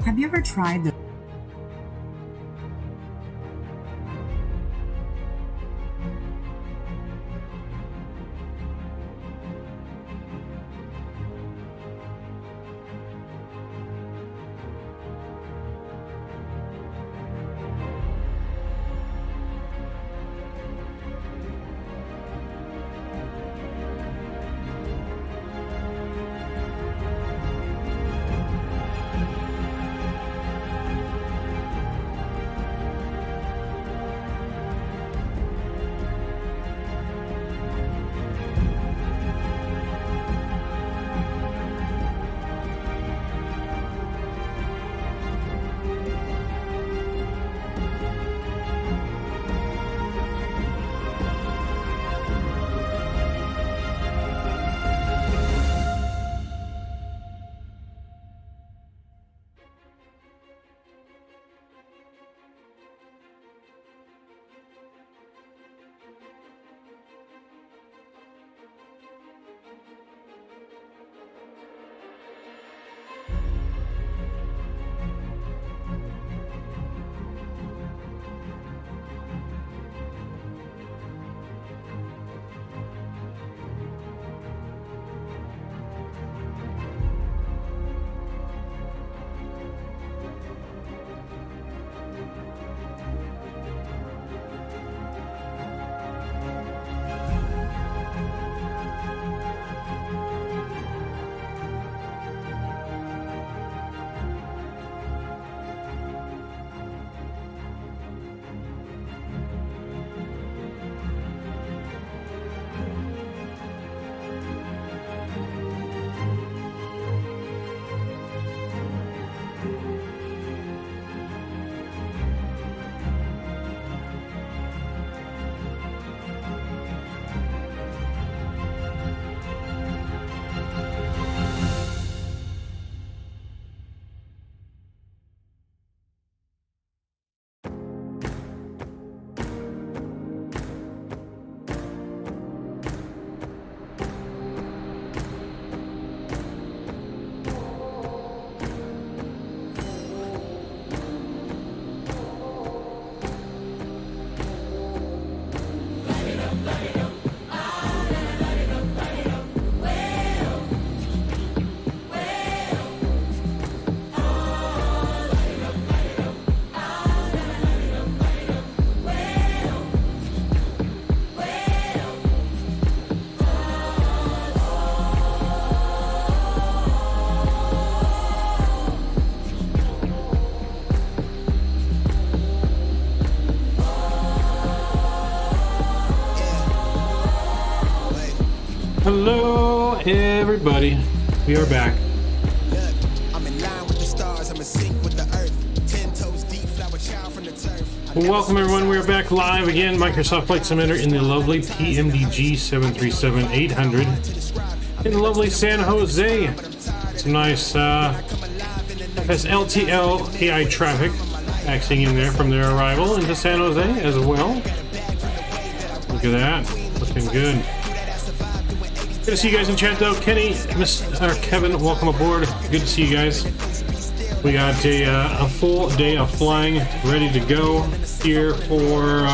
Have you ever tried the Hello, everybody. We are back. Welcome, everyone. We are back live again. Microsoft Flight Simulator in the lovely PMDG 737-800 in the lovely San Jose. Some nice FSLTL AI traffic taxiing in there from their arrival into San Jose as well. Look at that. Looking good. Good to see you guys in chat, though. Kenny, Kevin, welcome aboard. Good to see you guys. We got a full day of flying ready to go here for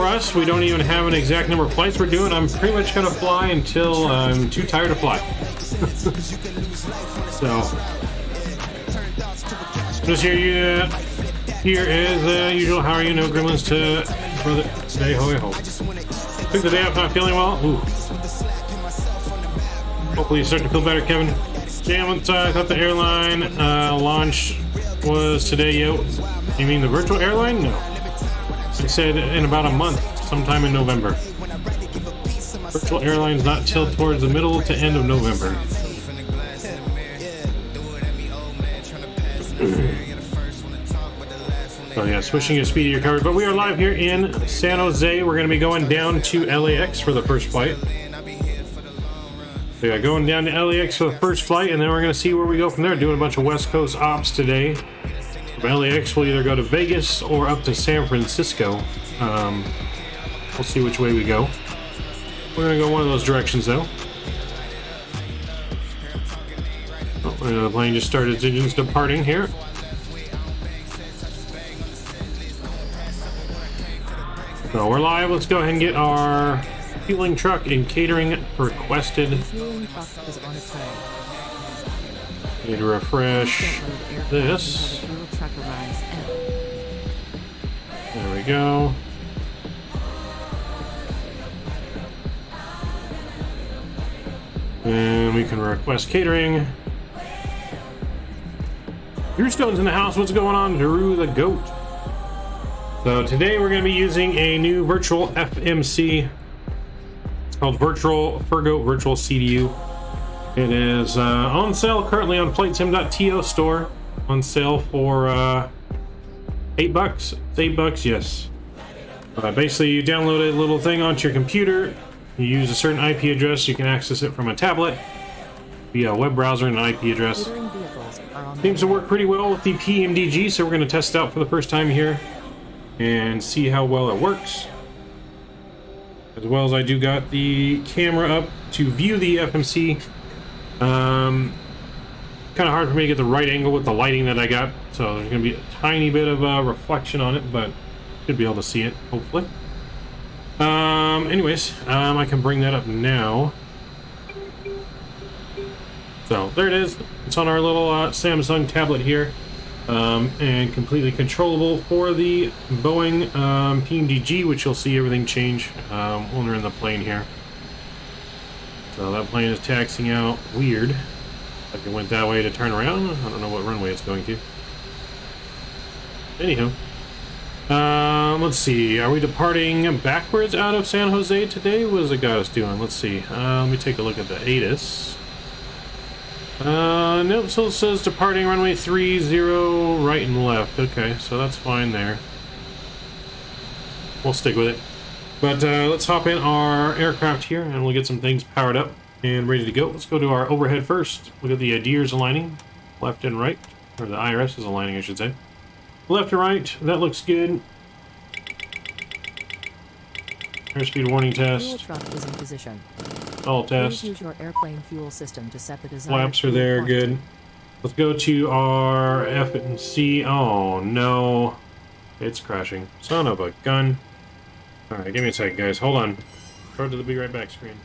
us. We don't even have an exact number of flights we're doing. I'm pretty much going to fly until I'm too tired to fly. So, just here as usual. How are you? No gremlins to brother today. Ho ho. Took the day off, not feeling well. Ooh. Hopefully you start to feel better, Kevin. Damn, I thought the airline launch was today. Yo, you mean the virtual airline? No. They said in about a month, sometime in November. Virtual airline's not till towards the middle to end of November. Oh yeah, switching is speedy recovery. But we are live here in San Jose. We're going to be going down to LAX for the first flight. So yeah, going down to LAX for the first flight, and then we're going to see where we go from there. Doing a bunch of West Coast ops today. From LAX, we'll either go to Vegas or up to San Francisco. We'll see which way we go. We're going to go one of those directions, though. Oh, The plane just started its engines departing here. So we're live. Let's go ahead and get our fueling truck and catering requested. Fueling truck is on its way. Need to refresh this. There we go. And we can request catering. Drew Stone's in the house. What's going on, Drew the Goat? So today we're going to be using a new virtual FMC. It's called Fergo Virtual CDU. It is on sale currently on Vatsim.to store. On sale for $8. It's $8, yes. Basically, you download a little thing onto your computer. You use a certain IP address. You can access it from a tablet via a web browser and an IP address. Seems to work pretty well with the PMDG, so we're going to test it out for the first time here and see how well it works. As well as I do got the camera up to view the FMC. Kind of hard for me to get the right angle with the lighting that I got, so there's going to be a tiny bit of reflection on it, but should be able to see it, hopefully. Anyways, I can bring that up now. So there it is. It's on our little Samsung tablet here, and completely controllable for the Boeing PMDG, which you'll see everything change when we're in the plane here. So that plane is taxiing out weird. Like it went that way to turn around. I don't know what runway it's going to. Anywho. Let's see. Are we departing backwards out of San Jose today? What has it got us doing? Let's see. Let me take a look at the ATIS. Nope, so it says departing runway 30 right and left. Okay, so that's fine there. We'll stick with it. But let's hop in our aircraft here and we'll get some things powered up and ready to go. Let's go to our overhead first. Look at the DIRs aligning, left and right, or the IRS is aligning, I should say. Left and right, that looks good. Airspeed warning test. Fuel truck is in position. All test. Please use your airplane fuel system to set the desired Flaps are there, good. Let's go to our F&C. Oh no, it's crashing. Son of a gun. All right, give me a second, guys. Hold on. Go to the be right back screen.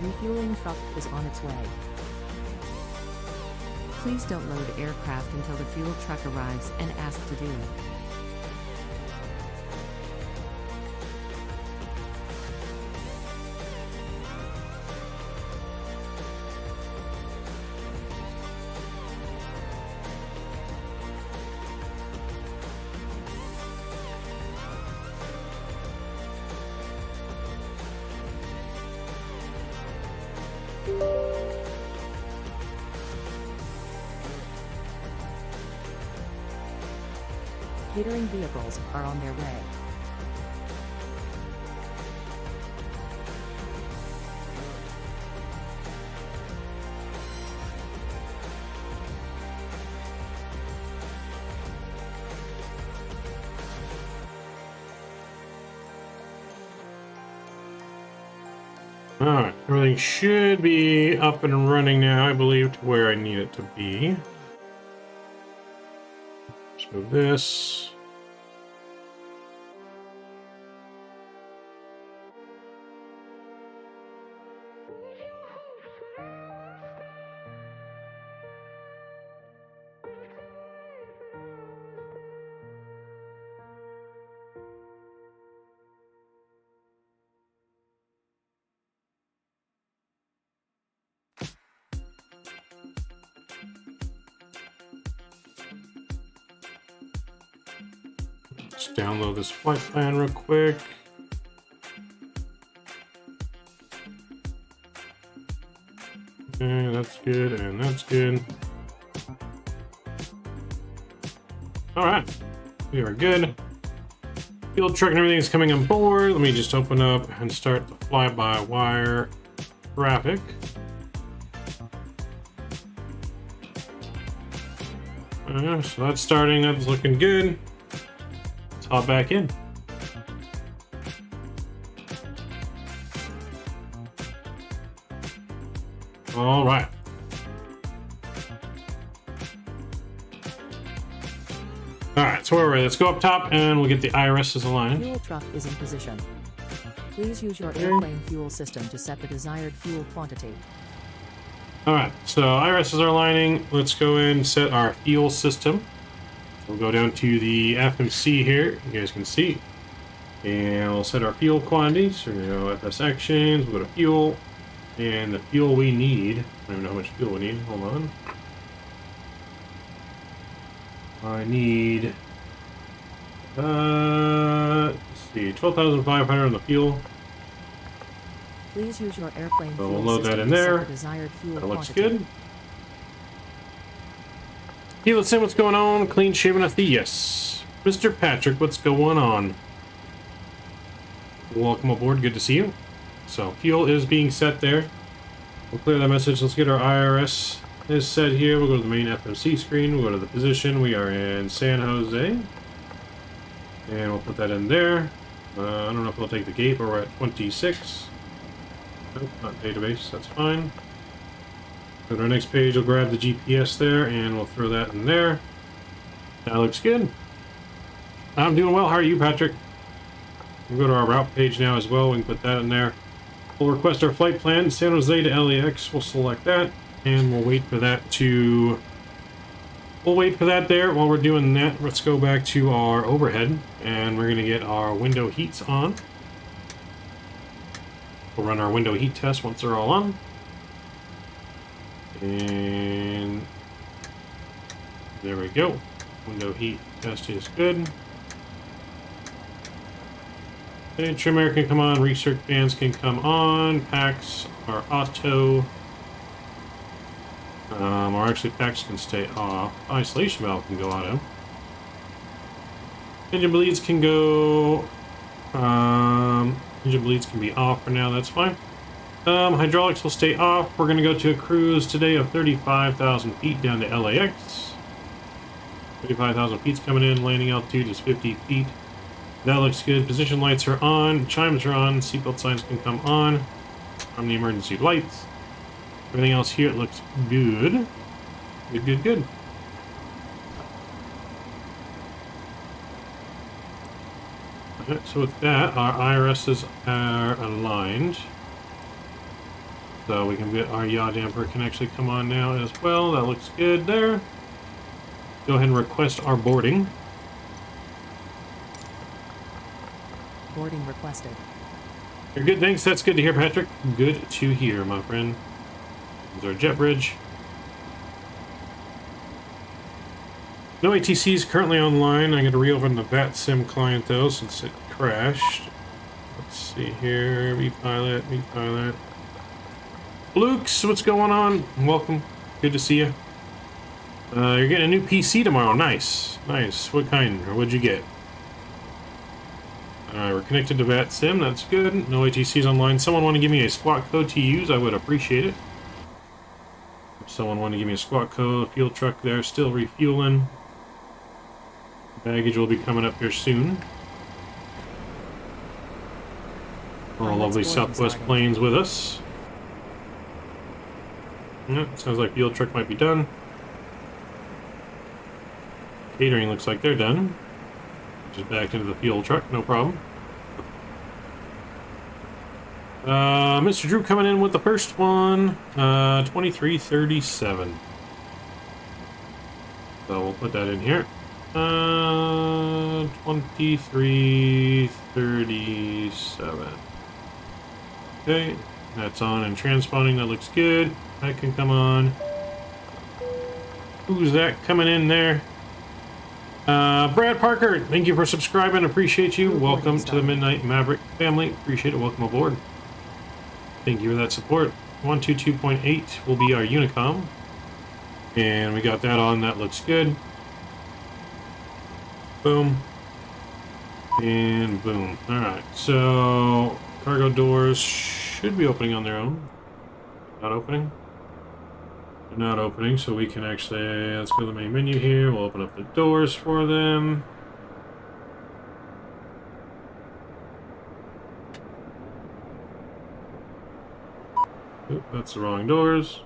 Refueling truck is on its way. Please don't load aircraft until the fuel truck arrives and ask to do it. Catering vehicles are on their way. Alright, everything should be up and running now, I believe, to where I need it to be. Let's move this. Just download this flight plan real quick. Okay, that's good, and that's good. Alright, we are good. Field truck and everything is coming on board. Let me just open up and start the fly-by-wire traffic. So that's starting, that's looking good. Let's hop back in. All right. All right, so where were we? Let's go up top and we'll get the IRSs aligned. Fuel truck is in position. Please use your airplane fuel system to set the desired fuel quantity. All right, so IRSs are aligning. Let's go in and set our fuel system. We'll go down to the FMC here. You guys can see. And we'll set our fuel quantities. So we're going to go FS actions, we'll go to fuel. And the fuel we need, I don't even know how much fuel we need. Hold on. I need, let's see, 12,500 on the fuel. Please use your airplane So fuel we'll load that system in to set there. the desired fuel That looks quantity. good. Hey, let's see what's going on. Clean shaven at the yes. Mr. Patrick, what's going on? Welcome aboard. Good to see you. So fuel is being set there. We'll clear that message. Let's get our IRS is set here. We'll go to the main FMC screen. We'll go to the position. We are in San Jose. And we'll put that in there. I don't know if we'll take the gate, but we're at 26. Nope, not database. That's fine. Go to our next page. We'll grab the GPS there, and we'll throw that in there. That looks good. I'm doing well. How are you, Patrick? We'll go to our route page now as well. We can put that in there. We'll request our flight plan, San Jose to LAX. We'll select that, and we'll wait for that to... We'll wait for that there. While we're doing that, let's go back to our overhead, and we're going to get our window heats on. We'll run our window heat test once they're all on. And there we go. Window heat test is good. Okay, trim air can come on, research fans can come on, packs are auto. Or actually packs can stay off. Isolation valve can go auto. Engine bleeds can go... engine bleeds can be off for now, that's fine. Hydraulics will stay off. We're going to go to a cruise today of 35,000 feet down to LAX. 35,000 feet's coming in. Landing altitude is 50 feet. That looks good. Position lights are on. Chimes are on. Seatbelt signs can come on. From the emergency lights. Everything else here looks good. Good, good, good. Alright, so with that, our IRSs are aligned. So we can get our yaw damper can actually come on now as well. That looks good there. Go ahead and request our boarding. Boarding requested. You're good, thanks. That's good to hear, Patrick. Good to hear, my friend. There's our jet bridge. No ATC is currently online. I'm going to reopen the Vatsim client though, since it crashed. Let's see here. Vpilot, Vpilot. Luke's, what's going on? Welcome. Good to see you. You're getting a new PC tomorrow. Nice. Nice. What kind? Or what'd you get? We're connected to Vatsim. That's good. No ATCs online. Someone want to give me a squat code to use? I would appreciate it. If someone want to give me a squat code, fuel truck there, still refueling. Baggage will be coming up here soon. Our lovely Southwest Plains with us. Yep, sounds like fuel truck might be done. Catering looks like they're done. Just back into the fuel truck, no problem. Mr. Drew coming in with the first one, 2337. So we'll put that in here. 2337. Okay, that's on and transponding. That looks good. That can come on. Who's that coming in there? Brad Parker, thank you for subscribing. Appreciate you. Welcome to the Midnight Maverick family. Appreciate it. Welcome aboard. Thank you for that support. 122.8 will be our Unicom. And we got that on. That looks good. Boom. And boom. Alright, so cargo doors should be opening on their own. Not opening? They're not opening, so we can actually, let's go to the main menu here. We'll open up the doors for them. Oop, that's the wrong doors.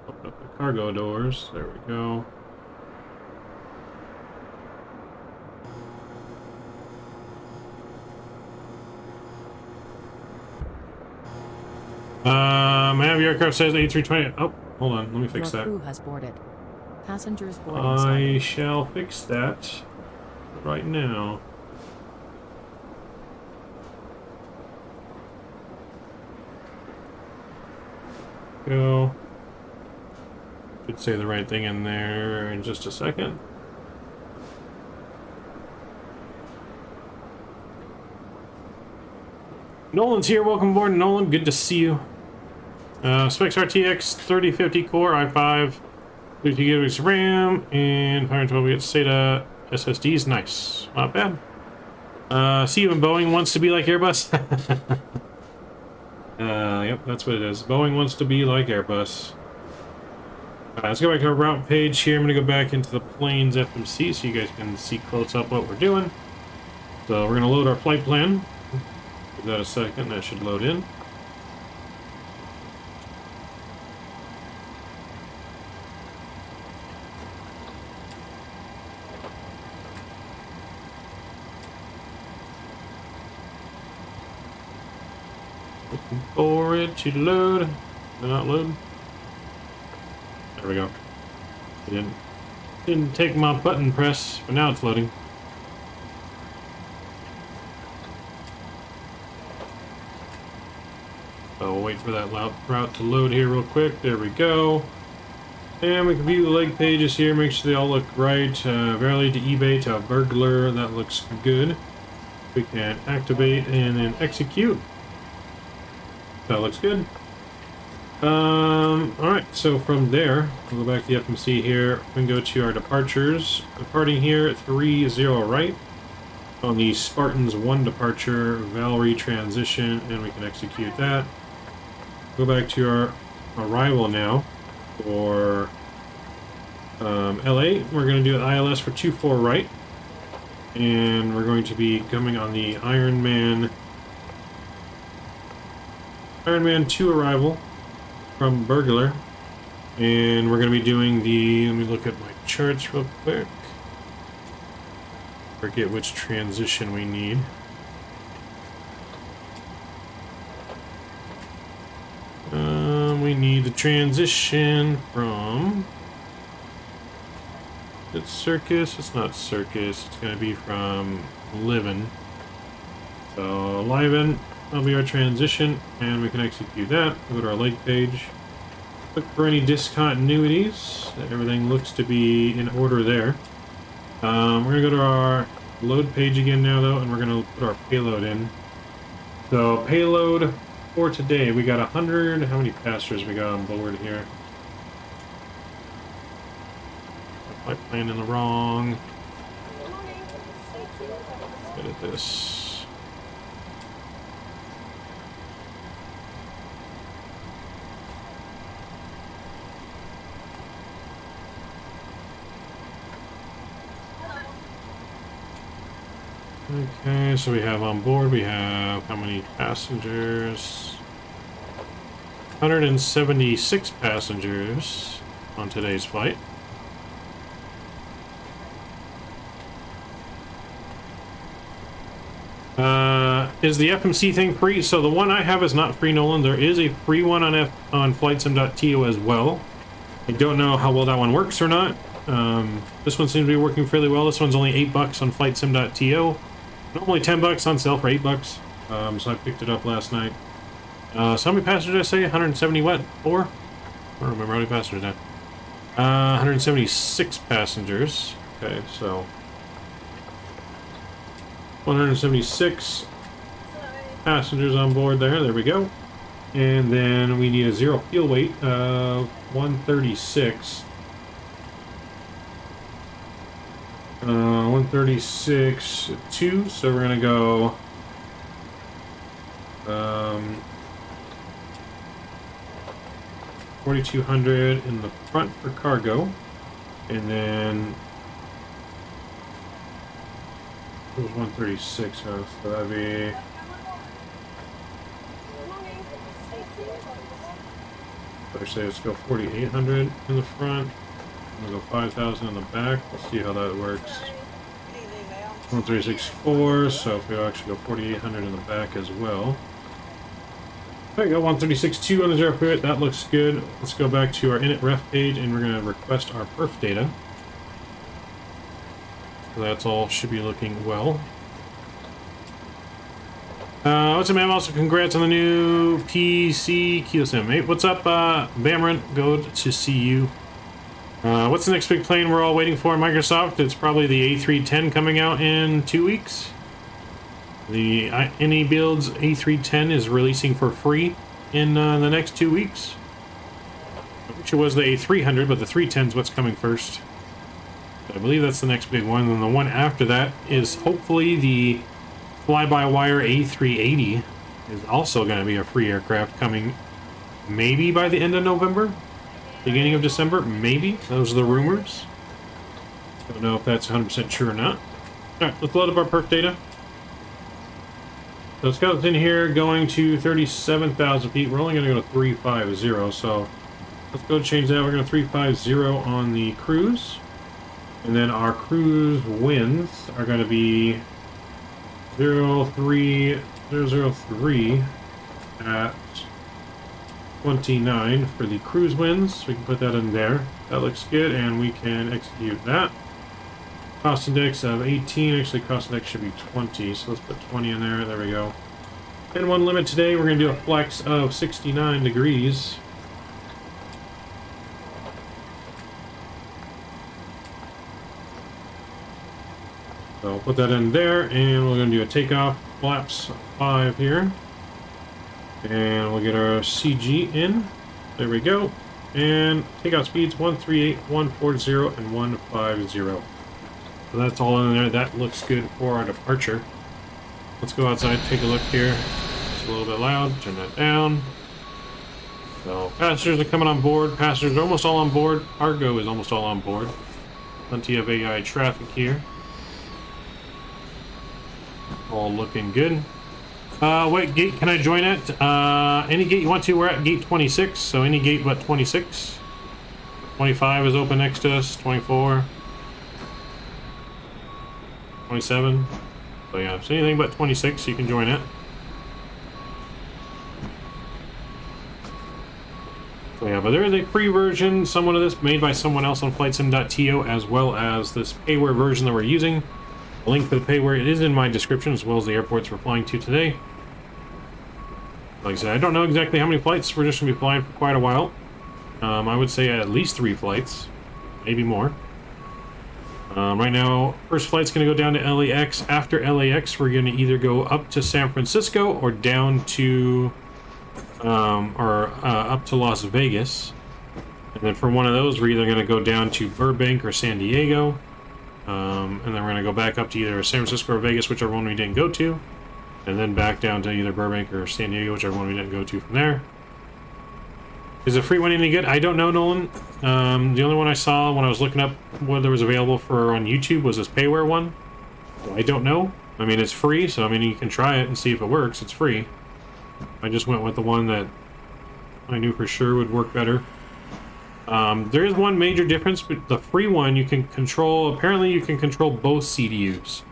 Open up the cargo doors. There we go. Have your aircraft says A320. Oh, hold on. Let me fix that. Your crew has boarded. Passengers boarding I started. shall fix that right now. Go. Should say the right thing in there in just a second. Nolan's here. Welcome aboard, Nolan. Good to see you. Specs RTX 3050 core i5, 30 gigabytes of RAM, and 112 gigabytes SATA SSDs. Nice. Not bad. See you when Boeing wants to be like Airbus. Yep, that's what it is. Boeing wants to be like Airbus. Let's go back to our route page here. I'm going to go back into the planes FMC so you guys can see close up what we're doing. So we're going to load our flight plan. Give that a second. That should load in. Looking for it to load. Did not load. There we go. It didn't take my button press, but now it's loading. So we'll wait for that route to load here real quick. There we go. And we can view the leg pages here. Make sure they all look right. Verily to eBay to a burglar. That looks good. We can activate and then execute. That looks good. Alright, so from there, we'll go back to the FMC here. We can go to our departures. Departing here at 30 right. On the Spartans 1 departure, Valerie transition, and we can execute that. Go back to our arrival now for LA. We're going to do ILS for 24 right. And we're going to be coming on the Ironman 2 arrival from Burglar. And we're going to be doing the, let me look at my charts real quick. Forget which transition we need. need to transition from... It's Circus? It's not Circus. It's going to be from Livin. So, Livin, that'll be our transition, and we can execute that. We'll go to our link page. Look for any discontinuities. Everything looks to be in order there. We're going to go to our load page again now, though, and we're going to put our payload in. So, payload for today, we got 100. How many passengers we got on board here? Am I playing in the wrong? Edit this. Okay, so we have on board, we have how many passengers? 176 passengers on today's flight. Is the FMC thing free? So the one I have is not free, Nolan. There is a free one on flightsim.to as well. I don't know how well that one works or not. This one seems to be working fairly well. This one's only $8 on flightsim.to. Normally $10 on sale for $8. So I picked it up last night. So how many passengers did I say? 170 what? 4? I don't remember how many passengers now. 176 passengers. Okay, so 176 passengers on board there. There we go. And then we need a zero fuel weight of 136. 136.2, so we're gonna go 4,200 in the front for cargo, and then it was 136, so that'd be actually let's go 4,800 in the front. We'll go 5,000 in the back. We'll see how that works. 1364. So if we actually go 4,800 in the back as well. There you go. 136.2 on the zero fuel. That looks good. Let's go back to our init ref page, and we're going to request our perf data. So that's all should be looking well. What's up, man? Also, congrats on the new PCle sim. Hey, what's up, Bamarin? Good to see you. What's the next big plane we're all waiting for in Microsoft? It's probably the A310 coming out in 2 weeks. The AnyBuilds A310 is releasing for free in the next 2 weeks. I wish it was the A300, but the 310 is what's coming first. I believe that's the next big one, and the one after that is hopefully the fly-by-wire A380 is also going to be a free aircraft coming maybe by the end of November. Beginning of December, maybe. Those are the rumors. Don't know if that's 100% true or not. Alright, let's load up our perf data. So Scout's in here going to 37,000 feet. We're only going to go to 350, so let's go change that. We're going to 350 on the cruise. And then our cruise winds are going to be 03003 at 29 for the cruise winds. We can put that in there. That looks good, and we can execute that. Cost index of 18. Actually, cost index should be 20, so let's put 20 in there. There we go. And one limit today, we're going to do a flex of 69 degrees. So we'll put that in there, and we're going to do a takeoff flaps 5 here. And we'll get our CG in. There we go. And takeoff speeds 138, 140, and 150. So that's all in there. That looks good for our departure. Let's go outside, take a look here. It's a little bit loud. Turn that down. So passengers are coming on board. Passengers are almost all on board. Cargo is almost all on board. Plenty of AI traffic here. All looking good. What gate can I join at? Any gate you want to. We're at gate 26, so any gate but 26. 25 is open next to us. 24. 27. So yeah, so anything but 26 you can join it. So yeah, but there is a free version, somewhat of this, made by someone else on FlightSim.to, as well as this payware version that we're using. The link for the payware it is in my description, as well as the airports we're flying to today. Like I said, I don't know exactly how many flights. We're just going to be flying for quite a while. I would say at least 3 flights, maybe more. Right now, first flight's going to go down to LAX. After LAX, we're going to either go up to San Francisco or down to, up to Las Vegas. And then for one of those, we're either going to go down to Burbank or San Diego. And then we're going to go back up to either San Francisco or Vegas, whichever one we didn't go to. And then back down to either Burbank or San Diego, whichever one we didn't go to from there. Is the free one any good? I don't know, Nolan. The only one I saw when I was looking up what there was available for on YouTube was this payware one. So I don't know. I mean, it's free, so I mean, you can try it and see if it works. It's free. I just went with the one that I knew for sure would work better. There is one major difference, but the free one you can control, apparently you can control both CDUs.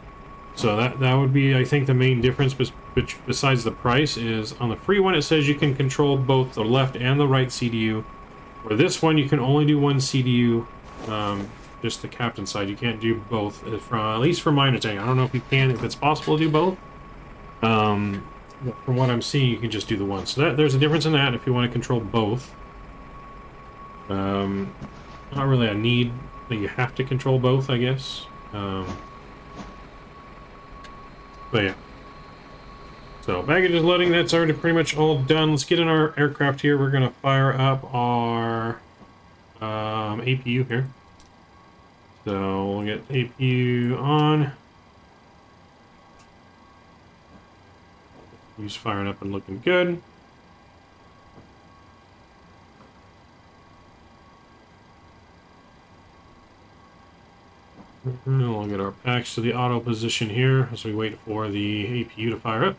So that would be, I think, the main difference, which besides the price, is on the free one it says you can control both the left and the right CDU. For this one, you can only do one CDU, just the captain side. You can't do both, at least from my understanding. I don't know if you can, if it's possible to do both. From what I'm seeing, you can just do the one. So there's a difference in that if you want to control both. Not really a need that you have to control both, I guess. But yeah. So baggage is loading. That's already pretty much all done. Let's get in our aircraft here. We're going to fire up our APU here. So we'll get APU on. He's firing up and looking good. We'll get our packs to the auto position here as we wait for the APU to fire up.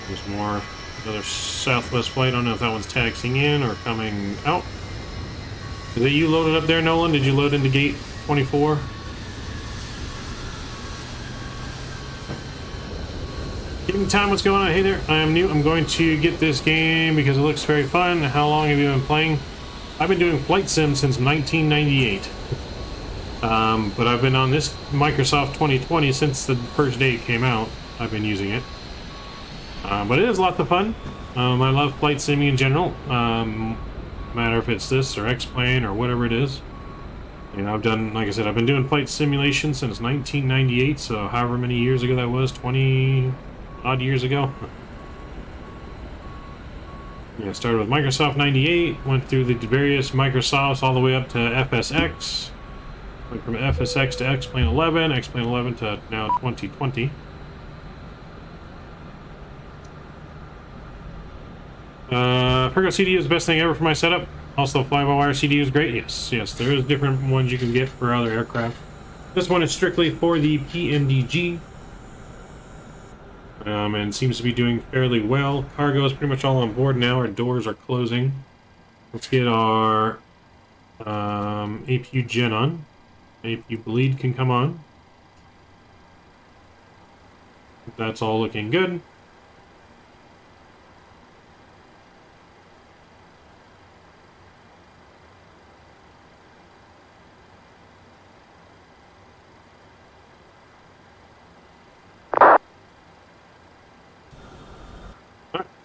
There's more, another Southwest flight. I don't know if that one's taxiing in or coming out. Is it you loaded up there, Nolan? Did you load into gate 24? Give me time, what's going on? Hey there, I am new. I'm going to get this game because it looks very fun. How long have you been playing? I've been doing flight sim since 1998. But I've been on this Microsoft 2020 since the first day it came out. I've been using it. But it is lots of fun. I love flight simming in general. No matter if it's this or X-Plane or whatever it is. You know, I've done, like I said, I've been doing flight simulation since 1998, so however many years ago that was, 20 odd years ago. Yeah, started with Microsoft 98, went through the various Microsofts all the way up to FSX. Went from FSX to X-Plane 11, X-Plane 11 to now 2020. Fergo CDU is the best thing ever for my setup. Also, fly-by-wire CDU is great. Yes, there is different ones you can get for other aircraft. This one is strictly for the PMDG. And seems to be doing fairly well. Cargo is pretty much all on board now. Our doors are closing. Let's get our APU gen on. APU bleed can come on. That's all looking good.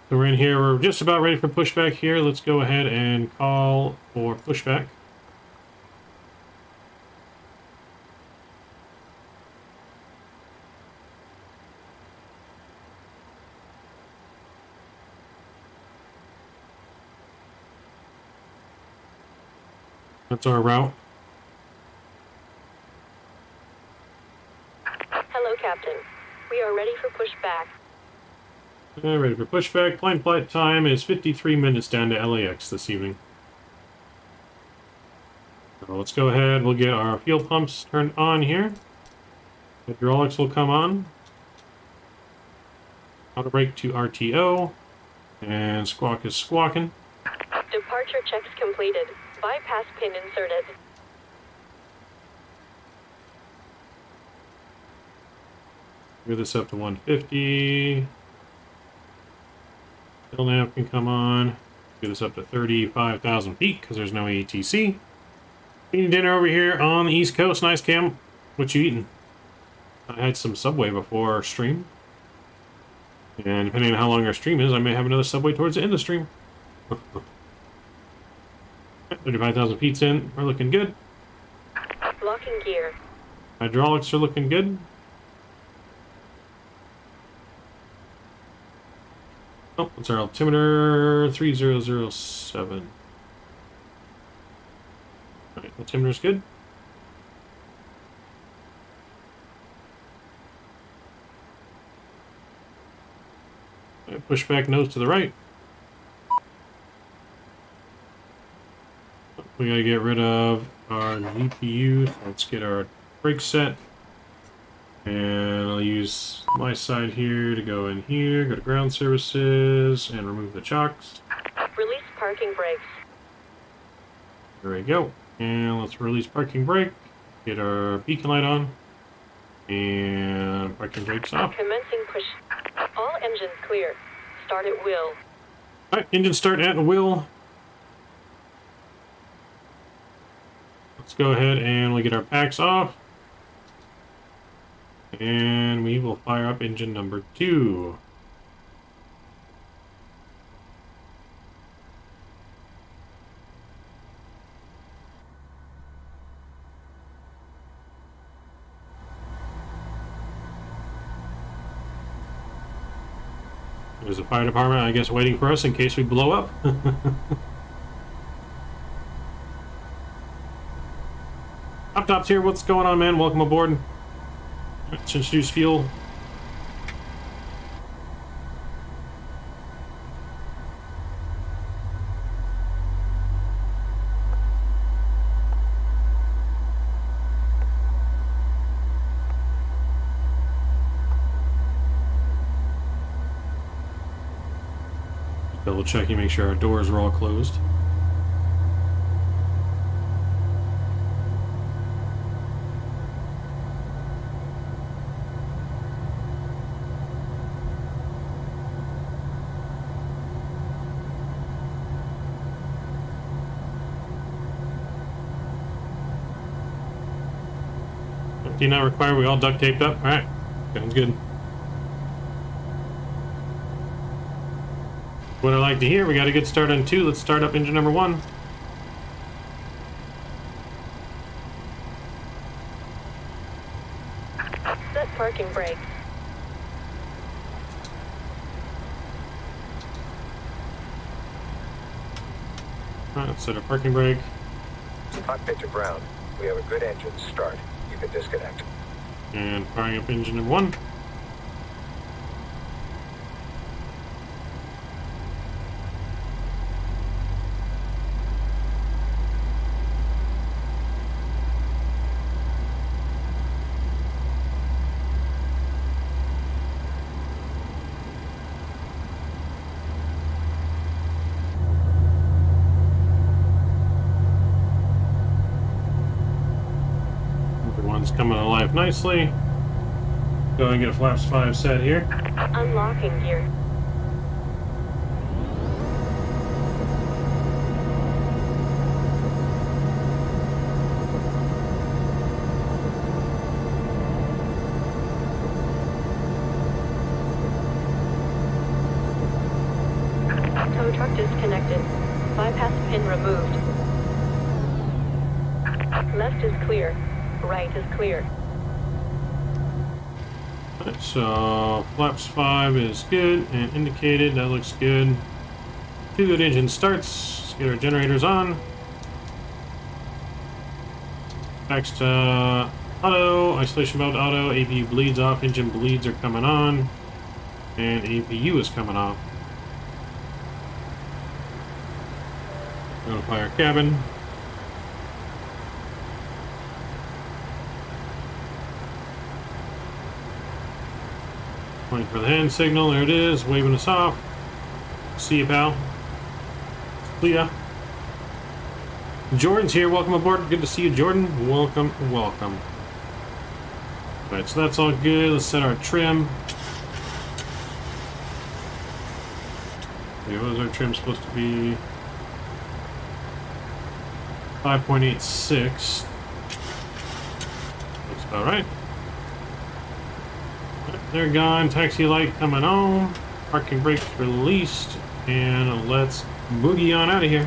So we're in here, we're just about ready for pushback here. Let's go ahead and call for pushback. That's our route. Hello, Captain. We are ready for pushback. Ready for pushback. Plane flight time is 53 minutes down to LAX this evening. So let's go ahead. We'll get our fuel pumps turned on here. Hydraulics will come on. Auto brake to RTO. And squawk is squawking. Departure checks completed. Bypass pin inserted. Get this up to 150. Still nav can come on. Get this up to 35,000 feet because there's no ATC. Eating dinner over here on the East Coast. Nice, Cam. What you eating? I had some Subway before our stream. And depending on how long our stream is, I may have another Subway towards the end of the stream. 35,000 feet in. We're looking good. Locking gear. Hydraulics are looking good. Oh, what's our altimeter? 3007. Alright, altimeter's good. Push back nose to the right. We gotta get rid of our GPU. So let's get our brake set. And I'll use my side here to go in here, go to ground services, and remove the chocks. Release parking brakes. There we go. And let's release parking brake. Get our beacon light on. And parking brakes off. Commencing push. All engines clear. Start at will. Alright, engine start at will. Let's go ahead and we'll get our packs off. And we will fire up engine number 2. There's the fire department, I guess, waiting for us in case we blow up. Top's here. What's going on, man? Welcome aboard. Let's introduce fuel. Double checking, make sure our doors are all closed. Not required. We all duct taped up. All right, sounds good. What I like to hear. We got a good start on 2. Let's start up engine number 1. Set parking brake. All right, let's set our parking brake. Cockpit to ground. We have a good engine. Start. You can disconnect. And firing up engine number 1. Coming alive nicely. Go ahead and get a flaps 5 set here. Unlocking gear. Tow truck disconnected. Bypass pin removed. Left is clear. Right is clear. Right, so flaps 5 is good and indicated. That looks good. 2 good engine starts. Let's get our generators on. Backs to auto. Isolation valve auto. APU bleeds off. Engine bleeds are coming on. And APU is coming off. Notify our cabin. Waiting for the hand signal. There it is, waving us off. See you, pal. See ya. Jordan's here. Welcome aboard. Good to see you, Jordan. Welcome, welcome. Alright, so that's all good. Let's set our trim. Okay, what was our trim supposed to be? 5.86. Looks about right. They're gone. Taxi light coming on. Parking brakes released. And let's boogie on out of here.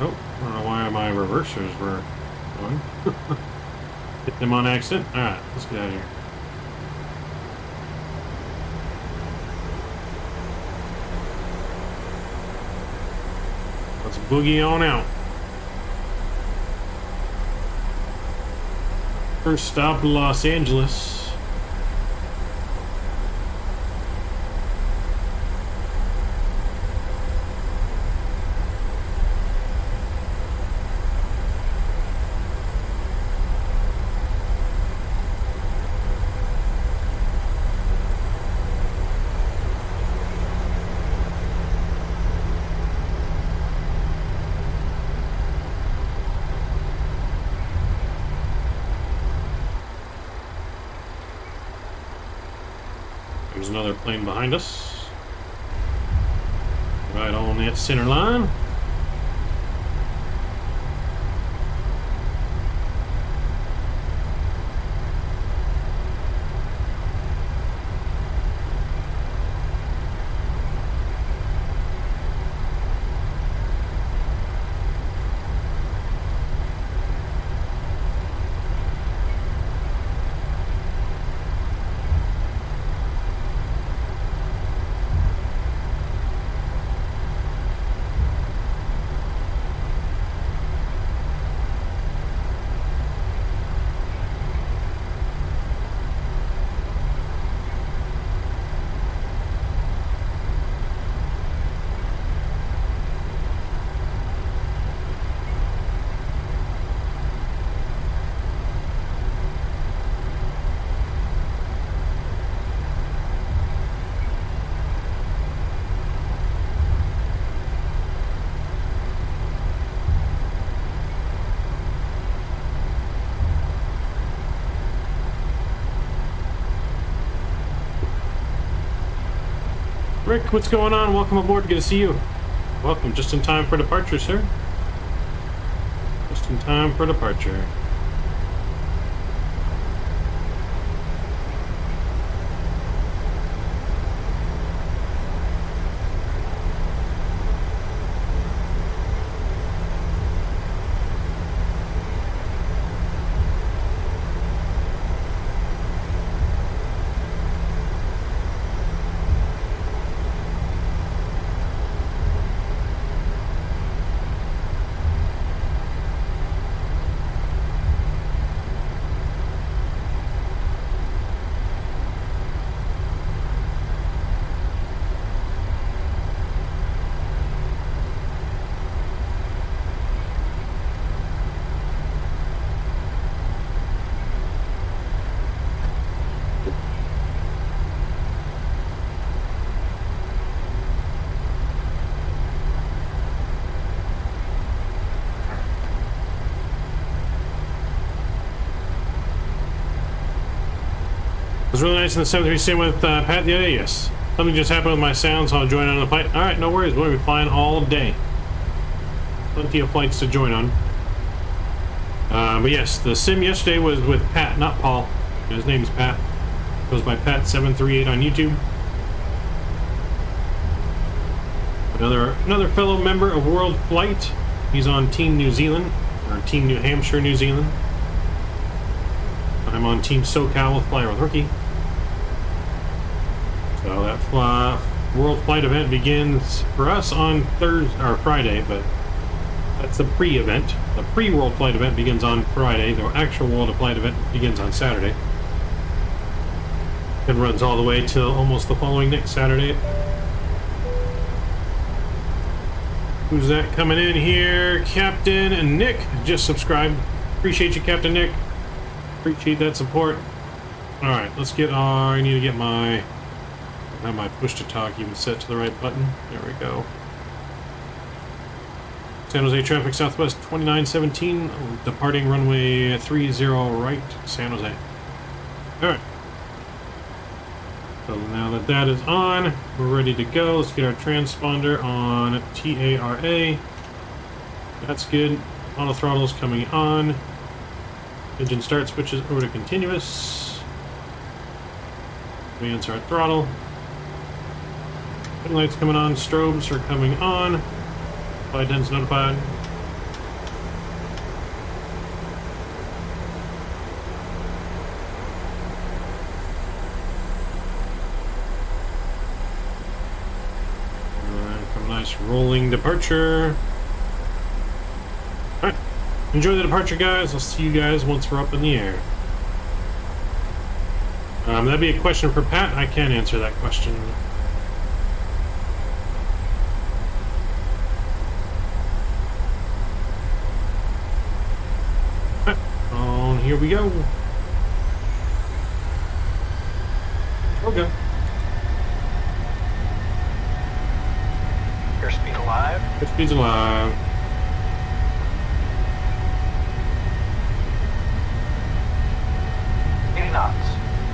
Oh, I don't know why my reversers were going. Hit them on accident. Alright, let's get out of here. Let's boogie on out. First stop, Los Angeles. There's another plane behind us. Right on that center line. Rick, what's going on? Welcome aboard. Good to see you. Welcome. Just in time for departure, sir. Just in time for departure. It was really nice in the 737 with Pat the other day. Yes. Something just happened with my sound, so I'll join on the flight. Alright, no worries. We'll be flying all day. Plenty of flights to join on. But yes, the sim yesterday was with Pat, not Paul. His name's Pat. Goes by Pat738 on YouTube. Another fellow member of World Flight. He's on Team New Zealand, or Team New Hampshire, New Zealand. I'm on Team SoCal with Fly with Rookie. So that World Flight event begins for us on Thursday or Friday, but that's the pre-event. The pre-World Flight event begins on Friday. The actual World Flight event begins on Saturday. It runs all the way till almost the following next Saturday. Who's that coming in here? Captain Nick just subscribed. Appreciate you, Captain Nick. Appreciate that support. Alright, let's get our... I need to get my... have my push to talk even set to the right button. There we go. San Jose traffic southwest 2917, departing runway 30 right, San Jose. Alright. So now that that is on, we're ready to go. Let's get our transponder on TARA. That's good. Auto throttles coming on. Engine start switches over to continuous. Advance our throttle. Headlights lights coming on. Strobes are coming on. Flight attendants notified. Come nice rolling departure. Alright. Enjoy the departure, guys. I'll see you guys once we're up in the air. That'd be a question for Pat. I can't answer that question. Here we go. Okay. Airspeed alive. Airspeed's alive. 80 knots.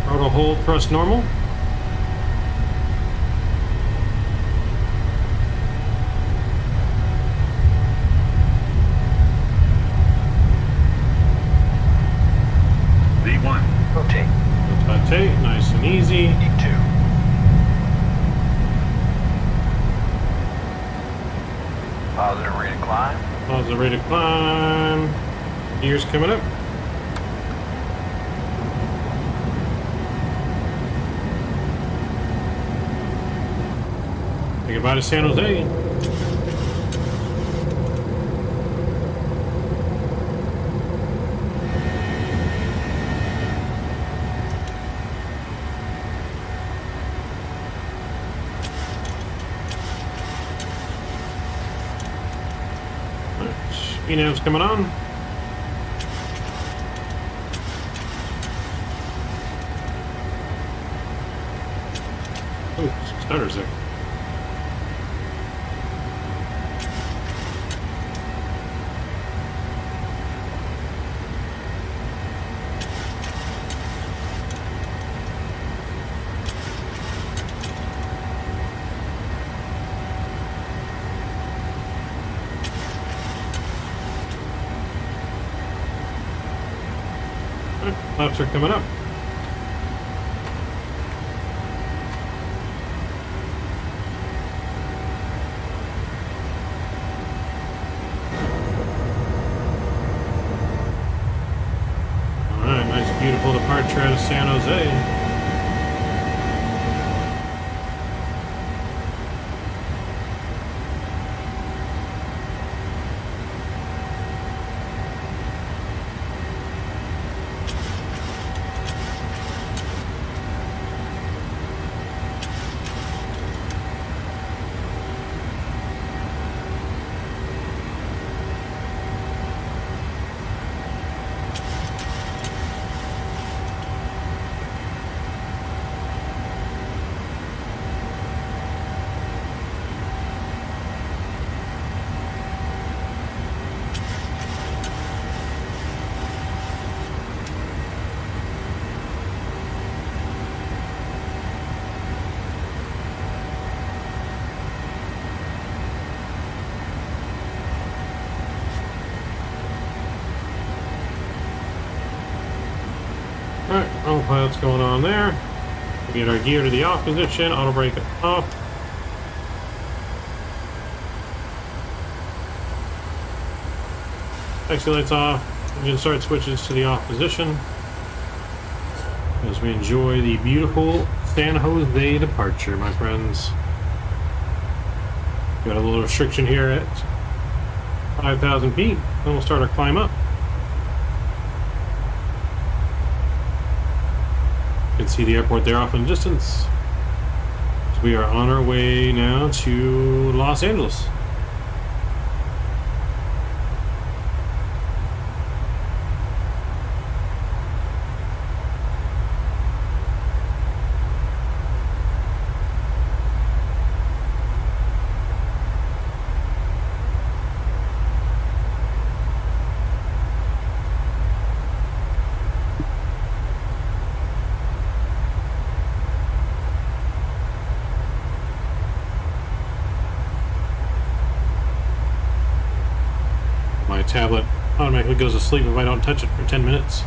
Throttle hold, thrust normal. V1. Rotate. Rotate, nice and easy. E2. Positive rate of climb. Positive rate of climb. Gears coming up. Say goodbye to San Jose. Nav's coming on. Oh, stutter's there. Flaps are coming up. Alright, nice beautiful departure out of San Jose. Alright, autopilot's going on there. We get our gear to the off position, auto brake off. Taxi lights off, engine start switches to the off position as we enjoy the beautiful San Jose departure, my friends. Got a little restriction here at 5,000 feet, then we'll start our climb up. You can see the airport there off in the distance. So we are on our way now to Los Angeles. tablet automatically goes to sleep if I don't touch it for 10 minutes.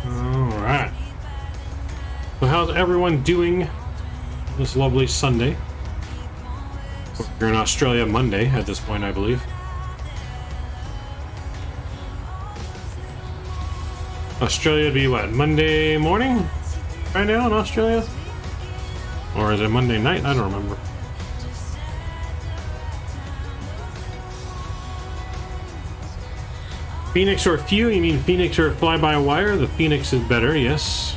Alright. So how's everyone doing this lovely Sunday? You're in Australia Monday at this point, I believe. Australia would be what, Monday morning right now in Australia? Or is it Monday night? I don't remember. Phoenix or Few? You mean Phoenix or fly-by-wire? The Phoenix is better, yes.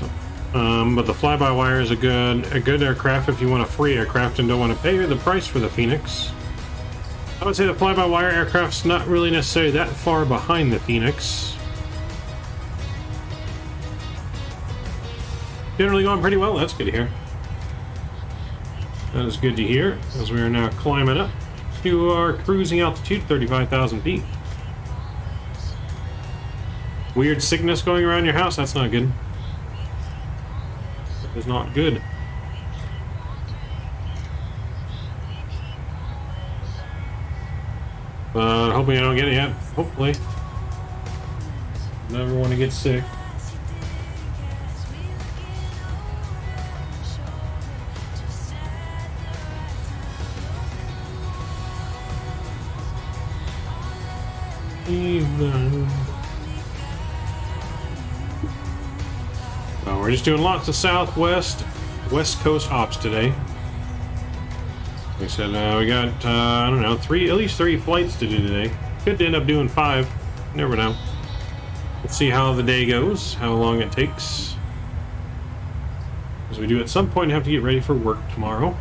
But the fly-by-wire is a good aircraft if you want a free aircraft and don't want to pay the price for the Phoenix. I would say the fly-by-wire aircraft's not really necessarily that far behind the Phoenix. Generally going pretty well. That's good to hear. That is good to hear, as we are now climbing up to our cruising altitude, 35,000 feet. Weird sickness going around your house? That's not good. That is not good. But hoping I don't get it yet. Hopefully. Never want to get sick. Well, we're just doing lots of Southwest, West Coast ops today. Like I said, we got, I don't know, at least three flights to do today. Could end up doing 5. Never know. Let's see how the day goes, how long it takes. As we do at some point have to get ready for work tomorrow.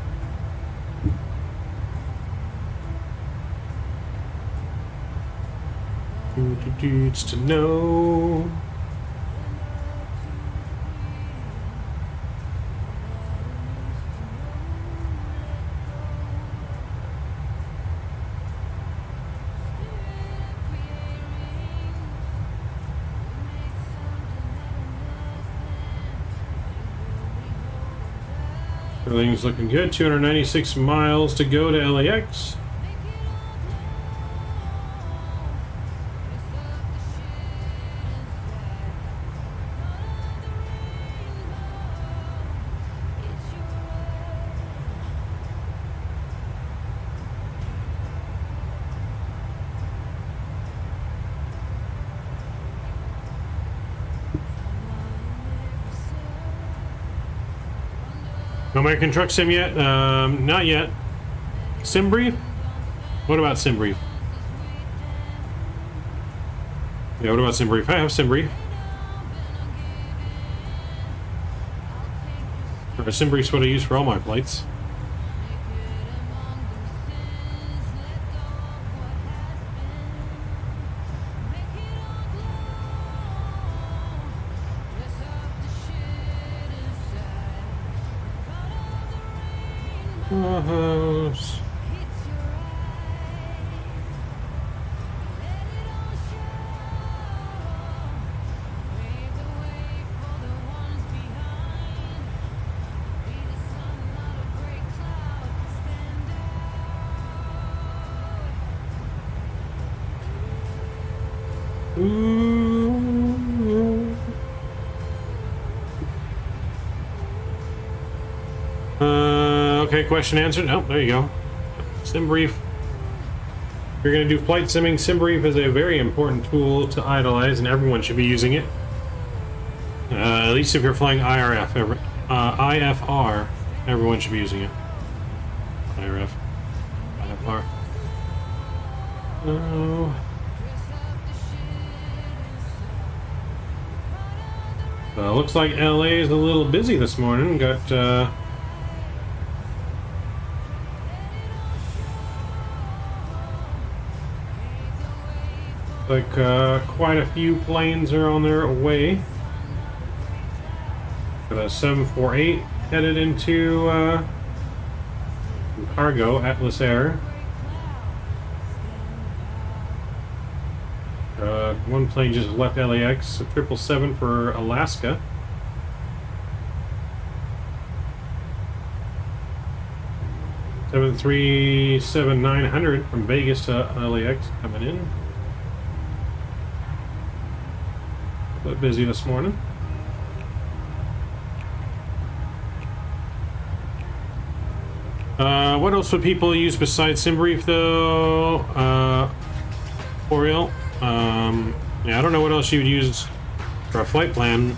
Dudes to know. Everything's looking good. 296 miles to go to LAX. No American Truck Sim yet? Not yet. Sim Brief? What about Sim Brief? Yeah, what about Sim Brief? I have Sim Brief. Sim Brief's what I use for all my flights. Okay, question answered. Oh, there you go. Sim Brief. If you're going to do flight simming, Sim Brief is a very important tool to idolize, and everyone should be using it. At least if you're flying IFR, everyone should be using it. IFR. Oh. Looks like LA is a little busy this morning. Got quite a few planes are on their way. Got a 748 headed into cargo, Atlas Air. One plane just left LAX, a 777 for Alaska. Seven 737-900 from Vegas to LAX coming in. A bit busy this morning. What else would people use besides SimBrief though? Oriel. Yeah, I don't know what else you would use for a flight plan.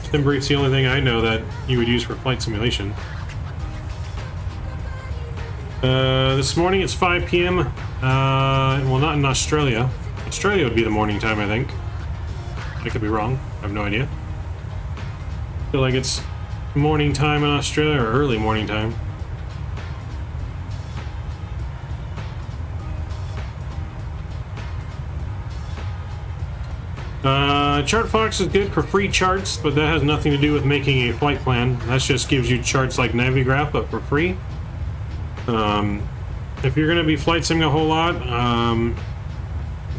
SimBrief's the only thing I know that you would use for flight simulation. This morning it's 5 p.m. Well, not in Australia. Australia would be the morning time, I think. I could be wrong. I have no idea. I feel like it's morning time in Australia or early morning time. ChartFox is good for free charts, but that has nothing to do with making a flight plan. That just gives you charts like Navigraph, but for free. If you're going to be flight simming a whole lot,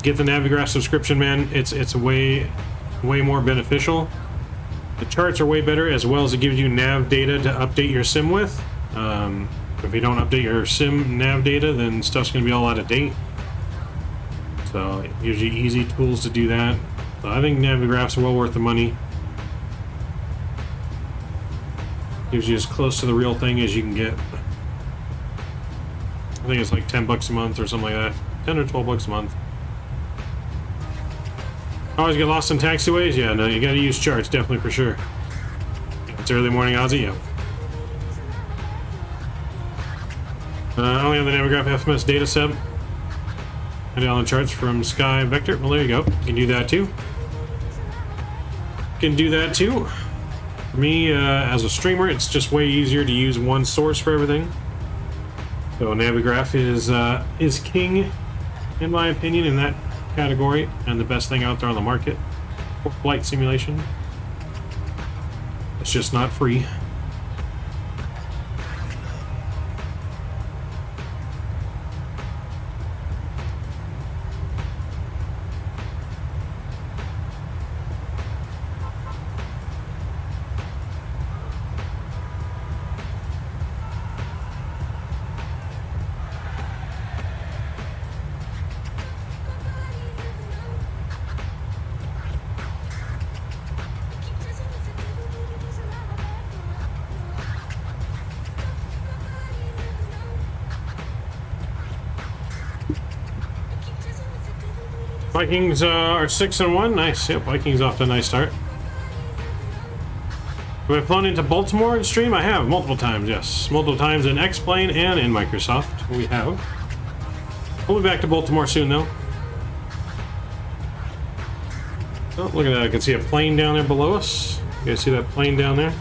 get the Navigraph subscription, man. It's way more beneficial. The charts are way better, as well as it gives you nav data to update your sim with. If you don't update your sim nav data, then stuff's going to be all out of date. So it gives you easy tools to do that. So I think Navigraph's well worth the money. Gives you as close to the real thing as you can get. I think it's like 10 bucks a month or something like that. 10 or 12 bucks a month. Always get lost in taxiways? Yeah, no, you gotta use charts, definitely, for sure. It's early morning Aussie, yeah. I only have the Navigraph FMS data set. And on the charts from Sky Vector. Well, there you go. You can do that too. You can do that too. For me, as a streamer, it's just way easier to use one source for everything. So Navigraph is king, in my opinion, in that category, and the best thing out there on the market for flight simulation. It's just not free. Vikings are 6-1. Nice. Yep, Vikings off to a nice start. Have I flown into Baltimore in stream? I have, multiple times, yes. Multiple times in X-Plane and in Microsoft. We have. We'll be back to Baltimore soon, though. Oh, look at that. I can see a plane down there below us. You guys see that plane down there?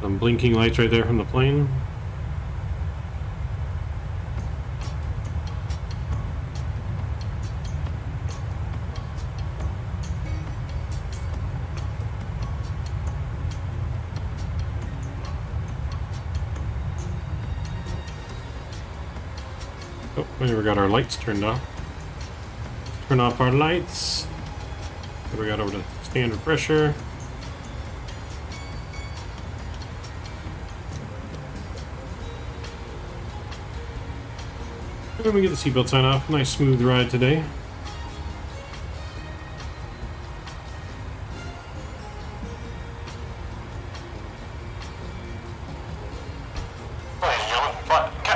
Some blinking lights right there from the plane. Oh, we never got our lights turned off. Turn off our lights. We got over to standard pressure. Let me get the seatbelt sign off. Nice smooth ride today.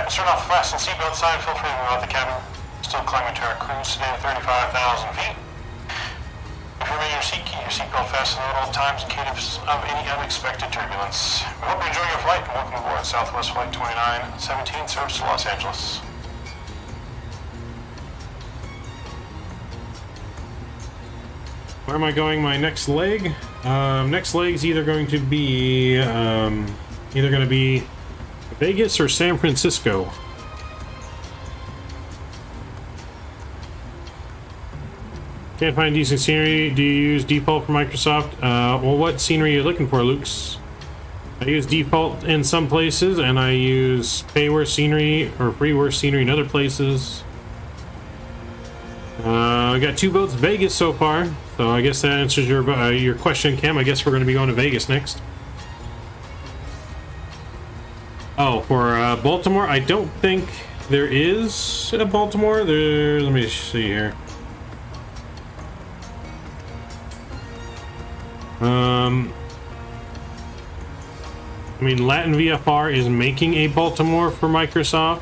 Turn off the fasten seatbelt sign, feel free to move out the cabin. Still climbing to our cruise today at 35,000 feet. If you remain your seat, keep your seatbelt fastened at all times in case of any unexpected turbulence. We hope you enjoy your flight and welcome aboard Southwest Flight 2917, service to Los Angeles. Where am I going? My next leg? Next leg's either going to be Vegas or San Francisco. Can't find decent scenery. Do you use default for Microsoft? Well, what scenery are you looking for, Luke's? I use default in some places, and I use payware scenery or freeware scenery in other places. I got 2 votes Vegas so far, so I guess that answers your question, Cam. I guess we're going to be going to Vegas next. Oh, for Baltimore, I don't think there is a Baltimore. Let me see here. I mean, Latin VFR is making a Baltimore for Microsoft.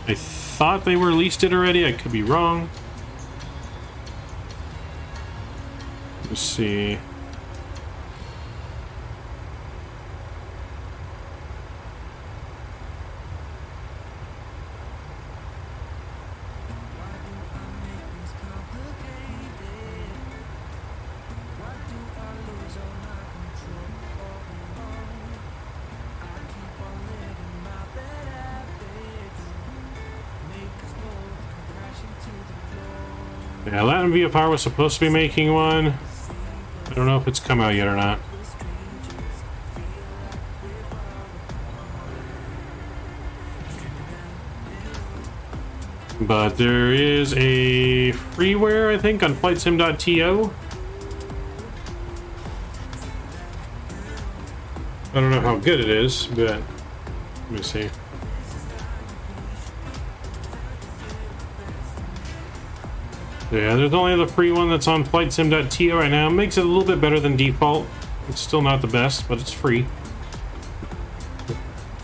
I thought they released it already. I could be wrong. Let's see. Yeah, Latin VFR was supposed to be making one. I don't know if it's come out yet or not. But there is a freeware, I think, on flightsim.to. I don't know how good it is, but let me see. Yeah, there's only the free one that's on flightsim.to right now. It makes it a little bit better than default. It's still not the best, but it's free.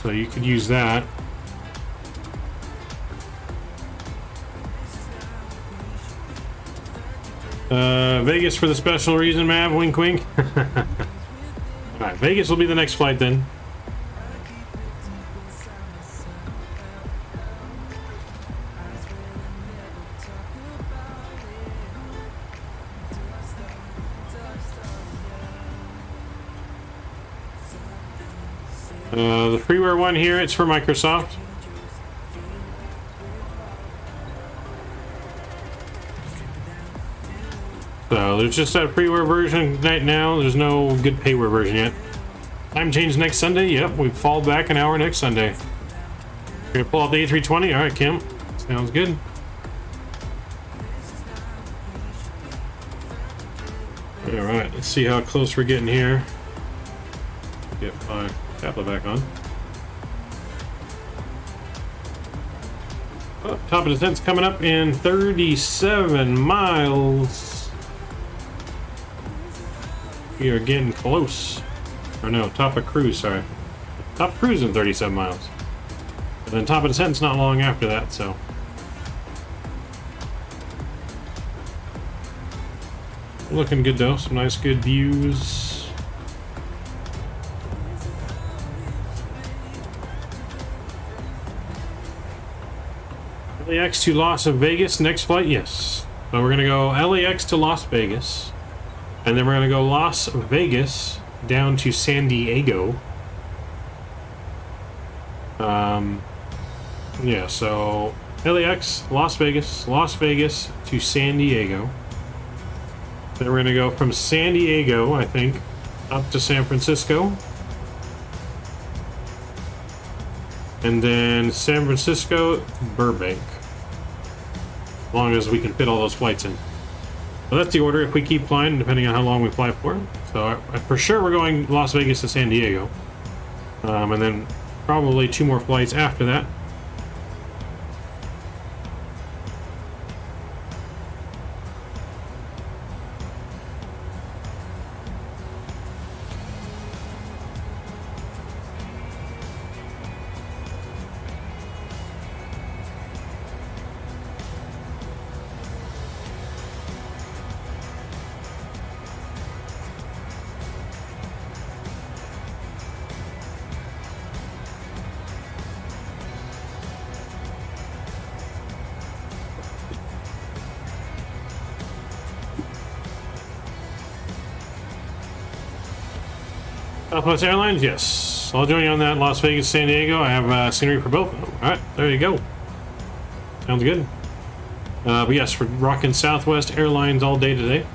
So you could use that. Vegas for the special reason, Mav. Wink, wink. Alright, Vegas will be the next flight then. The freeware one here, it's for Microsoft. So there's just that freeware version right now. There's no good payware version yet. Time change next Sunday. Yep, we fall back an hour next Sunday. You're gonna pull out the A320. All right, Kim. Sounds good. All right, let's see how close we're getting here. Get my tablet back on. Oh, top of descent's coming up in 37 miles. We are getting close. Or no, top of cruise, sorry. Top of cruise in 37 miles. And then top of descent's not long after that, so. Looking good though, some nice good views. LAX to Las Vegas, next flight, yes. So we're gonna go LAX to Las Vegas, and then we're gonna go Las Vegas down to San Diego. Yeah, so LAX, Las Vegas to San Diego. Then we're gonna go from San Diego, I think, up to San Francisco. And then San Francisco, Burbank. As long as we can fit all those flights in. So that's the order if we keep flying, depending on how long we fly for. So for sure we're going Las Vegas to San Diego. And then probably 2 more flights after that. Southwest Airlines, yes. I'll join you on that. Las Vegas, San Diego. I have scenery for both. All right, there you go. Sounds good. But yes, we're rocking Southwest Airlines all day today.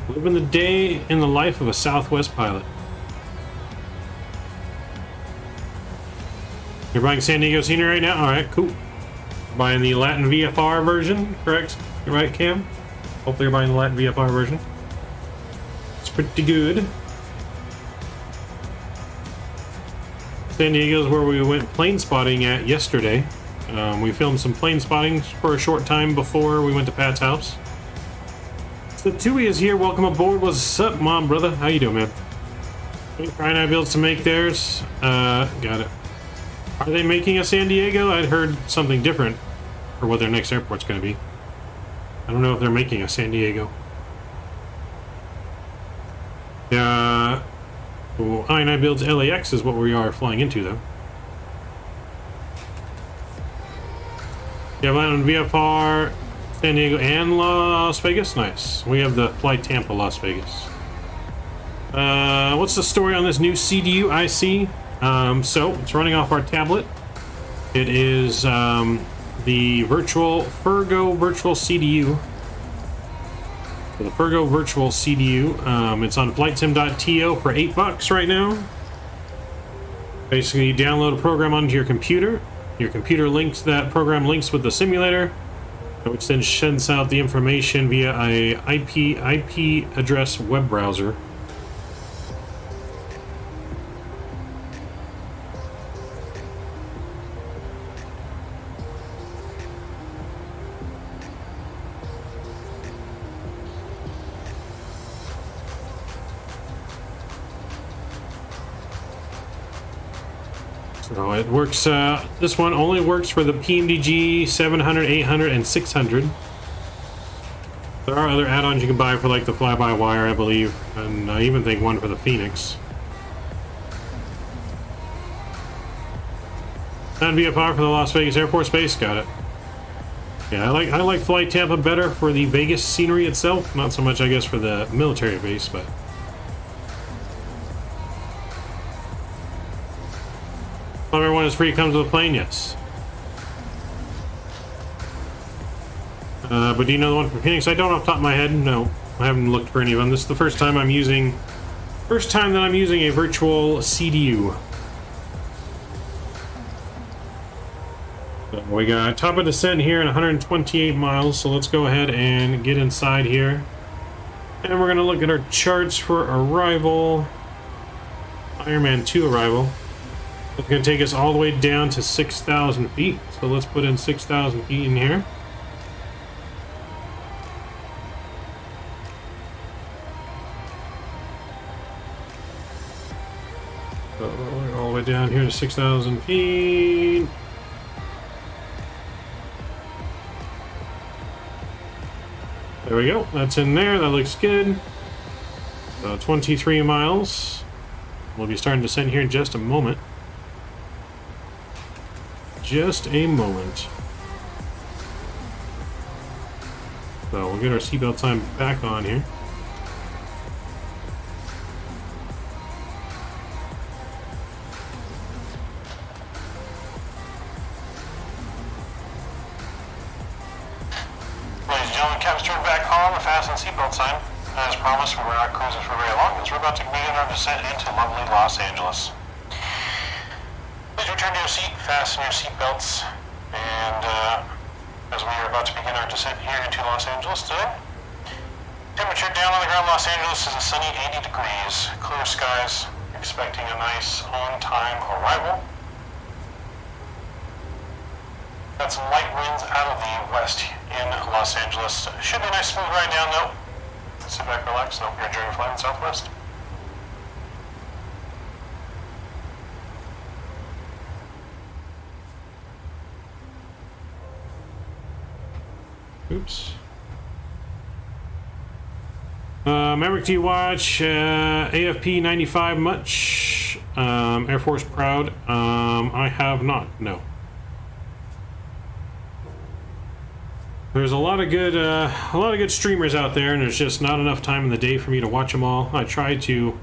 Living the day in the life of a Southwest pilot. You're buying San Diego scenery right now? Alright, cool. Buying the Latin VFR version, correct? You're right, Cam? Hopefully you're buying the Latin VFR version. It's pretty good. San Diego's where we went plane spotting at yesterday. We filmed some plane spotting for a short time before we went to Pat's house. So Tui is here. Welcome aboard. What's up, Mom, brother? How you doing, man? Ryan builds to make theirs. Got it. Are they making a San Diego? I'd heard something different for what their next airport's going to be. I don't know if they're making a San Diego. I9 builds LAX is what we are flying into, though. You have Latin VFR, San Diego, and Las Vegas? Nice. We have the Flight Tampa, Las Vegas. What's the story on this new CDU IC? So, it's running off our tablet. It is the Fergo virtual CDU. So the Fergo virtual CDU. It's on flightsim.to for $8 right now. Basically, you download a program onto your computer. Your computer links that program links with the simulator, which then sends out the information via a IP address web browser. So it works, this one only works for the PMDG 700, 800, and 600. There are other add-ons you can buy for like the fly-by-wire, I believe, and I even think one for the Phoenix. And VFR for the Las Vegas Air Force Base, got it. Yeah, I like Flight Tampa better for the Vegas scenery itself, not so much I guess for the military base, but... Everyone is free to come to the plane, yes. But do you know the one from Phoenix? I don't off the top of my head. No, I haven't looked for any of them. This is the first time that I'm using a virtual CDU. So we got top of descent here at 128 miles. So let's go ahead and get inside here, and we're gonna look at our charts for arrival. Ironman 2 arrival. It's going to take us all the way down to 6,000 feet. So let's put in 6,000 feet in here. So we're all the way down here to 6,000 feet. There we go. That's in there. That looks good. 23 miles. We'll be starting to descend here in just a moment. Just a moment. So we'll get our seatbelt sign back on here. Ladies and gentlemen, cab's turned back on, the fasten seatbelt sign. As promised, we're not cruising for very long as we're about to begin our descent into lovely Los Angeles. Please return to your seat, fasten your seatbelts, and as we are about to begin our descent here into Los Angeles today. Temperature down on the ground Los Angeles is a sunny 80 degrees. Clear skies, expecting a nice on-time arrival. Got some light winds out of the west in Los Angeles. Should be a nice smooth ride down though. Sit back, relax, and hope you're enjoying your flight in Southwest. Oops. Maverick, do you watch AFP 95 much? Air Force Proud? I have not, no. There's a lot of good streamers out there, and there's just not enough time in the day for me to watch them all. I try to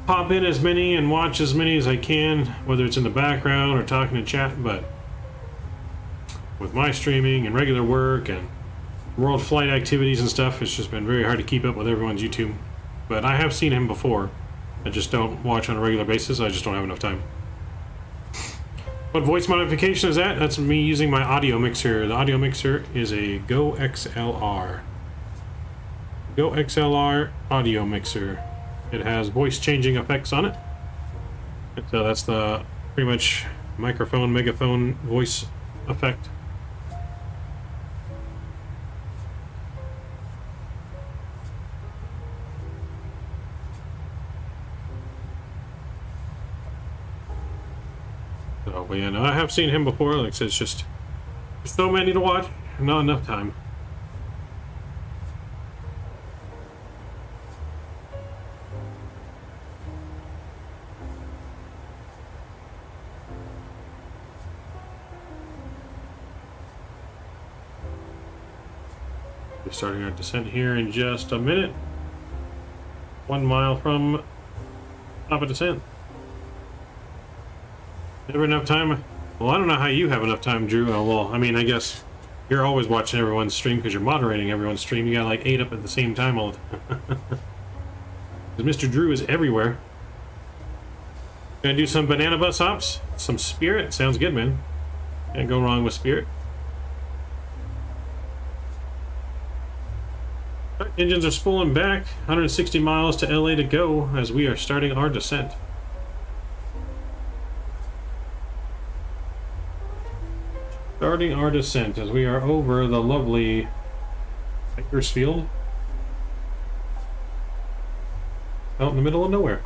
pop in as many and watch as many as I can, whether it's in the background or talking in chat, but with my streaming and regular work and world flight activities and stuff, it's just been very hard to keep up with everyone's YouTube. But I have seen him before. I just don't watch on a regular basis. I just don't have enough time. What voice modification is that? That's me using my audio mixer. The audio mixer is a Go XLR. Go XLR audio mixer. It has voice changing effects on it. So that's the pretty much microphone, megaphone voice effect. So, but yeah, no, I have seen him before. Like I said, it's just there's so many to watch, not enough time. We're starting our descent here in just a minute. 1 mile from top of descent. Never enough time. Well, I don't know how you have enough time, Drew. Well, I mean, I guess you're always watching everyone's stream because you're moderating everyone's stream. You got like 8 up at the same time all the time. Because Mr. Drew is everywhere. Gonna do some banana bus hops. Some Spirit. Sounds good, man. Can't go wrong with Spirit. Our engines are spooling back. 160 miles to LA to go as we are starting our descent. Starting our descent as we are over the lovely Bakersfield. Out in the middle of nowhere.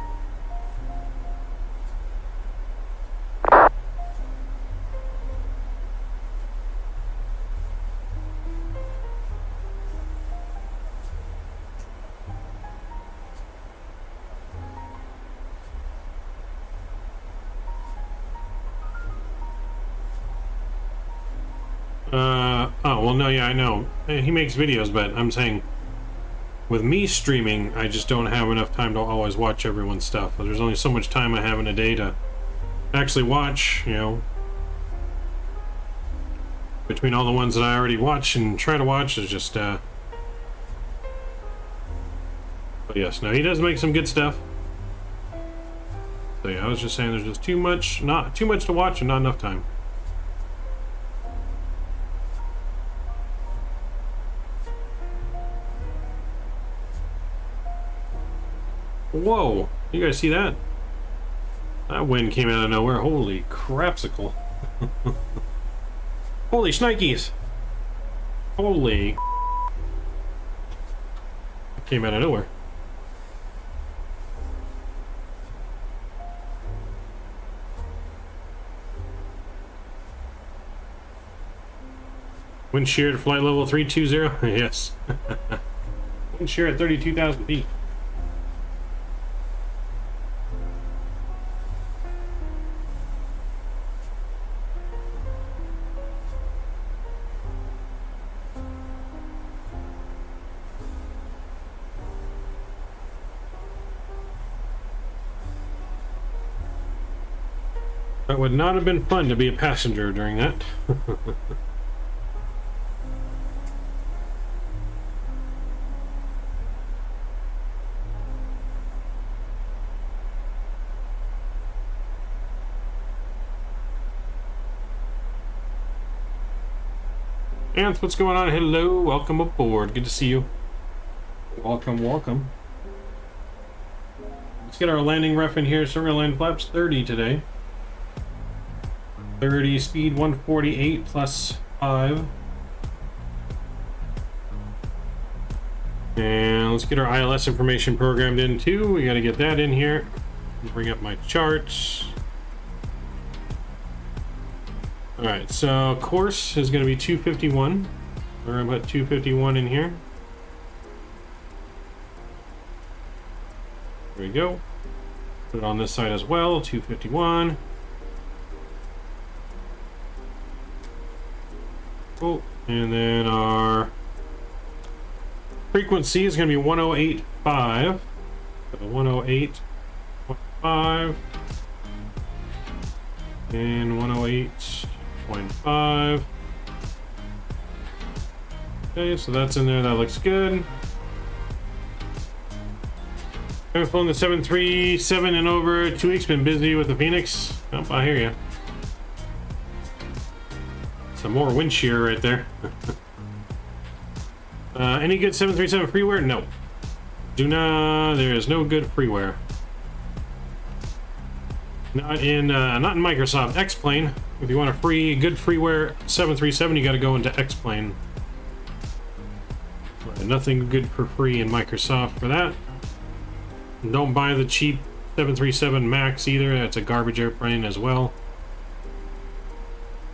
Oh, well, no, yeah, I know. He makes videos, but I'm saying with me streaming, I just don't have enough time to always watch everyone's stuff. There's only so much time I have in a day to actually watch, you know. Between all the ones that I already watch and try to watch, is just, But yes, no, he does make some good stuff. So yeah, I was just saying there's just too much to watch and not enough time. Whoa! You guys see that? That wind came out of nowhere. Holy crapsicle. Holy shnikes! Holy... Came out of nowhere. Wind shear at flight level 320. Yes. Wind shear at 32,000 feet. That would not have been fun to be a passenger during that. Anth, what's going on? Hello, welcome aboard. Good to see you. Welcome, welcome. Let's get our landing ref in here. So we're gonna land flaps 30 today. 30 speed 148 plus 5. And let's get our ILS information programmed in too. We got to get that in here. Bring up my charts. Alright, so course is going to be 251. We're going to put 251 in here. There we go. Put it on this side as well, 251. Cool. And then our frequency is going to be 108.5. So 108.5 and 108.5. Okay, so that's in there. That looks good. I've flown the 737 in over 2 weeks. Been busy with the Phoenix. Oh, I hear you. Some more wind shear right there. Any good 737 freeware? No. There is no good freeware. Not in Microsoft X-Plane. If you want a good freeware 737, you got to go into X-Plane. Nothing good for free in Microsoft for that. Don't buy the cheap 737 Max either. That's a garbage airplane as well.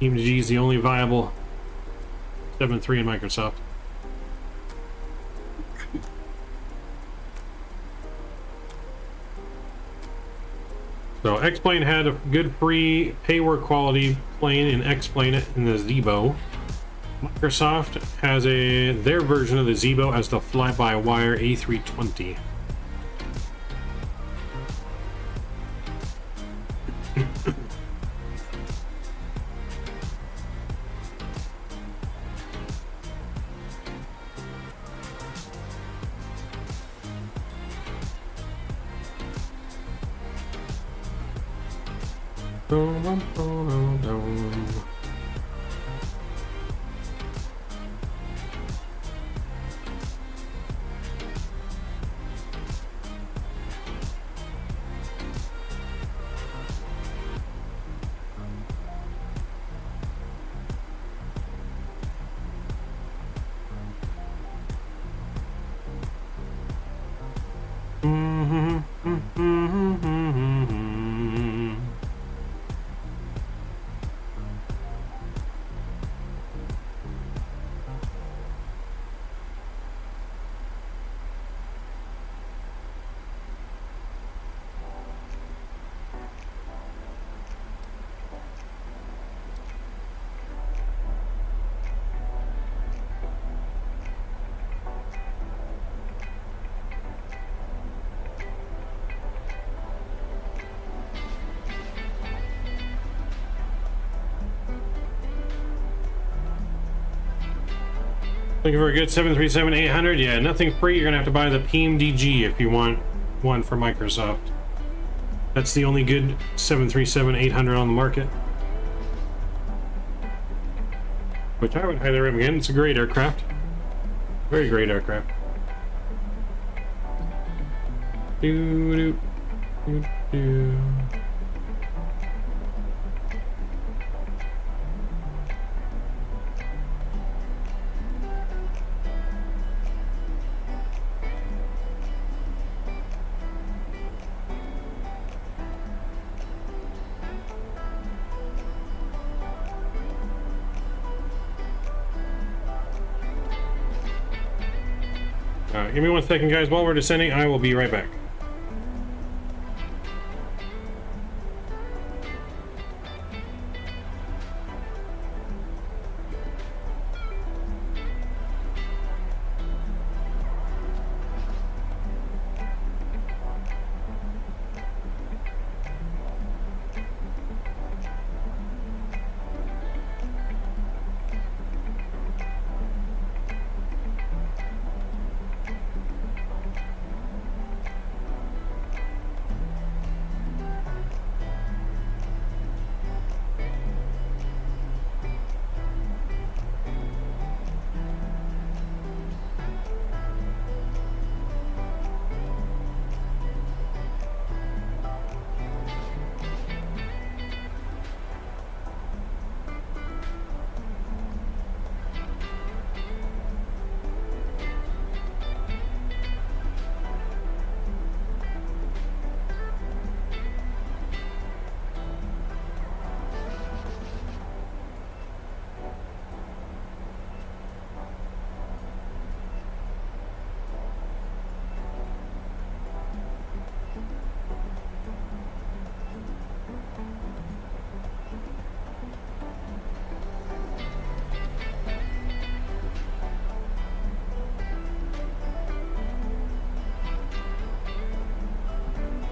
PMDG is the only viable 7.3 in Microsoft. So X-Plane had a good free pay-work quality plane in X-Plane in the Zebo. Microsoft has their version of the Zebo as the fly-by-wire A320. Looking for a good 737-800? Yeah, nothing free. You're gonna have to buy the PMDG if you want one for Microsoft. That's the only good 737-800 on the market. Which I would highly recommend. It's a great aircraft. Very great aircraft. Doo, doo, doo, doo. Give me 1 second, guys. While we're descending, I will be right back.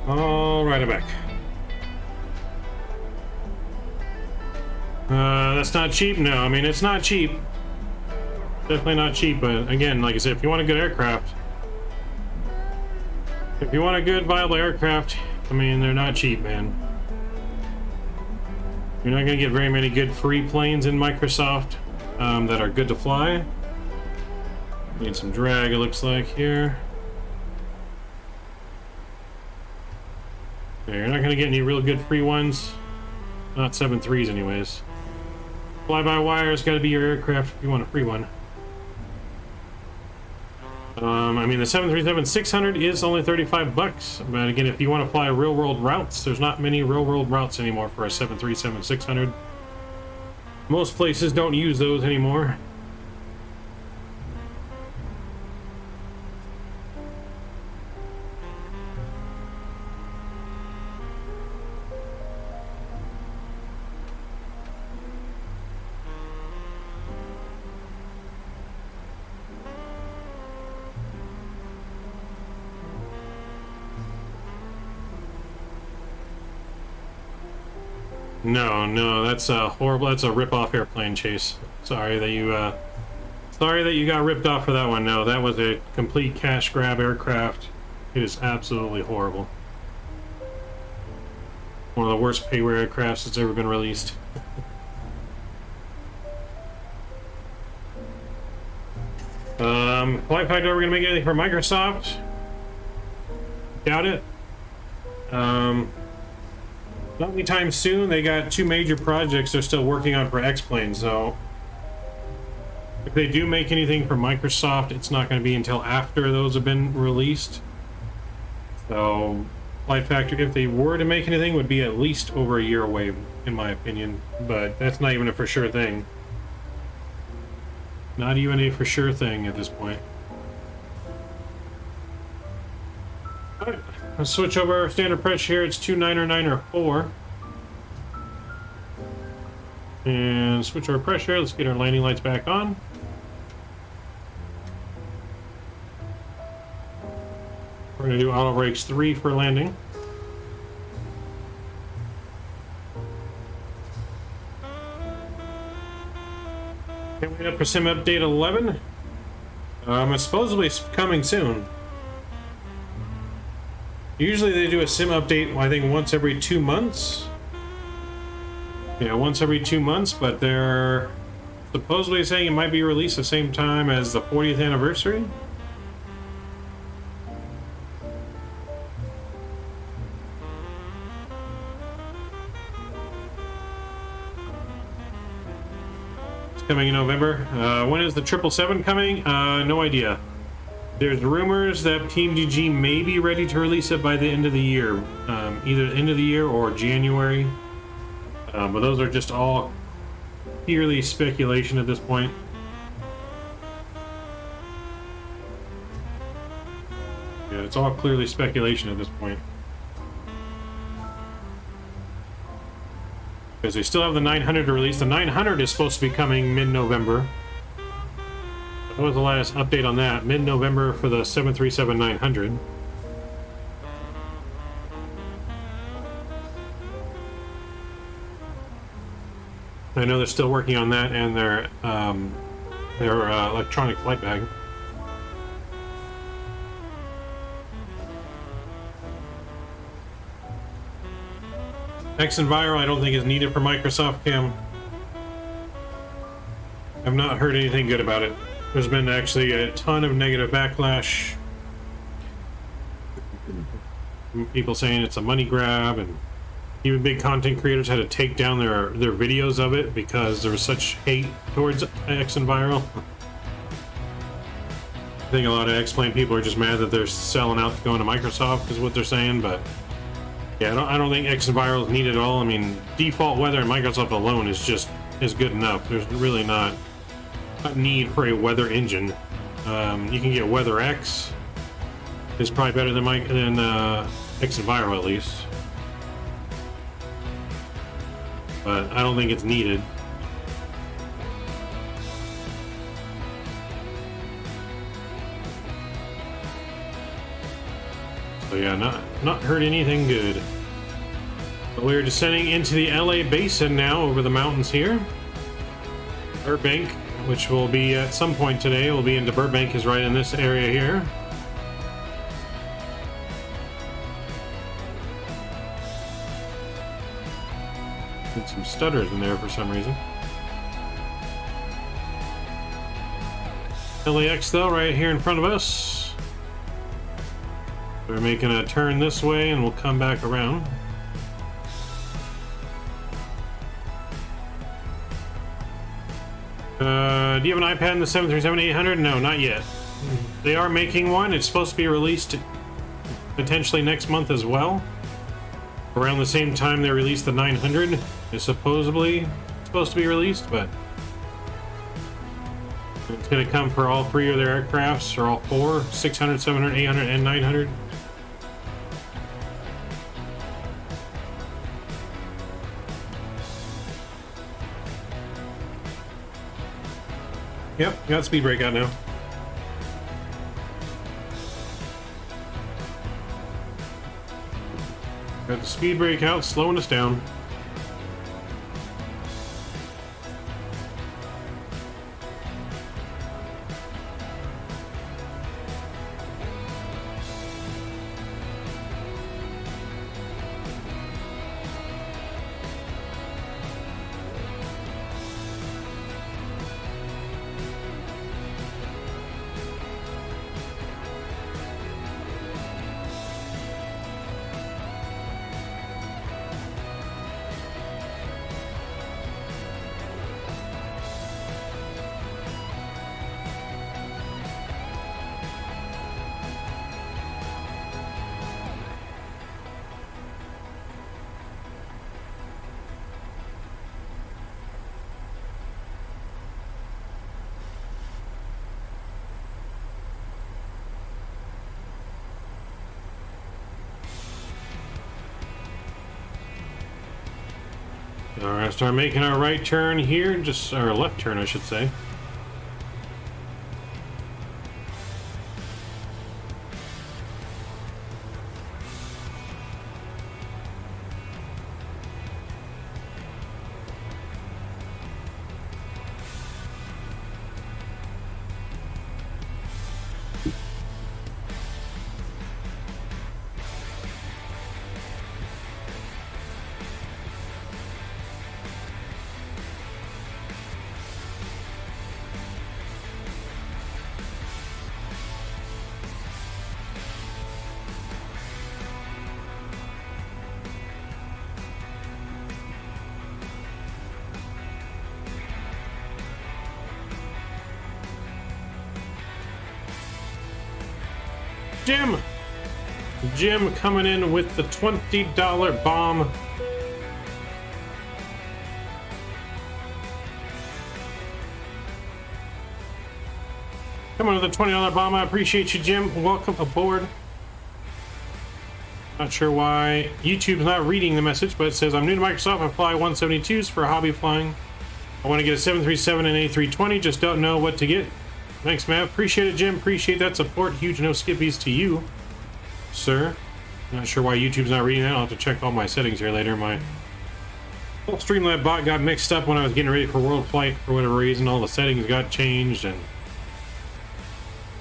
All right, I'm back. That's not cheap. No, I mean, it's not cheap. Definitely not cheap, but again, like I said, if you want a good aircraft, if you want a good viable aircraft, I mean, they're not cheap, man. You're not going to get very many good free planes in Microsoft that are good to fly. Need some drag, it looks like, here. Yeah, you're not going to get any real good free ones. Not 7.3s anyways. Fly-by-wire's got to be your aircraft if you want a free one. I mean, the 737-600 is only 35 bucks, but again, if you want to fly real-world routes, there's not many real-world routes anymore for a 737-600. Most places don't use those anymore. No, that's a horrible. That's a rip-off airplane chase. Sorry that you got ripped off for that one. No, that was a complete cash grab aircraft. It is absolutely horrible. One of the worst payware aircrafts that's ever been released. Flight Factor, are we gonna make anything for Microsoft? Doubt it. Not anytime soon. They got two major projects they're still working on for X-Plane, so if they do make anything for Microsoft, it's not going to be until after those have been released. So Flight Factor, if they were to make anything, would be at least over a year away, in my opinion, but that's not even a for sure thing. Not even a for sure thing at this point. Alright. Let's switch over our standard pressure here. It's 290904. And switch our pressure. Let's get our landing lights back on. We're going to do auto brakes 3 for landing. Coming up for sim update 11. It's supposedly coming soon. Usually they do a sim update, I think, once every 2 months. Yeah, once every 2 months, but they're supposedly saying it might be released the same time as the 40th anniversary. It's coming in November. When is the 777 coming? No idea. There's rumors that PMDG may be ready to release it by the end of the year, either the end of the year or January. But those are just all purely speculation at this point. Yeah, it's all clearly speculation at this point. Because they still have the 900 to release. The 900 is supposed to be coming mid-November. That was the last update on that. Mid-November for the 737-900. I know they're still working on that and their electronic flight bag. X-Enviro I don't think is needed for Microsoft Cam. I've not heard anything good about it. There's been actually a ton of negative backlash. People saying it's a money grab, and even big content creators had to take down their videos of it because there was such hate towards X-Enviro. I think a lot of X-Plane people are just mad that they're selling out to go into Microsoft is what they're saying, but yeah, I don't think X-Enviro is needed at all. I mean, default weather in Microsoft alone is good enough. There's really not a need for a weather engine. You can get Weather X. It's probably better than X-Enviro at least, but I don't think it's needed. So yeah, not heard anything good. But we're descending into the LA basin now over the mountains here. Burbank, which will be at some point today, will be into Burbank, is right in this area here. And some stutters in there for some reason. LAX though, right here in front of us. We're making a turn this way and we'll come back around. Do you have an iPad in the 737-800? No, not yet. They are making one. It's supposed to be released potentially next month as well. Around the same time they released the 900 is supposedly supposed to be released, but it's going to come for all three of their aircrafts, or all four, 600, 700, 800, and 900. Yep, got speed brake out now. Got the speed brake out, slowing us down. Alright, start making our right turn here, just our left turn, I should say. Jim coming in with the $20 bomb. Coming with a $20 bomb. I appreciate you, Jim. Welcome aboard. Not sure why YouTube's not reading the message, but it says, I'm new to Microsoft. I fly 172s for hobby flying. I want to get a 737 and A320. Just don't know what to get. Thanks, man. Appreciate it, Jim. Appreciate that support. Huge no skippies to you, sir. Not sure why YouTube's not reading that. I'll have to check all my settings here later. My whole Streamlab bot got mixed up when I was getting ready for World Flight for whatever reason. All the settings got changed, and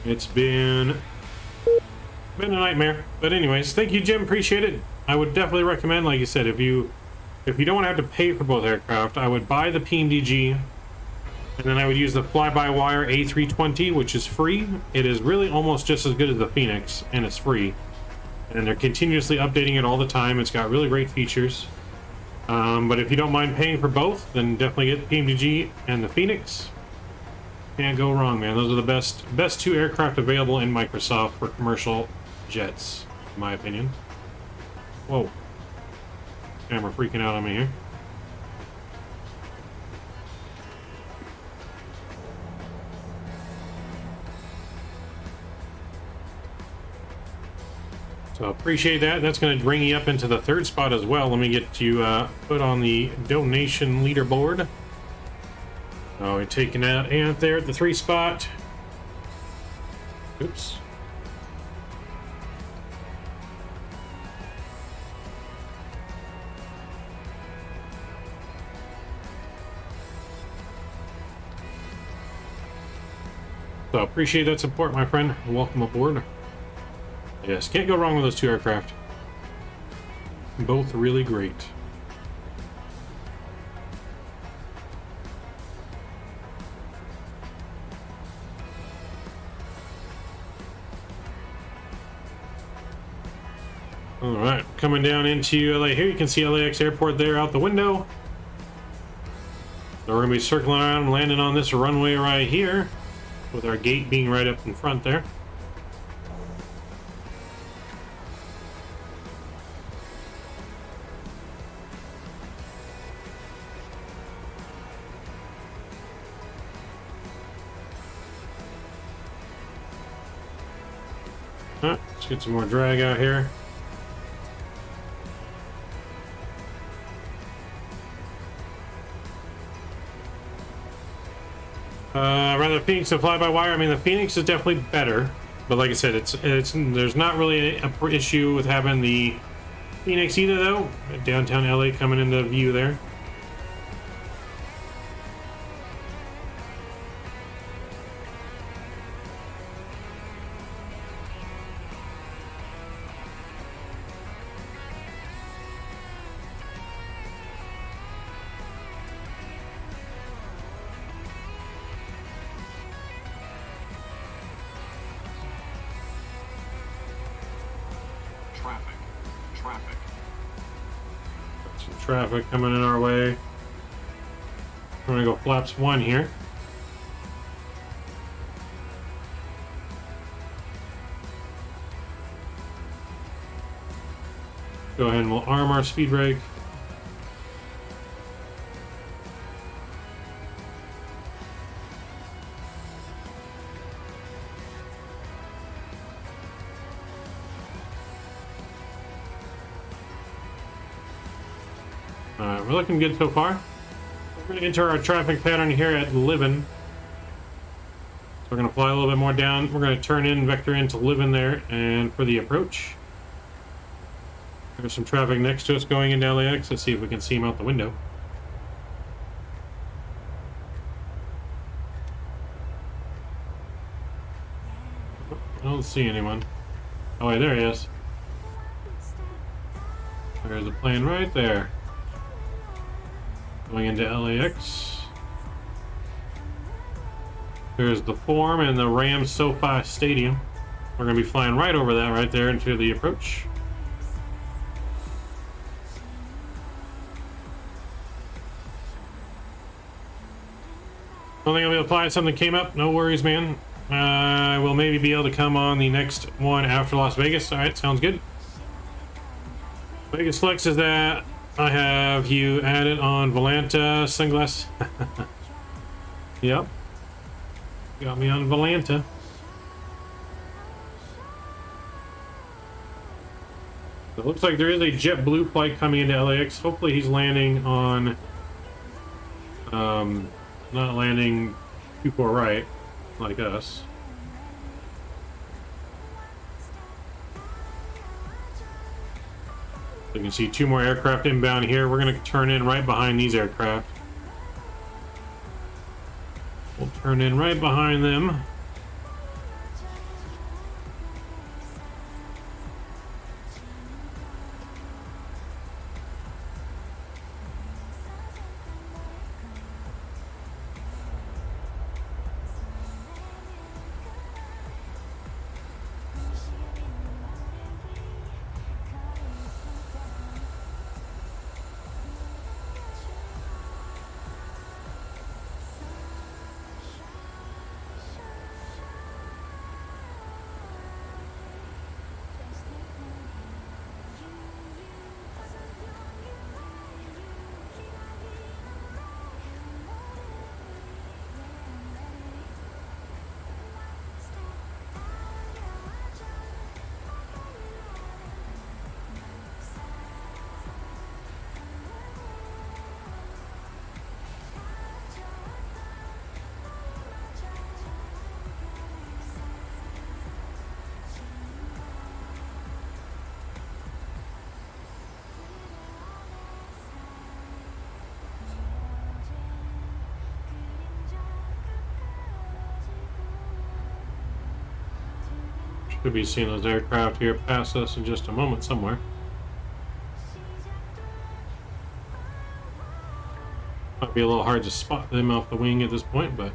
it's been a nightmare. But anyways, thank you, Jim. Appreciate it. I would definitely recommend, like you said, if you don't want to have to pay for both aircraft, I would buy the PMDG. And then I would use the fly-by-wire A320, which is free. It is really almost just as good as the Phoenix, and it's free. And they're continuously updating it all the time. It's got really great features. But if you don't mind paying for both, then definitely get the PMDG and the Phoenix. Can't go wrong, man. Those are the best two aircraft available in Microsoft for commercial jets, in my opinion. Whoa. Camera freaking out on me here. So appreciate that. That's going to bring you up into the third spot as well. Let me get you put on the donation leaderboard. Oh, we're taking out Ant there at the 3 spot. Oops. So appreciate that support, my friend. Welcome aboard. Yes, can't go wrong with those two aircraft. Both really great. All right, coming down into LA here. You can see LAX Airport there out the window. So we're gonna be circling around and landing on this runway right here, with our gate being right up in front there. Alright, let's get some more drag out here. Rather Phoenix to fly by wire. I mean, the Phoenix is definitely better, but like I said, it's there's not really an issue with having the Phoenix either, though. Downtown LA coming into view there. Some traffic coming in our way. We're gonna go flaps 1 here. Go ahead and we'll arm our speed brake. We're looking good so far. We're going to enter our traffic pattern here at Livin. So we're going to fly a little bit more down. We're going to turn in, vector into Livin there, and for the approach. There's some traffic next to us going into LAX. Let's see if we can see him out the window. I don't see anyone. Oh wait, there he is. There's a plane right there. Going into LAX. There's the Forum and the Rams SoFi Stadium. We're going to be flying right over that right there into the approach. Don't think I'll be able to fly. Something came up. No worries, man. I will maybe be able to come on the next one after Las Vegas. Alright, sounds good. Vegas Flex is that. I have you added on Volanta sunglass. Yep. Got me on Volanta. It looks like there is a JetBlue flight coming into LAX. Hopefully he's landing on not landing too far right like us. You can see 2 more aircraft inbound here. We're going to turn in right behind these aircraft. We'll turn in right behind them. Could be seeing those aircraft here pass us in just a moment somewhere. Might be a little hard to spot them off the wing at this point, but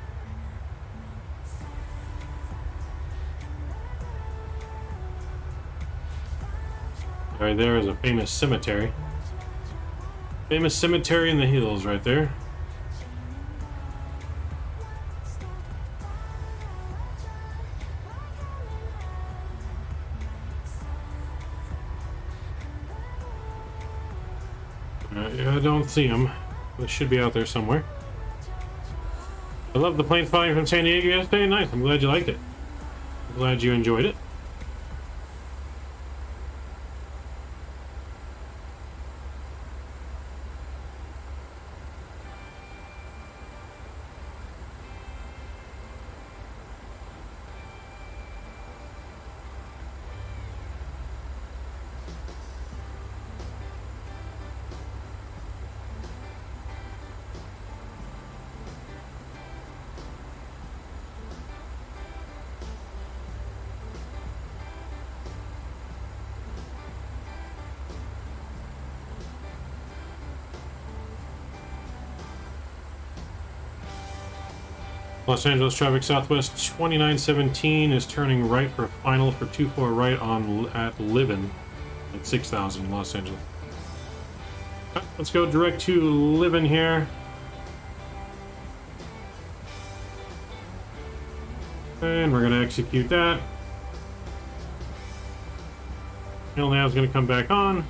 Right there is a famous cemetery. Famous cemetery in the hills right there. Yeah, I don't see them. They should be out there somewhere. I love the plane flying from San Diego yesterday. Nice. I'm glad you liked it. I'm glad you enjoyed it. Los Angeles traffic southwest 2917 is turning right for final for 24 right on at Livin at 6000 Los Angeles. Right, let's go direct to Livin here. And we're going to execute that. Hill nav is going to come back on.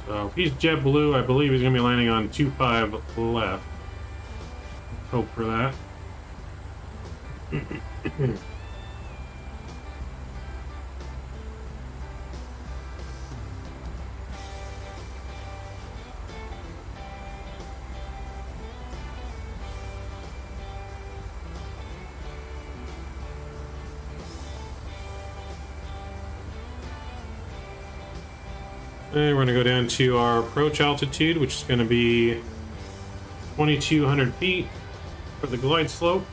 So if he's JetBlue, I believe he's going to be landing on 25 left. Hope for that. And we're going to go down to our approach altitude, which is going to be 2,200 feet for the glide slope.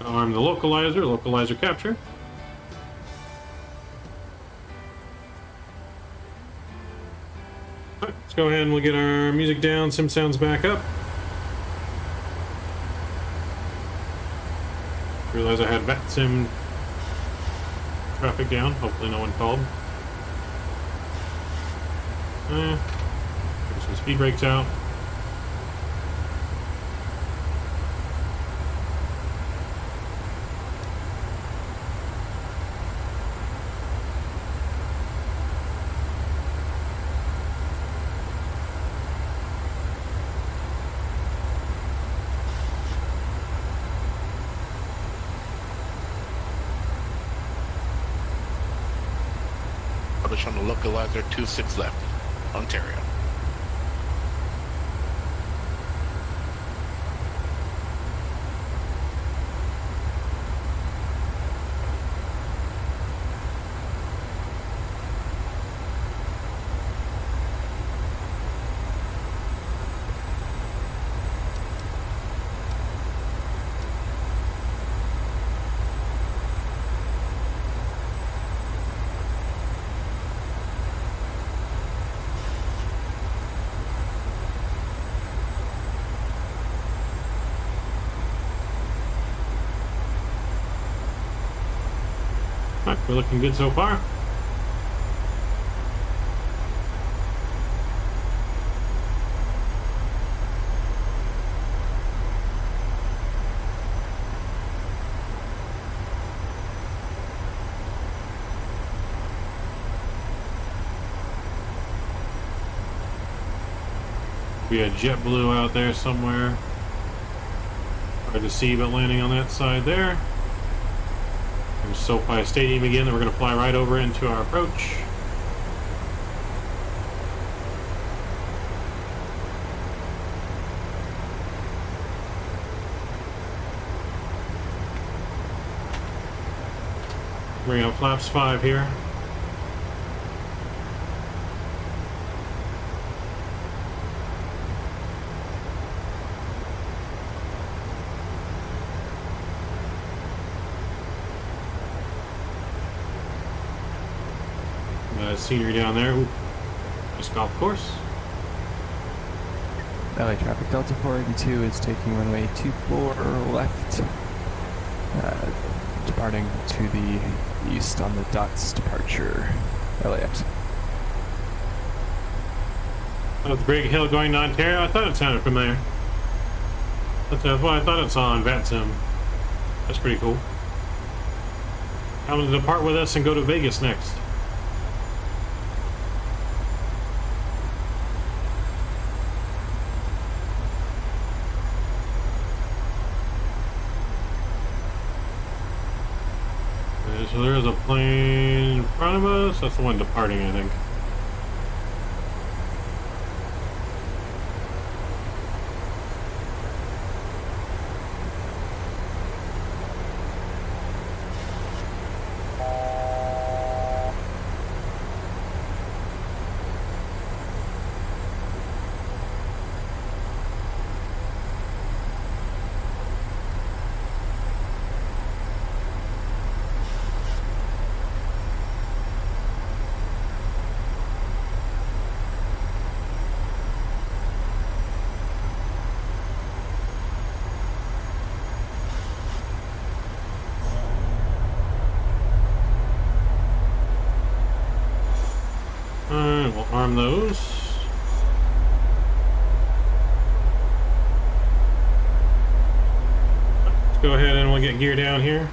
Arm the localizer capture. Let's go ahead and we'll get our music down, sim sounds back up. Realize I had Vatsim traffic down, hopefully no one called. Get some speed brakes out. On the localizer 26 left, Ontario. We're looking good so far. We had JetBlue out there somewhere. Hard to see, but landing on that side there. There's SoFi Stadium again that we're going to fly right over into our approach. Bring up flaps 5 here. scenery down there. Ooh, nice golf course. LA traffic Delta 482 is taking runway 24 left, departing to the east on the DOTS departure, LAX. Oh, the Brig Hill going to Ontario? I thought it sounded familiar. That's what I thought it saw on Vatsim. That's pretty cool. Coming to depart with us and go to Vegas next. Okay, so there is a plane in front of us. That's the one departing, I think. Alright, we'll arm those. Let's go ahead and we'll get gear down here.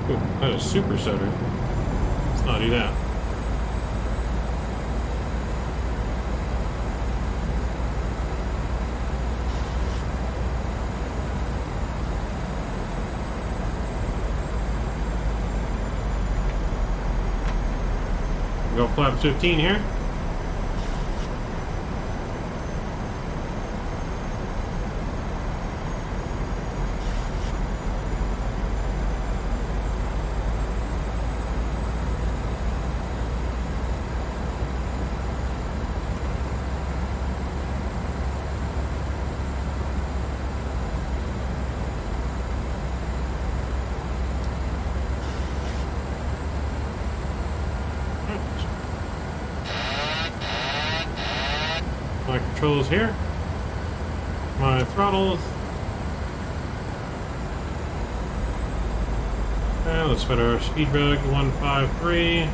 Ooh, that is super stutter. Let's not do that. Go flap 15 here. My controls here, my throttles, and let's set our speed bug 153.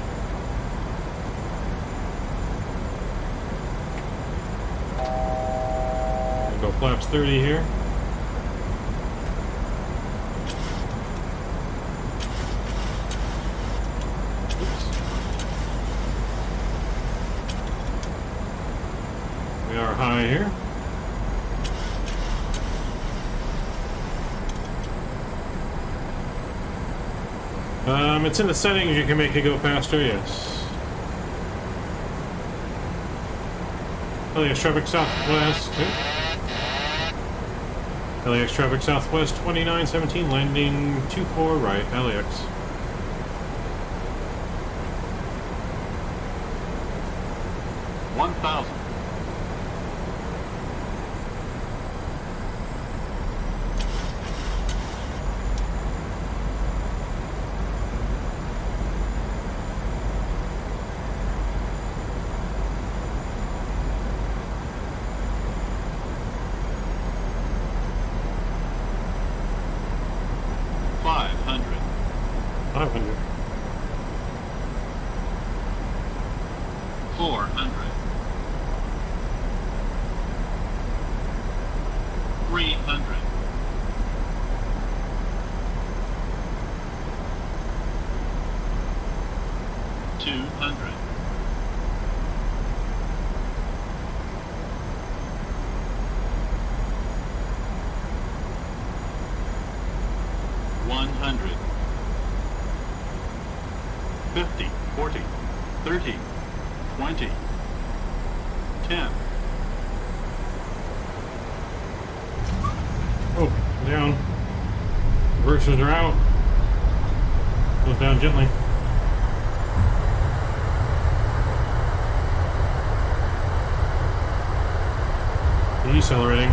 We'll go flaps 30 here. We are high here. It's in the settings, you can make it go faster, yes. LAX traffic southwest. LAX traffic southwest 2917, landing 24 right, LAX. Oh, down. Reversers are out. Goes down gently. Decelerating.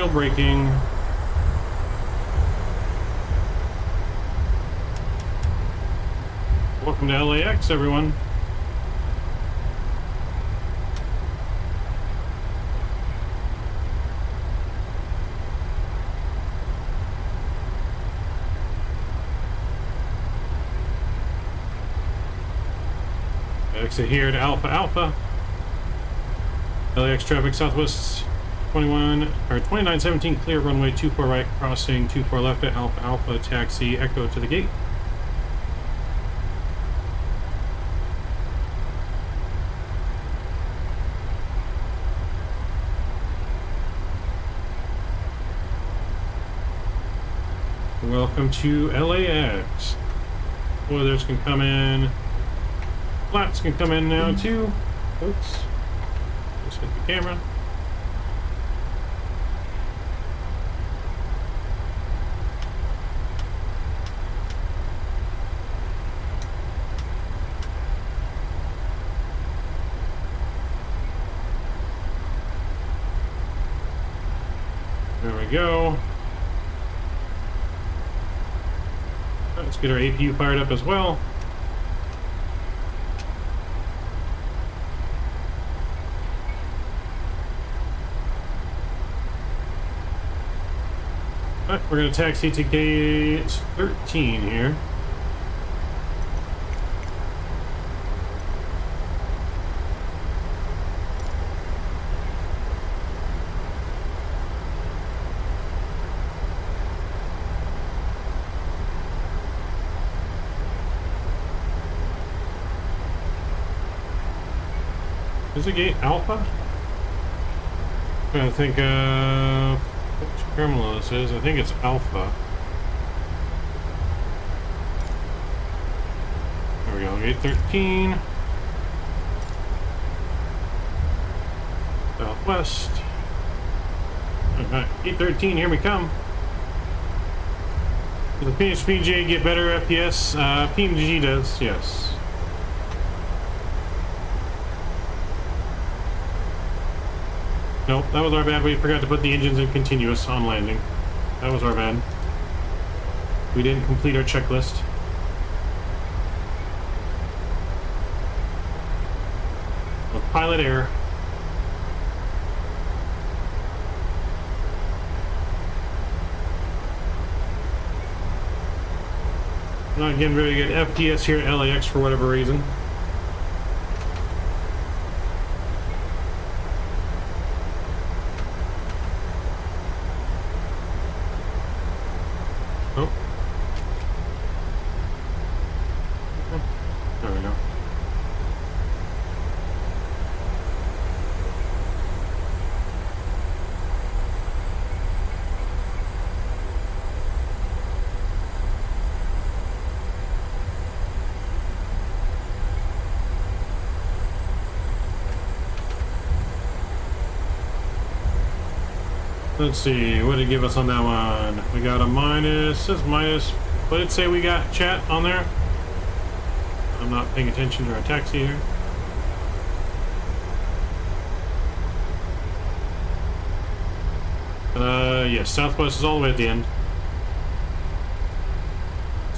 manual braking. Welcome to LAX, everyone. Exit here to Alpha Alpha. LAX traffic southwest 2917 clear runway 24 right crossing 24 left at Alpha Alpha taxi echo to the gate. Welcome to LAX. Weathers can come in. Flats can come in now too. Oops. Just hit the camera. There we go. Let's get our APU fired up as well. All right, we're going to taxi to gate 13 here. Is it gate Alpha? I'm trying to think which terminal this is. I think it's Alpha. There we go, gate 13. Southwest. Alright, gate 13, here we come. Does the PHPJ get better FPS? PMDG does, yes. Nope, that was our bad. We forgot to put the engines in continuous on landing. That was our bad. We didn't complete our checklist. With pilot error. Not getting very good FPS here at LAX for whatever reason. Let's see, what did it give us on that one? We got a minus, says minus. What did it say we got, chat, on there? I'm not paying attention to our taxi here. Yes, Southwest is all the way at the end.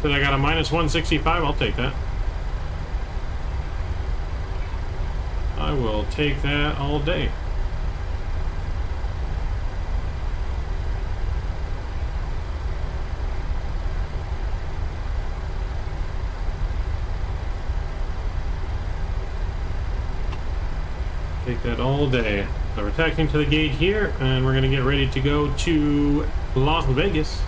So I got a minus 165, I'll take that. I will take that all day. Take that all day. So we're taxiing to the gate here, and we're going to get ready to go to Las Vegas.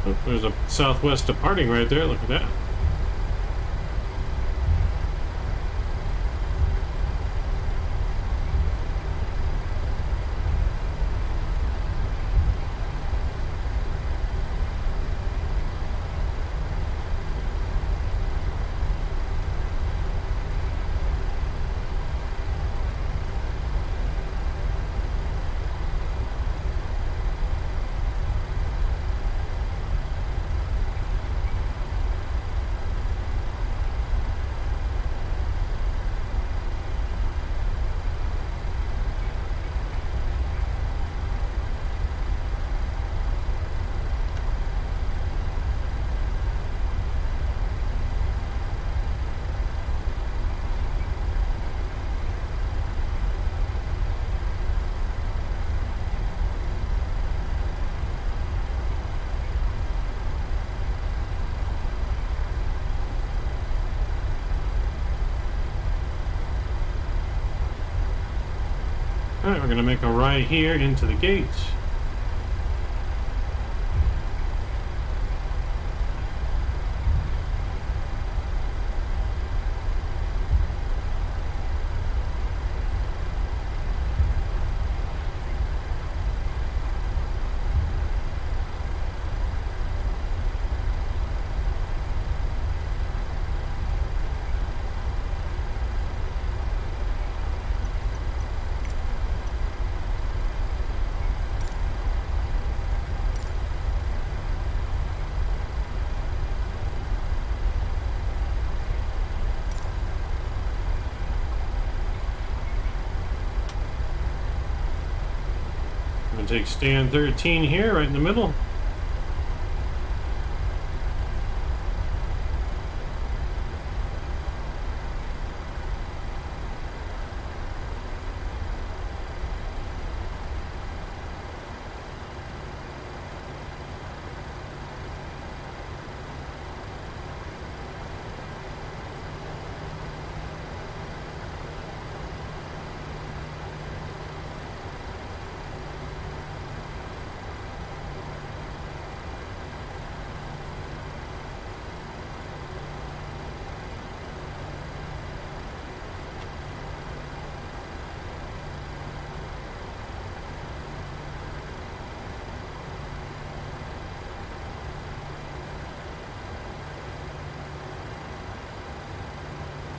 Oh, there's a Southwest departing right there. Look at that. Alright, we're gonna make a right here into the gate. I'm gonna take stand 13 here, right in the middle.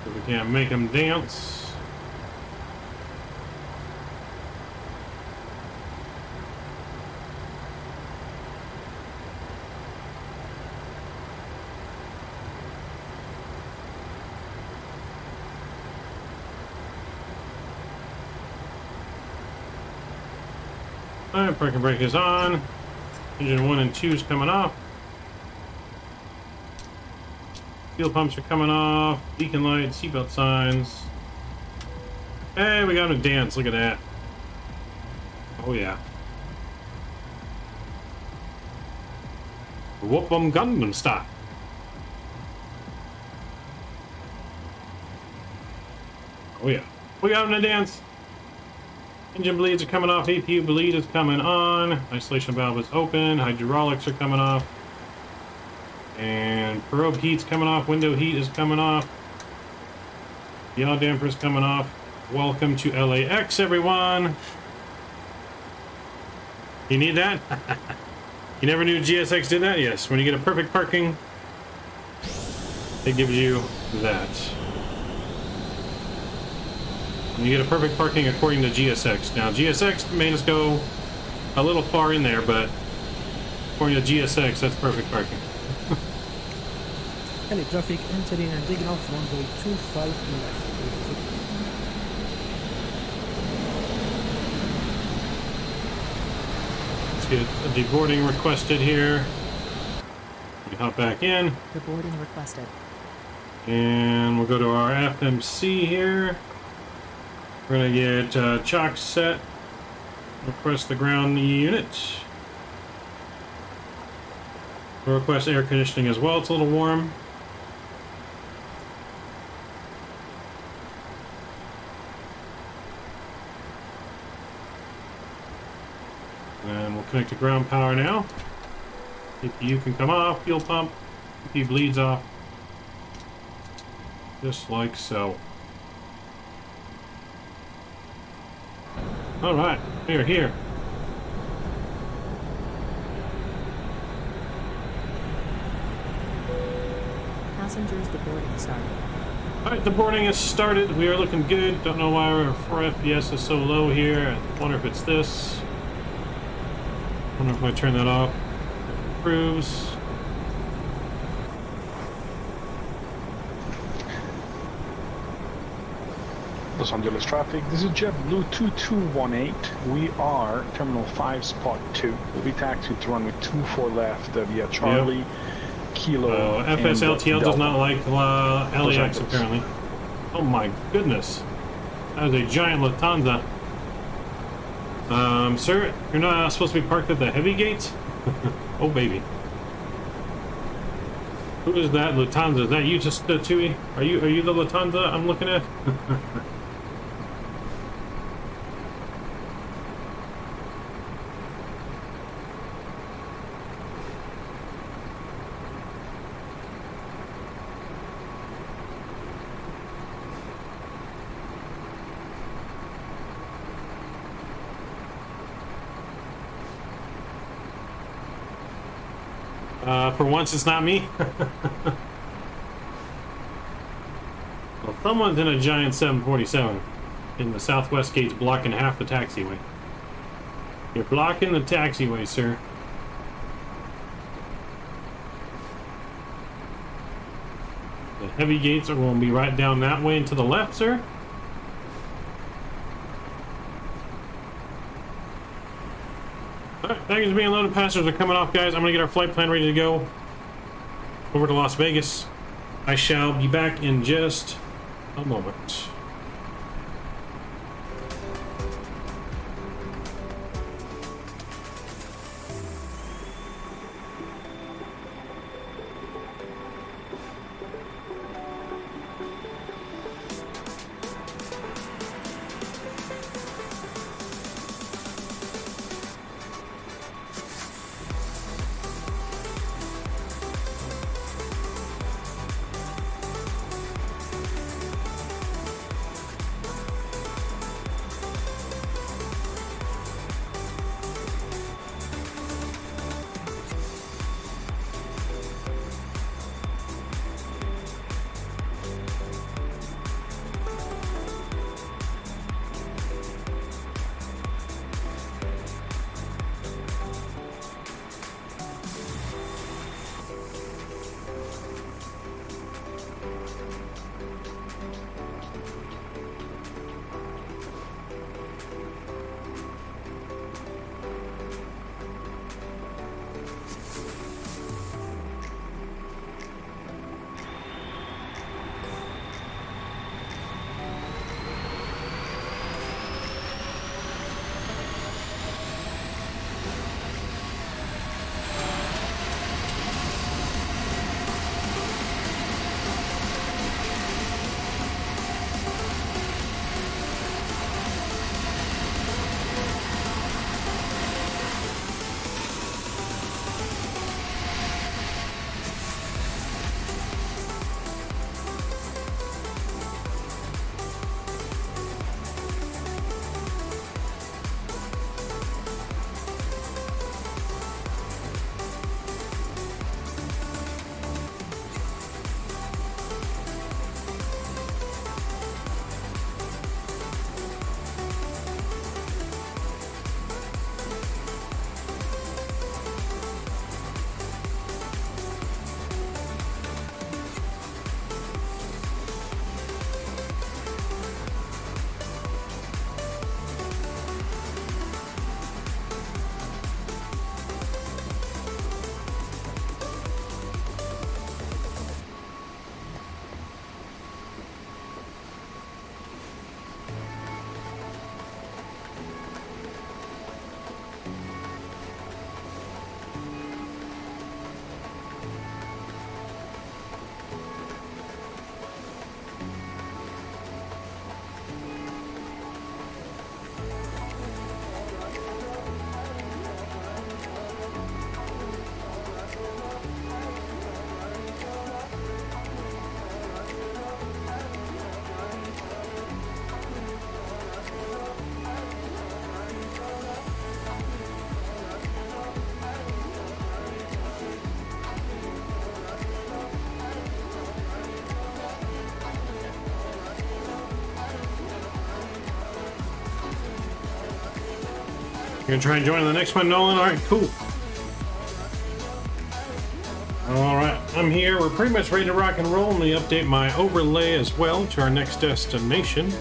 If we can't make them dance. Alright, parking brake is on. Engine 1 and 2 is coming off. Fuel pumps are coming off. Beacon lights, seatbelt signs. Hey, we got them to dance. Look at that. Oh, yeah. Whoop 'em Gundam style. Oh, yeah. We got them to dance. Engine bleeds are coming off. APU bleed is coming on. Isolation valve is open. Hydraulics are coming off. And probe heat's coming off. Window heat is coming off. Yaw damper is coming off. Welcome to LAX, everyone. You need that? You never knew GSX did that? Yes. When you get a perfect parking, it gives you that. When you get a perfect parking according to GSX. Now, GSX made us go a little far in there, but according to GSX, that's perfect parking. Heavy traffic entering and taking off runway 25 left. Let's get a deboarding requested here. We hop back in. Deboarding requested. And we'll go to our FMC here. We're going to get chock set. Request the ground unit. We'll request air conditioning as well. It's a little warm. And we'll connect to ground power now. CPU can come off, fuel pump, CPU bleeds off. Just like so. Alright, here. Passengers deboarding started. Alright, the boarding has started. We are looking good. Don't know why our 4 FPS is so low here. I wonder if it's this. Wonder if I turn that off. It improves. Los Angeles traffic. This is JetBlue 2218. We are Terminal 5, Spot 2. We'll be taxied to runway 24 left via Charlie, Kilo, FSLTL does not like Los LAX Angeles. apparently. Oh my goodness. That is a giant Lufthansa. Sir, you're not supposed to be parked at the heavy gates? Oh baby. Who is that Lufthansa? Is that you, just Tui? Are you the Lufthansa I'm looking at? For once, it's not me. Well, someone's in a giant 747 in the southwest gates blocking half the taxiway. You're blocking the taxiway, sir. The heavy gates are going to be right down that way and to the left, sir. Alright, baggage being loaded, passengers are coming off, guys. I'm going to get our flight plan ready to go over to Las Vegas. I shall be back in just a moment. You're gonna try and join the next one, Nolan? Alright, cool. Alright, I'm here. We're pretty much ready to rock and roll. Let me update my overlay as well to our next destination.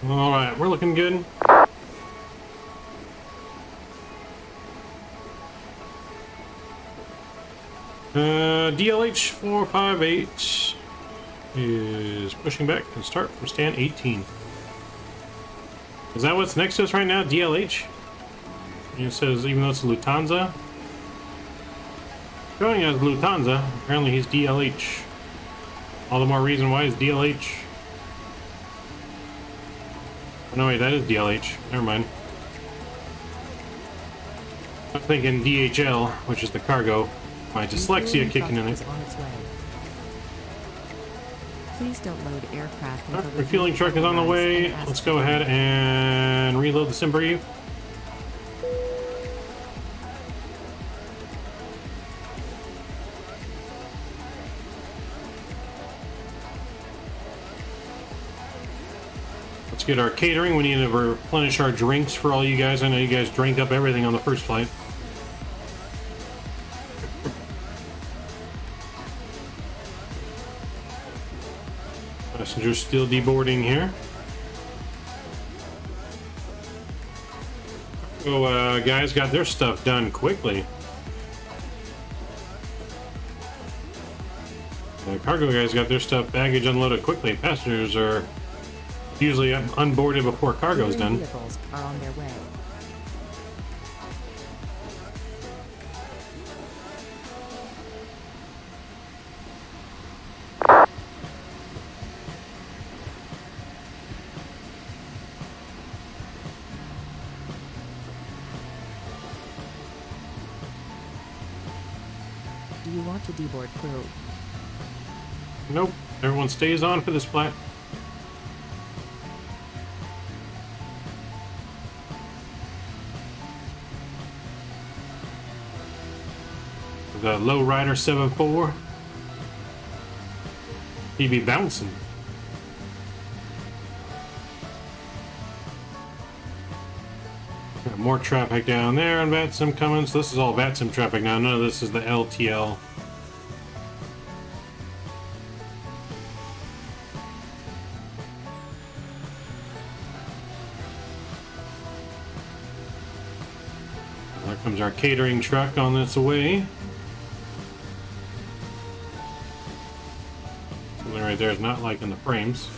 Alright, we're looking good. DLH 458 is pushing back and start from stand 18. Is that what's next to us right now? DLH? It says, even though it's Lufthansa. Going as Lufthansa, apparently he's DLH. All the more reason why is DLH. Oh, no, wait, that is DLH. Never mind. I'm thinking DHL, which is the cargo. My dyslexia kicking in it. On its way. Please don't load aircraft until the Refueling truck is on the way. Let's go ahead and reload the SimBrief. Let's get our catering. We need to replenish our drinks for all you guys. I know you guys drank up everything on the first flight. Passengers still deboarding here. So guys got their stuff done quickly. The cargo guys got their stuff baggage unloaded quickly. Passengers are usually unboarded before cargo's done. Vehicles are on their way. Do you want to deboard crew? Nope. Everyone stays on for this flight. The Lowrider 7.4. He'd be bouncing. Got more traffic down there on Vatsim coming. So this is all Vatsim traffic now. None of this is the LTL. There comes our catering truck on its way. Something right there is not liking the frames.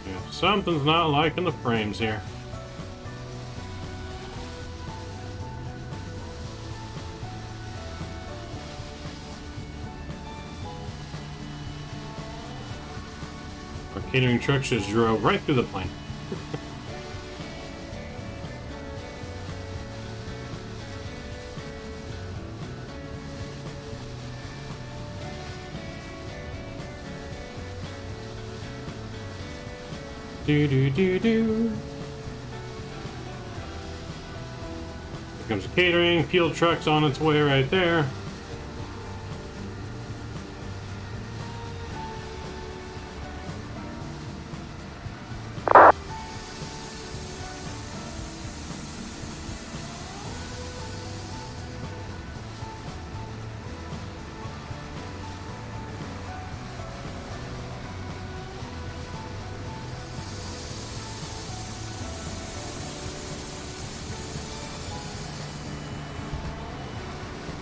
Yeah, something's not liking the frames here. Our catering truck just drove right through the plane. Do do do do. Here comes the catering. Fuel truck's on its way right there.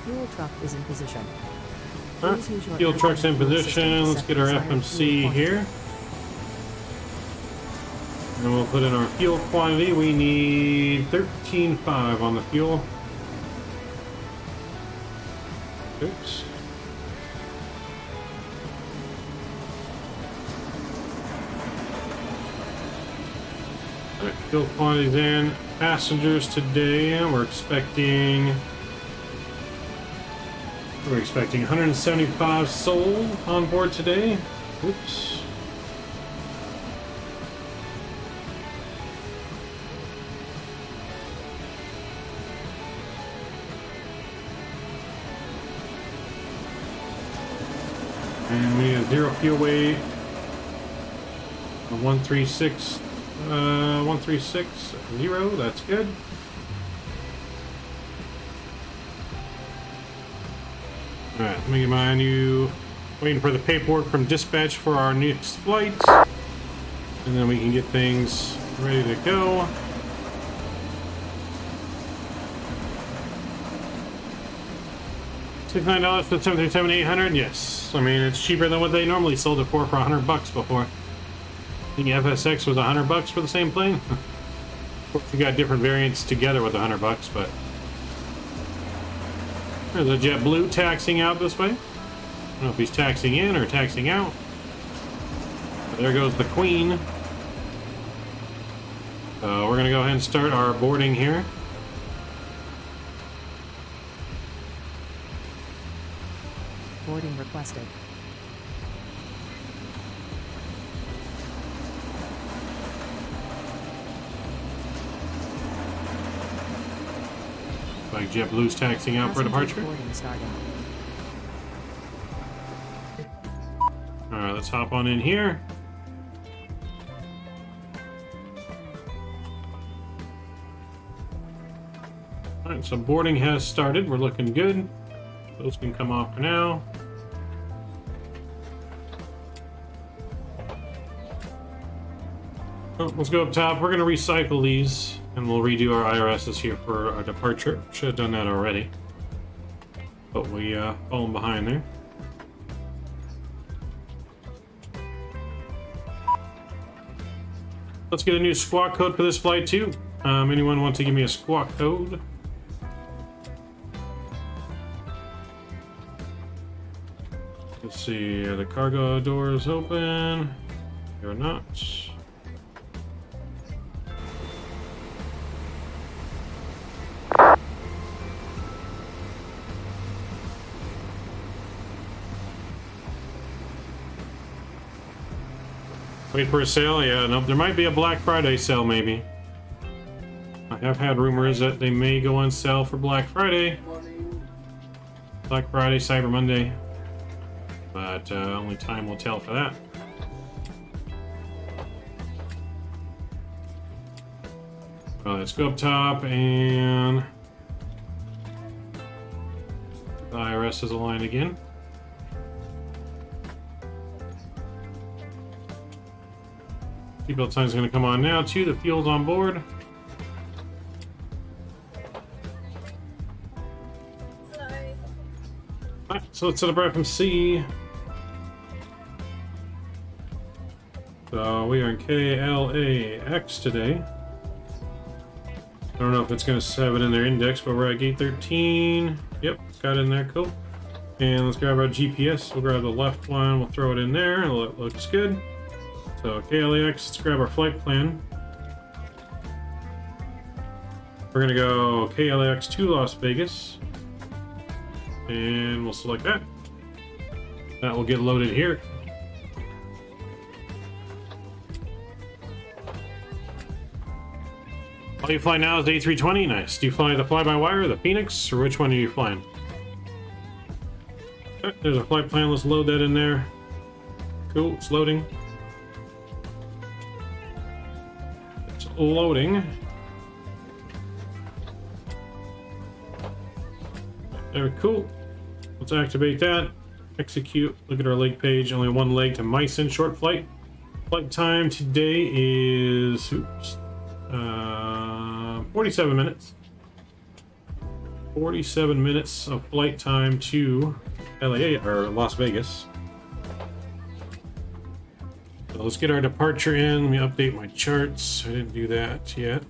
Fuel truck is in position. Huh? Please use your Fuel truck's in aircraft fuel position. system to Let's set get the our desired FMC fuel here. And we'll put in our fuel quantity. We need 13.5 on the fuel. Oops. Alright, fuel quantities in. Passengers today, we're expecting 175 sold on board today. Oops. And we have 0 fuel weight. 136.0. That's good. All right, let me get my new. Waiting for the paperwork from dispatch for our next flight, and then we can get things ready to go. $69 for the 737-800. Yes, I mean it's cheaper than what they normally sold it for $100 before. I think FSX was $100 for the same plane. Of course, we got different variants together with $100, but there's a JetBlue taxiing out this way. I don't know if he's taxiing in or taxiing out. But there goes the Queen. So we're gonna go ahead and start our boarding here. Boarding requested. Like JetBlue's taxiing out for Passenger departure. boarding starting. Alright, let's hop on in here. Alright, so boarding has started. We're looking good. Those can come off for now. Oh, let's go up top. We're going to recycle these, and we'll redo our IRSs here for our departure. Should have done that already. But we fallen behind there. Let's get a new squawk code for this flight too. Anyone want to give me a squawk code? Let's see, are the cargo doors open? They're not. Wait for a sale? Yeah, no, there might be a Black Friday sale, maybe. I have had rumors that they may go on sale for Black Friday. Black Friday, Cyber Monday. But only time will tell for that. Well, let's go up top and the IRS is aligned again. Seatbelt sign is going to come on now too. The fuel's on board. Alright, so let's set up our FMC. So we are in KLAX today. I don't know if it's going to have it in their index, but we're at gate 13. Yep, it's got it in there. Cool. And let's grab our GPS. We'll grab the left one. We'll throw it in there. It looks good. So KLAX, let's grab our flight plan. We're gonna go KLAX to Las Vegas. And we'll select that. That will get loaded here. All you fly now is the A320, nice. Do you fly the fly-by-wire, the Phoenix, or which one are you flying? Okay, there's a flight plan, let's load that in there. Cool, it's loading. Loading. Very cool. Let's activate that. Execute. Look at our leg page. Only one leg to Meissen. Short flight. Flight time today is 47 minutes. 47 minutes of flight time to LA or Las Vegas. So let's get our departure in. Let me update my charts. I didn't do that yet.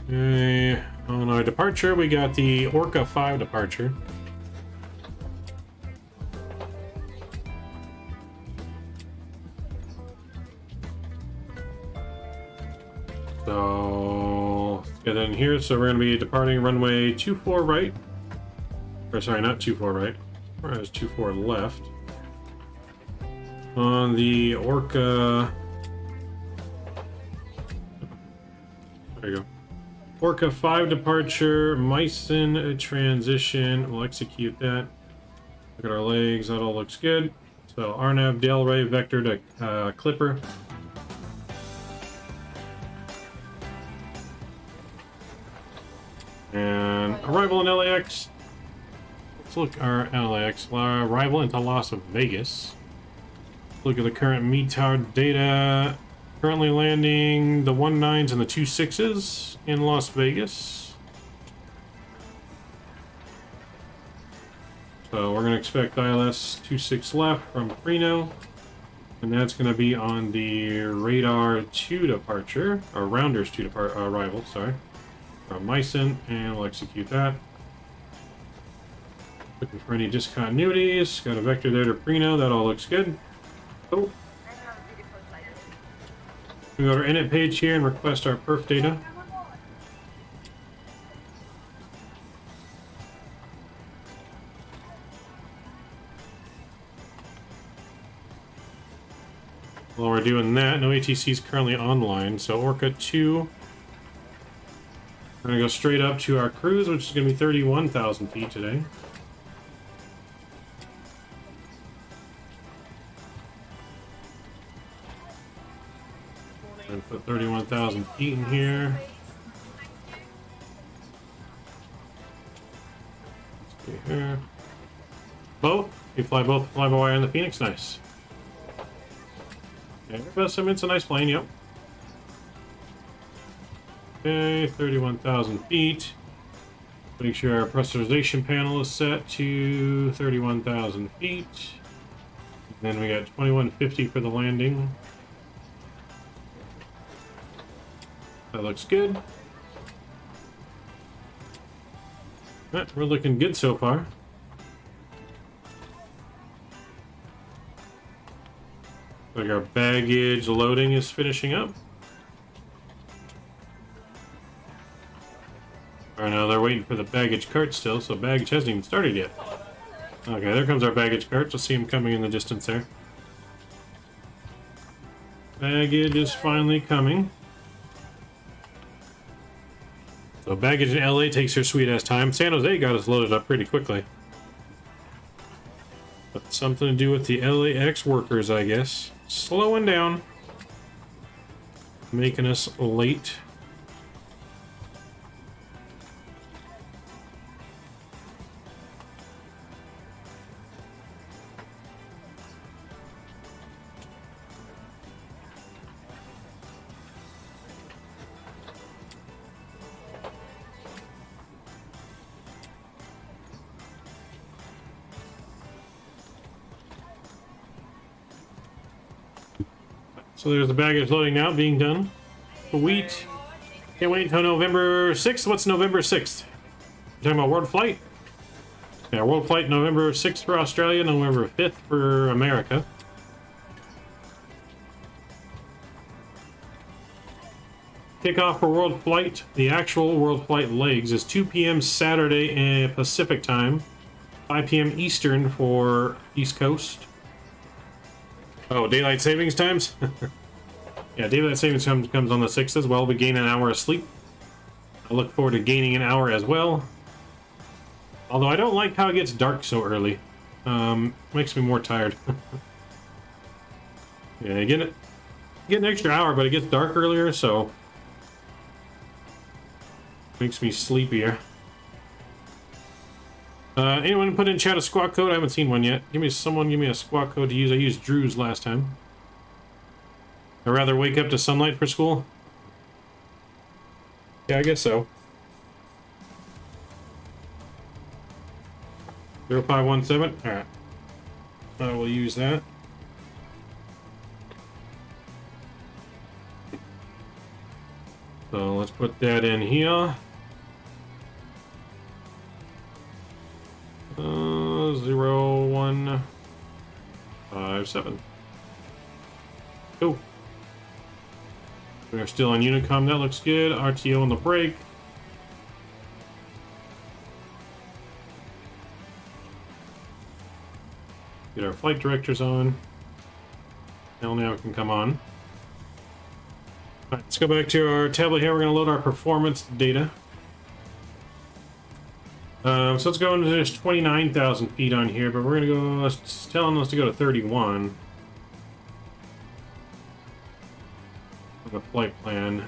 Okay, on our departure, we got the Orca 5 departure. So let's get in here. So we're going to be departing runway 24 right. Or sorry, not 24 right. There's 24 left. On the Orca. There you go. Orca 5 departure, Meissen transition. We'll execute that. Look at our legs. That all looks good. So RNAV Delray vector to Clipper. And arrival in LAX. Let's look our LAX arrival into Las Vegas. Look at the current METAR data. Currently landing the 19s and the 26s in Las Vegas. So we're going to expect ILS 26 left from Prino. And that's going to be on the radar 2 departure, or rounders 2 arrival, sorry, from Mycen, and we'll execute that. Looking for any discontinuities. Got a vector there to Prino, that all looks good. Oh. We go to our init page here and request our perf data. While we're doing that, no ATC is currently online, so Orca 2. We're going to go straight up to our cruise, which is going to be 31,000 feet today. I'm going to put 31,000 feet in here. Let's see here. Both? You fly both fly-by-wire and the Phoenix? Nice. Yeah, it's a nice plane, yep. Okay, 31,000 feet. Make sure our pressurization panel is set to 31,000 feet. And then we got 2150 for the landing. That looks good. We're looking good so far. Like our baggage loading is finishing up. Or no, they're waiting for the baggage cart still, so baggage hasn't even started yet. Okay, there comes our baggage cart. You'll see them coming in the distance there. Baggage is finally coming. So baggage in LA takes their sweet ass time. San Jose got us loaded up pretty quickly. But something to do with the LAX workers, I guess. Slowing down. Making us late. So there's the baggage loading now, being done. Sweet. Can't wait until November 6th. What's November 6th? You're talking about World Flight? Yeah, World Flight November 6th for Australia, November 5th for America. Kickoff for World Flight, the actual World Flight legs, is 2 p.m. Saturday Pacific time, 5 p.m. Eastern for East Coast. Oh, daylight savings times? Yeah, daylight savings time comes on the 6th as well. We gain an hour of sleep. I look forward to gaining an hour as well. Although I don't like how it gets dark so early. Makes me more tired. Yeah, you get an extra hour, but it gets dark earlier, so makes me sleepier. Anyone put in chat a squawk code? I haven't seen one yet. Give me a squawk code to use. I used Drew's last time. I'd rather wake up to sunlight for school. Yeah, I guess so. 0517. All right. I will use that. So let's put that in here. 0157. Cool. We're still on Unicom. That looks good. RTO on the brake. Get our flight directors on. Now we can come on. Alright, let's go back to our tablet here. We're going to load our performance data. So let's go into this 29,000 feet on here, but we're going to go, it's telling us to go to 31. The flight plan.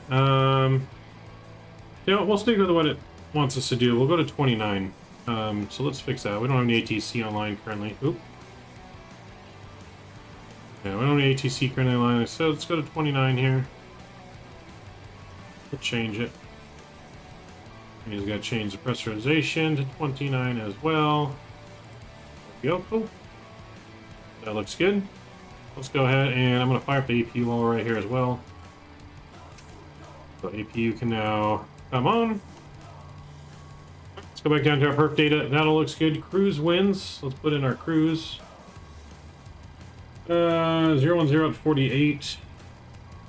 You know, we'll stick with what it wants us to do. We'll go to 29. So let's fix that. We don't have any ATC online currently. Oop. Yeah, we don't have any ATC currently online, so let's go to 29 here. We'll change it. He's got to change the pressurization to 29 as well. Go. Cool. That looks good. Let's go ahead and I'm going to fire up the APU while we're right here as well. So APU can now come on. Let's go back down to our perf data. That all looks good. Cruise wins. Let's put in our cruise. 010 at 48.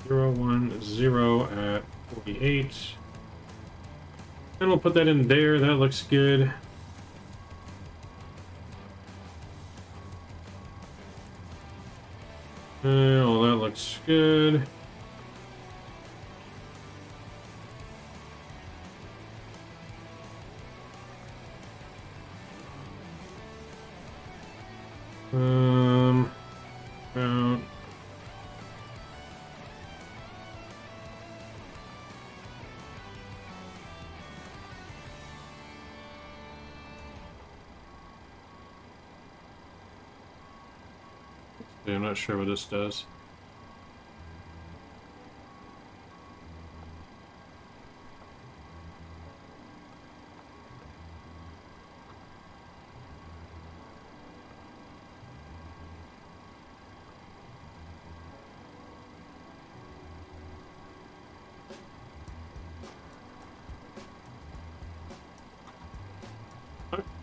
010 at 48. And we'll put that in there. That looks good. Oh, that looks good. About I'm not sure what this does.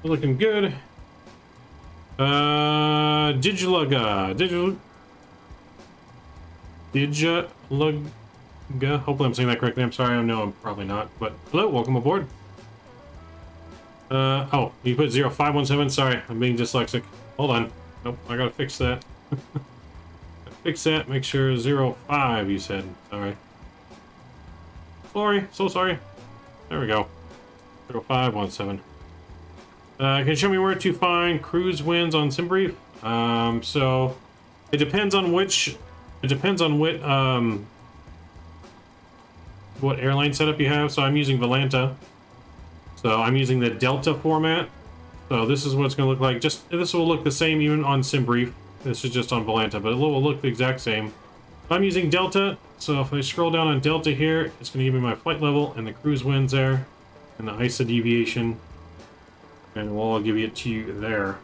Looking good. Digilugga. Hopefully I'm saying that correctly. I'm sorry. I know I'm probably not. But hello, welcome aboard. Oh, you put 0517. Sorry, I'm being dyslexic. Hold on. Nope, I gotta fix that. Fix that. Make sure 05. You said. Sorry. Sorry. So sorry. There we go. 0517. Can you show me where to find cruise wins on SimBrief? So it depends on which. It depends on what airline setup you have. So I'm using Volanta. So I'm using the Delta format. So this is what it's going to look like. This will look the same even on SimBrief. This is just on Volanta, but it will look the exact same. I'm using Delta. So if I scroll down on Delta here, it's going to give me my flight level and the cruise winds there, and the ISA deviation. And we'll give it to you there.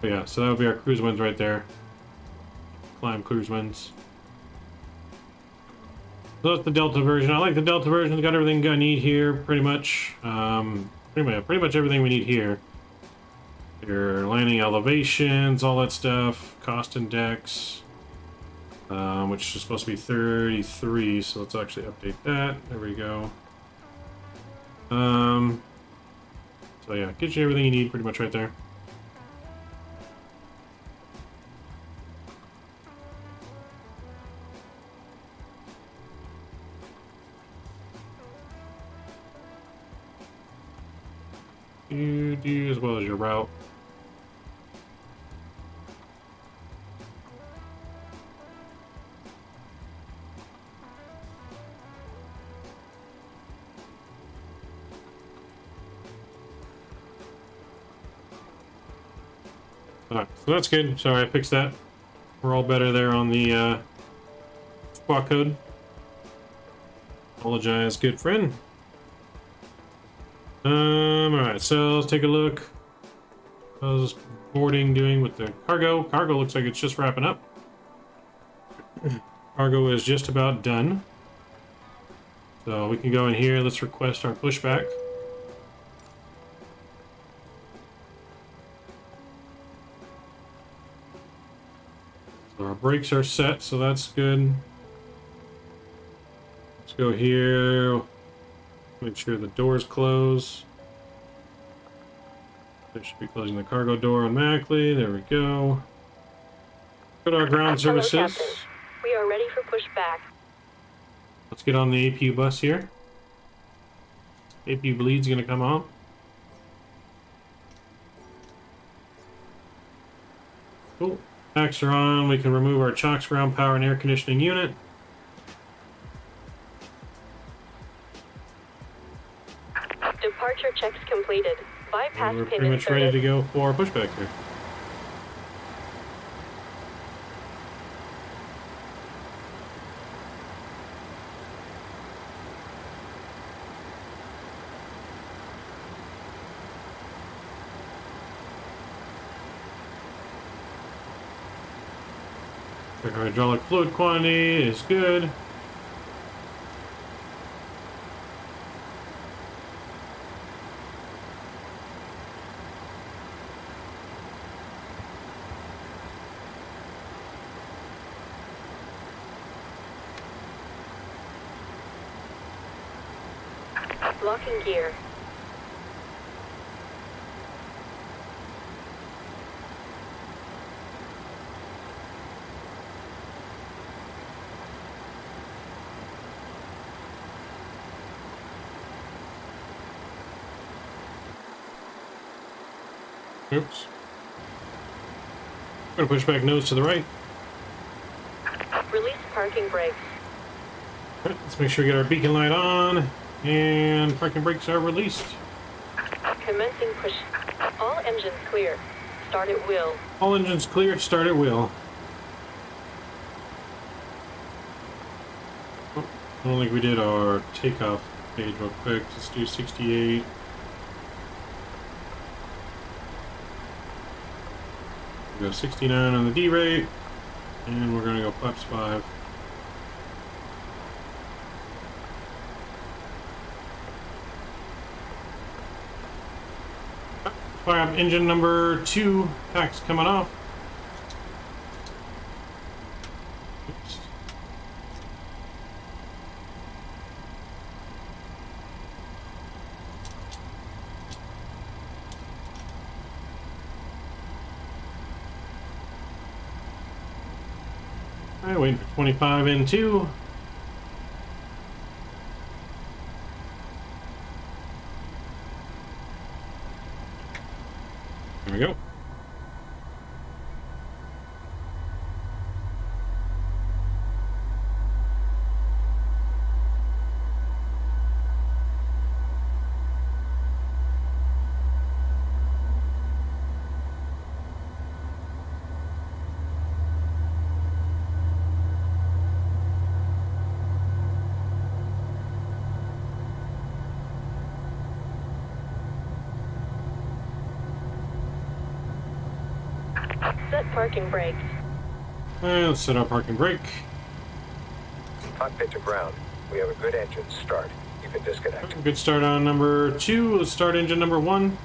Yeah, so that would be our cruise winds right there. Climb cruise winds. So that's the Delta version. I like the Delta version. It's got everything I need here, pretty much. Pretty much everything we need here. Your landing elevations, all that stuff. Cost index, which is supposed to be 33. So let's actually update that. There we go. So yeah, gives you everything you need pretty much right there. You do as well as your route. Alright, so that's good. Sorry, I fixed that. We're all better there on the squawk code. Apologize, good friend. Alright, so let's take a look. How's this boarding doing with the cargo? Cargo looks like it's just wrapping up. Cargo is just about done. So we can go in here. Let's request our pushback. So our brakes are set, so that's good. Let's go here. Make sure the doors close. They should be closing the cargo door automatically. There we go. Go to our ground services. Hello, Captain. We are ready for pushback. Let's get on the APU bus here. APU bleed's gonna come on. Cool. Packs are on. We can remove our chocks ground power and air conditioning unit. Departure checks completed. Bypass We're pin pretty much ready to go for our pushback here. The hydraulic fluid quantity is good. Locking gear. Oops. Gonna push back nose to the right. Release parking brakes. Alright, let's make sure we get our beacon light on. And parking brakes are released. Commencing push. All engines clear. Start at will. All engines clear, start at will. Oh, I don't think we did our takeoff page real quick. Let's do 68. We'll go 69 on the D rate. And we're going to go flaps 5. Fire up engine number 2, pack's coming off. Oops. Alright, waiting for 25 in 2. There we go. Set parking brakes. Alright, let's set our parking brake. Cockpit to ground. We have a good engine start. You can disconnect. Good start on number 2. Let's start engine number 1.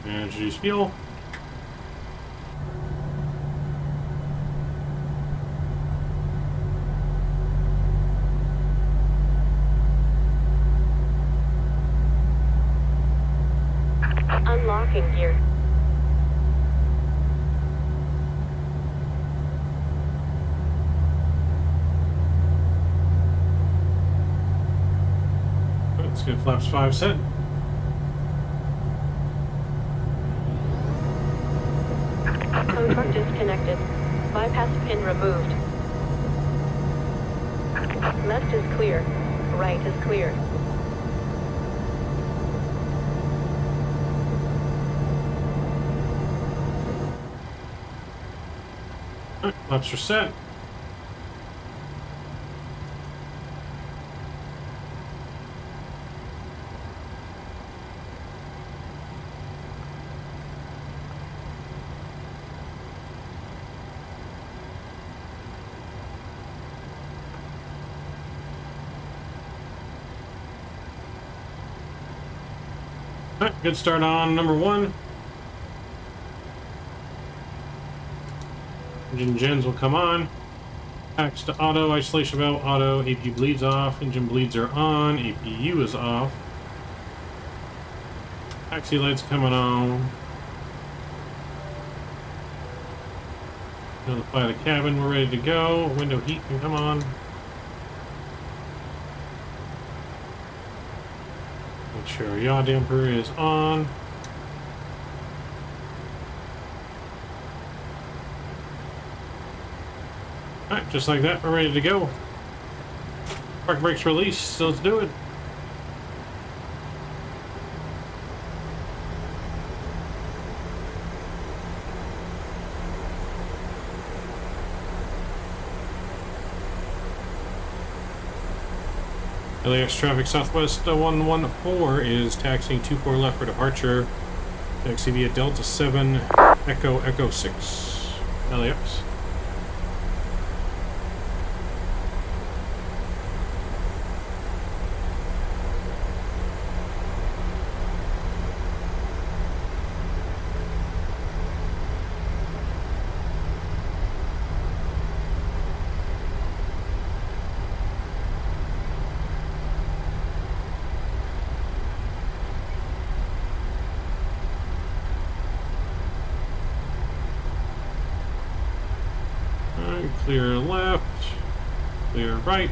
And introduce fuel. Unlocking gear. Let's get flaps 5 set. Truck disconnected. Bypass pin removed. Left is clear. Right is clear. Alright, flaps are set. Alright, good start on number 1. Engine gens will come on. Packs to auto, isolation valve auto, AP bleeds off, engine bleeds are on, APU is off. Taxi lights coming on. Notify the cabin, we're ready to go. Window heat can come on. Make sure our yaw damper is on. Alright, just like that, we're ready to go. Park brakes released, so let's do it. LAX traffic Southwest 114 is taxiing 24 left for departure. Taxi via Delta 7 Echo 6 LAX. Clear left, clear right.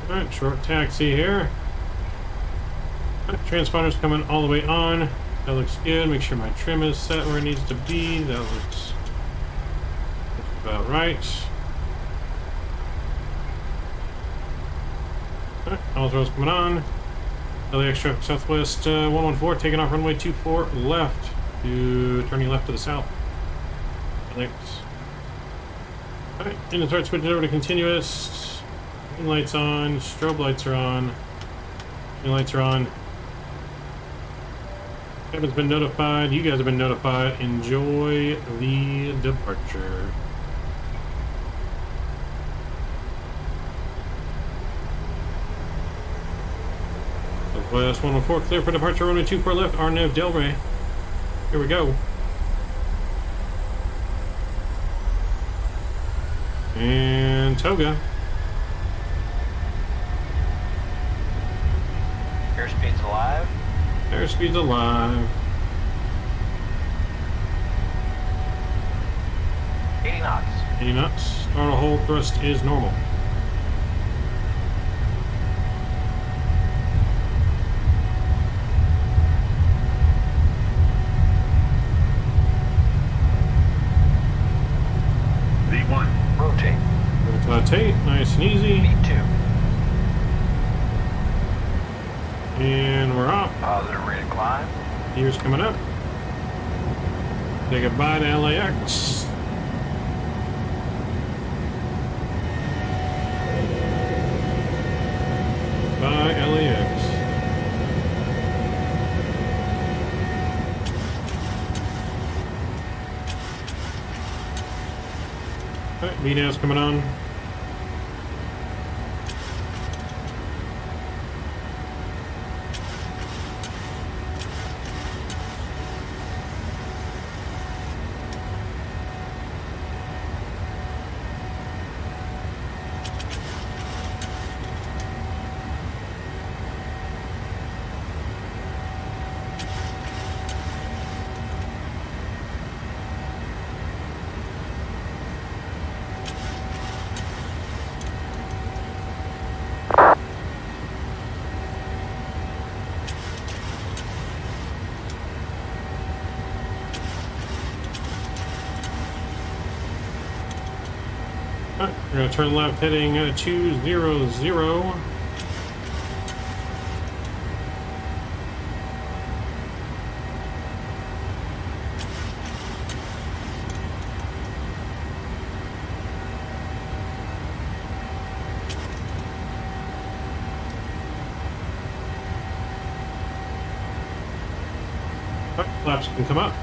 Alright, short taxi here. Transponder's coming all the way on. That looks good. Make sure my trim is set where it needs to be. That looks about right. Alright, all throws coming on. LAX traffic Southwest 114 taking off runway 24 left to turning left to the south. LAX. Alright, engine start switching over to continuous. Lights on, strobe lights are on, lights are on. Kevin's been notified, you guys have been notified. Enjoy the departure. Southwest 114 clear for departure, runway 24 left, Arnav Delray. Here we go. And Toga. Airspeed's alive. Airspeed's alive. 80 knots. 80 knots. Throttle hold thrust is normal. V1. Rotate. Rotate, nice and easy. V2. And we're off. Positive rate of climb. Gears coming up. Say goodbye to LAX. Bye, LAX. Alright, VNAV's coming on. Alright, we're going to turn left heading 200. Alright, flaps can come up.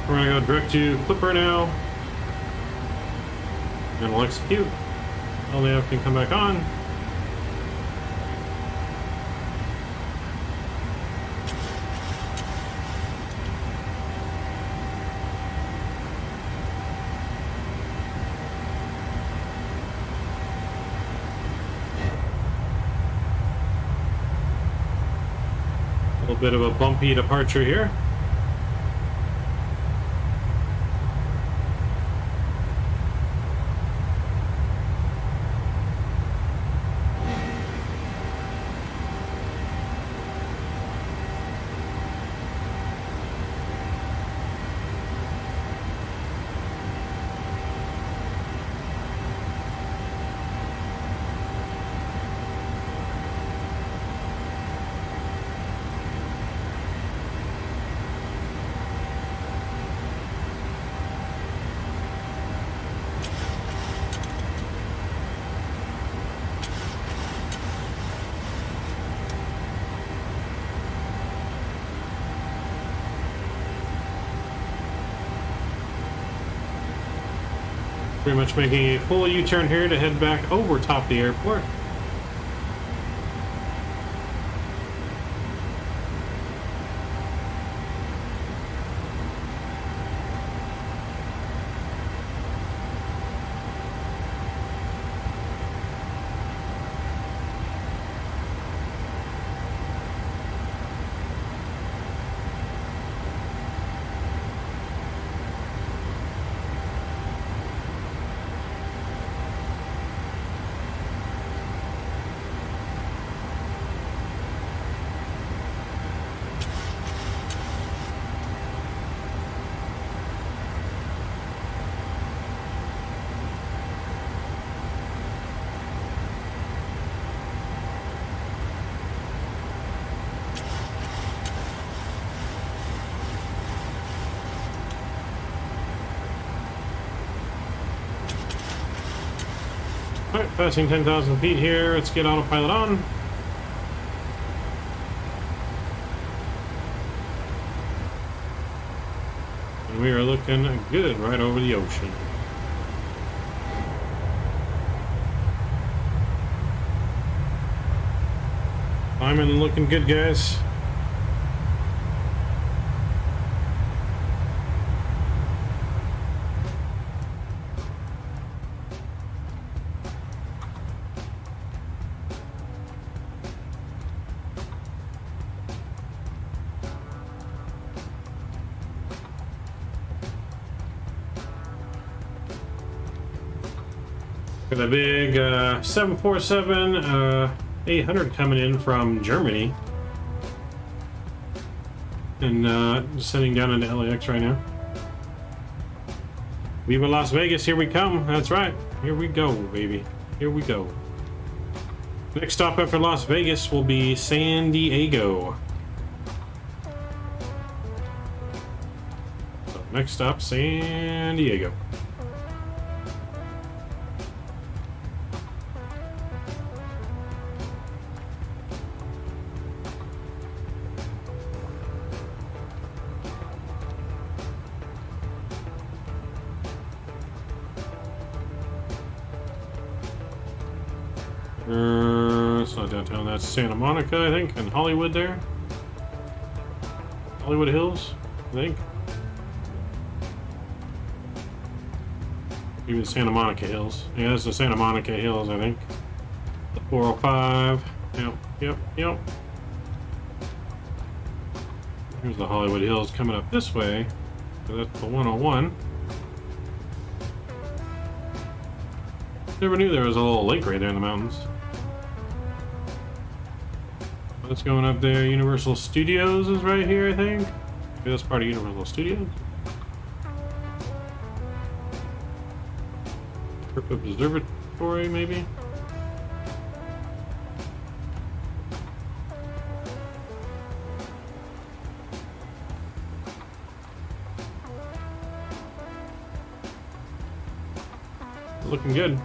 We're gonna go direct to Clipper now. And we'll execute. LDF can come back on. A little bit of a bumpy departure here. Pretty much making a full U-turn here to head back over top the airport. Alright, passing 10,000 feet here. Let's get autopilot on. And we are looking good right over the ocean. Climbing and looking good, guys. Got a big 747-800 coming in from Germany. And just sitting down into LAX right now. Viva Las Vegas, here we come. That's right. Here we go, baby. Here we go. Next stop after Las Vegas will be San Diego. So next stop, San Diego. It's not downtown, that's Santa Monica, I think, and Hollywood there. Hollywood Hills, I think. Even Santa Monica Hills. Yeah, that's the Santa Monica Hills, I think. The 405. Yep. Here's the Hollywood Hills coming up this way. So that's the 101. Never knew there was a little lake right there in the mountains. What's going up there? Universal Studios is right here, I think. Maybe that's part of Universal Studios. Trip Observatory, maybe. Looking good.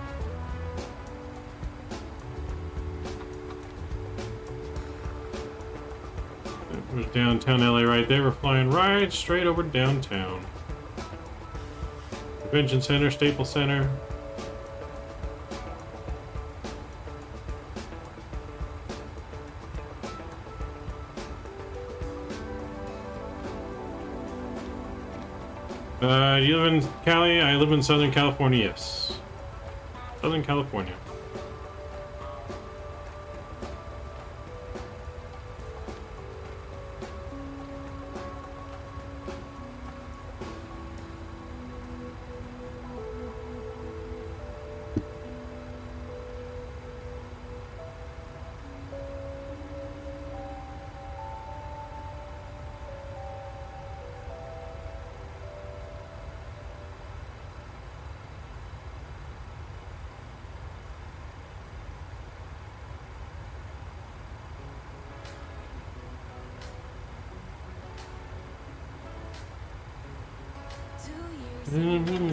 There's downtown LA right there. We're flying right straight over downtown. Convention Center, Staples Center. You live in Cali? I live in Southern California, yes. Southern California.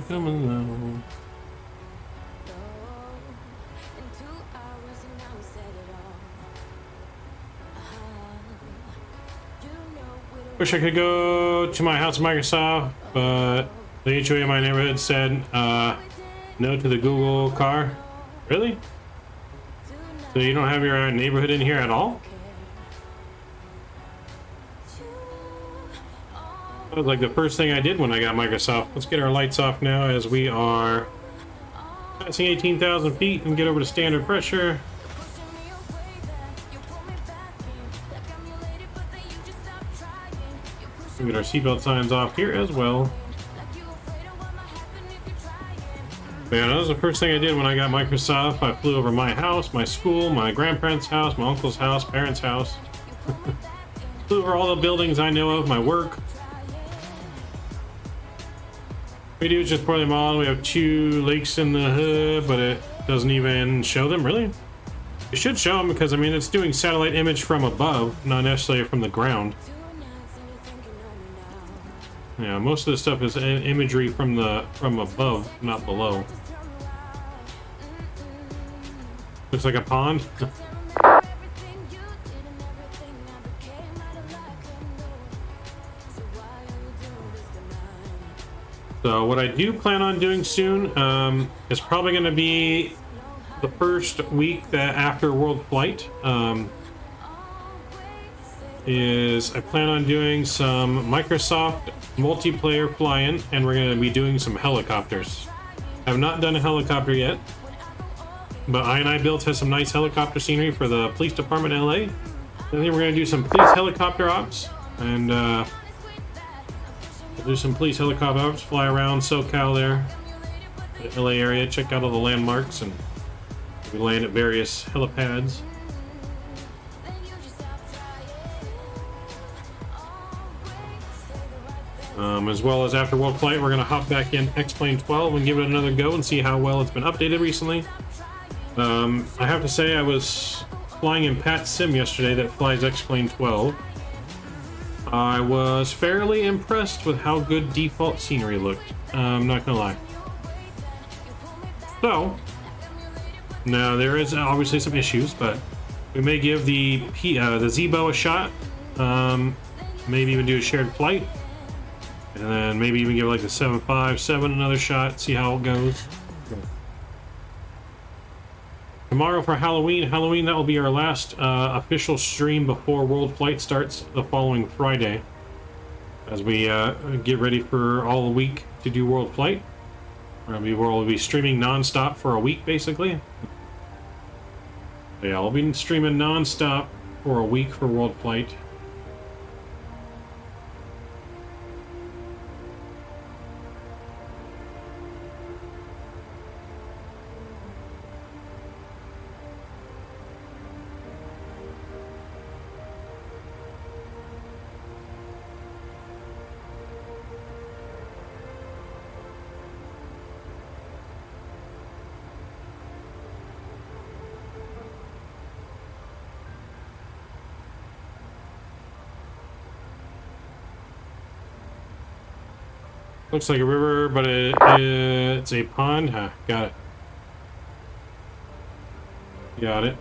Coming along. Wish I could go to my house at Microsoft, but the HOA in my neighborhood said no to the Google car. Really? So you don't have your neighborhood in here at all? That was like the first thing I did when I got Microsoft. Let's get our lights off now as we are passing 18,000 feet and get over to standard pressure. We get our seatbelt signs off here as well. Man, that was the first thing I did when I got Microsoft. I flew over my house, my school, my grandparents' house, my uncle's house, parents' house. Flew over all the buildings I know of, my work. We do just pour them on. We have 2 lakes in the hood, but it doesn't even show them, really? It should show them because, I mean, it's doing satellite image from above, not necessarily from the ground. Yeah, most of the stuff is imagery from above, not below. Looks like a pond. So what I do plan on doing soon is probably going to be the first week that after World Flight. Is I plan on doing some Microsoft multiplayer flying, and we're going to be doing some helicopters. I have not done a helicopter yet, but I Built has some nice helicopter scenery for the police department in LA. I think we're going to do some police helicopter ops, and we'll do some police helicopter ops, fly around SoCal there, the LA area, check out all the landmarks, and we land at various helipads. As well as after World Flight, we're going to hop back in X-Plane 12 and give it another go and see how well it's been updated recently. I have to say I was flying in Pat Sim yesterday that flies X-Plane 12. I was fairly impressed with how good default scenery looked. I'm not going to lie. So, now there is obviously some issues, but we may give the Zebo a shot. Maybe even do a shared flight. And then maybe even give like the 757 another shot, see how it goes. Tomorrow for Halloween, that will be our last official stream before World Flight starts the following Friday. As we get ready for all week to do World Flight. We'll be streaming non-stop for a week, basically. Yeah, I'll be streaming non-stop for a week for World Flight. Looks like a river, but it's a pond. Huh, got it. Got it.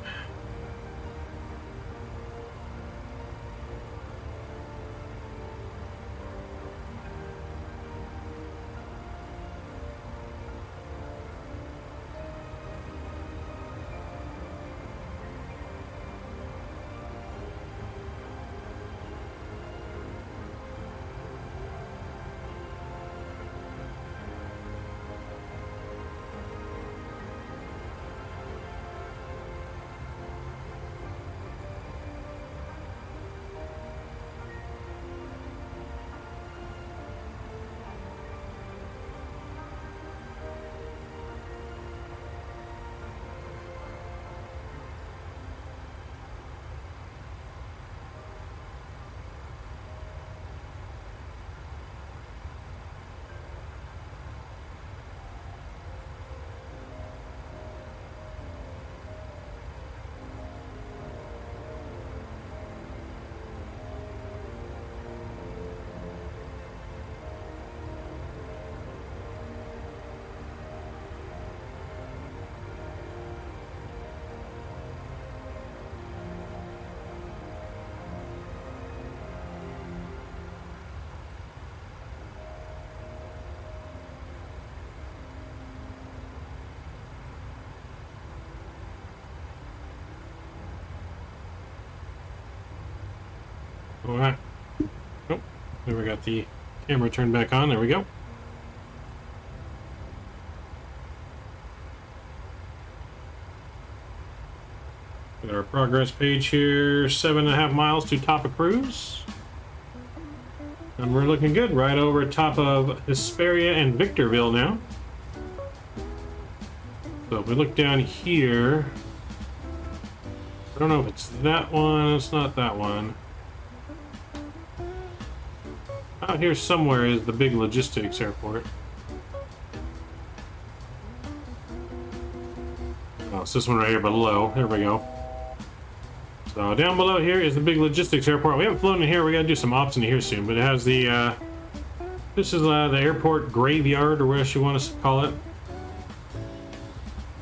All right. Oh, there we got the camera turned back on. There we go. Got our progress page here. 7.5 miles to top of cruise. And we're looking good. Right over top of Hesperia and Victorville now. So if we look down here, I don't know if it's that one. It's not that one. Out here somewhere is the big logistics airport. Oh, it's this one right here below. There we go. So down below here is the big logistics airport. We haven't flown in here. We got to do some ops in here soon. But it has the this is the airport graveyard, or whatever you want to call it.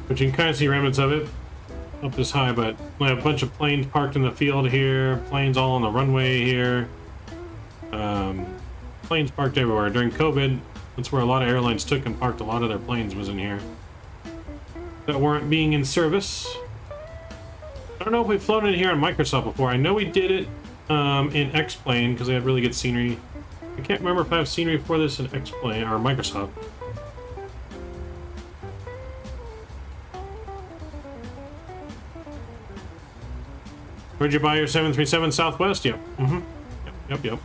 But you can kind of see remnants of it up this high. But we have a bunch of planes parked in the field here. Planes all on the runway here. Planes parked everywhere. During COVID, that's where a lot of airlines took and parked a lot of their planes, was in here that weren't being in service. I don't know if we've flown in here on Microsoft before. I know we did it in X-Plane because they had really good scenery. I can't remember if I have scenery for this in X-Plane or Microsoft. Where'd you buy your 737 Southwest? Yep. Yep.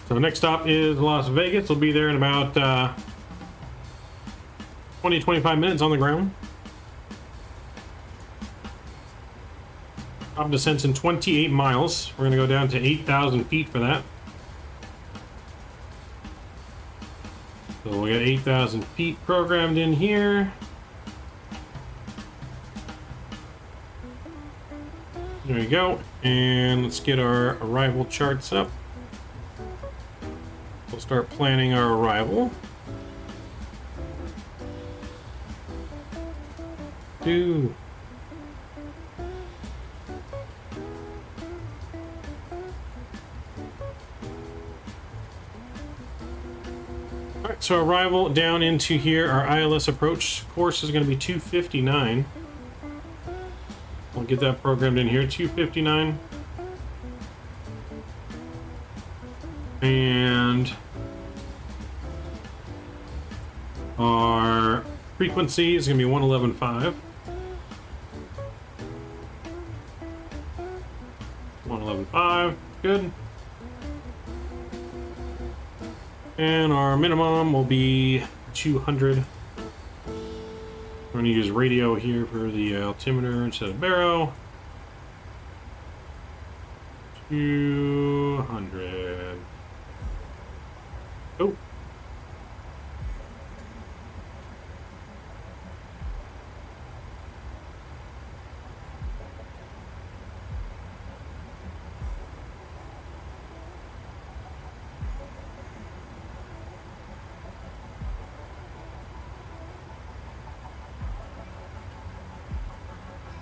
So next stop is Las Vegas. We'll be there in about 20-25 minutes on the ground. Top descent's in 28 miles. We're going to go down to 8,000 feet for that. So we got 8,000 feet programmed in here. There we go. And let's get our arrival charts up. We'll start planning our arrival. Alright, so arrival down into here, our ILS approach course is going to be 259. We'll get that programmed in here, 259. And our frequency is going to be 111.5. 111.5, good. And our minimum will be 200. We're going to use radio here for the altimeter instead of baro. 200. Oh.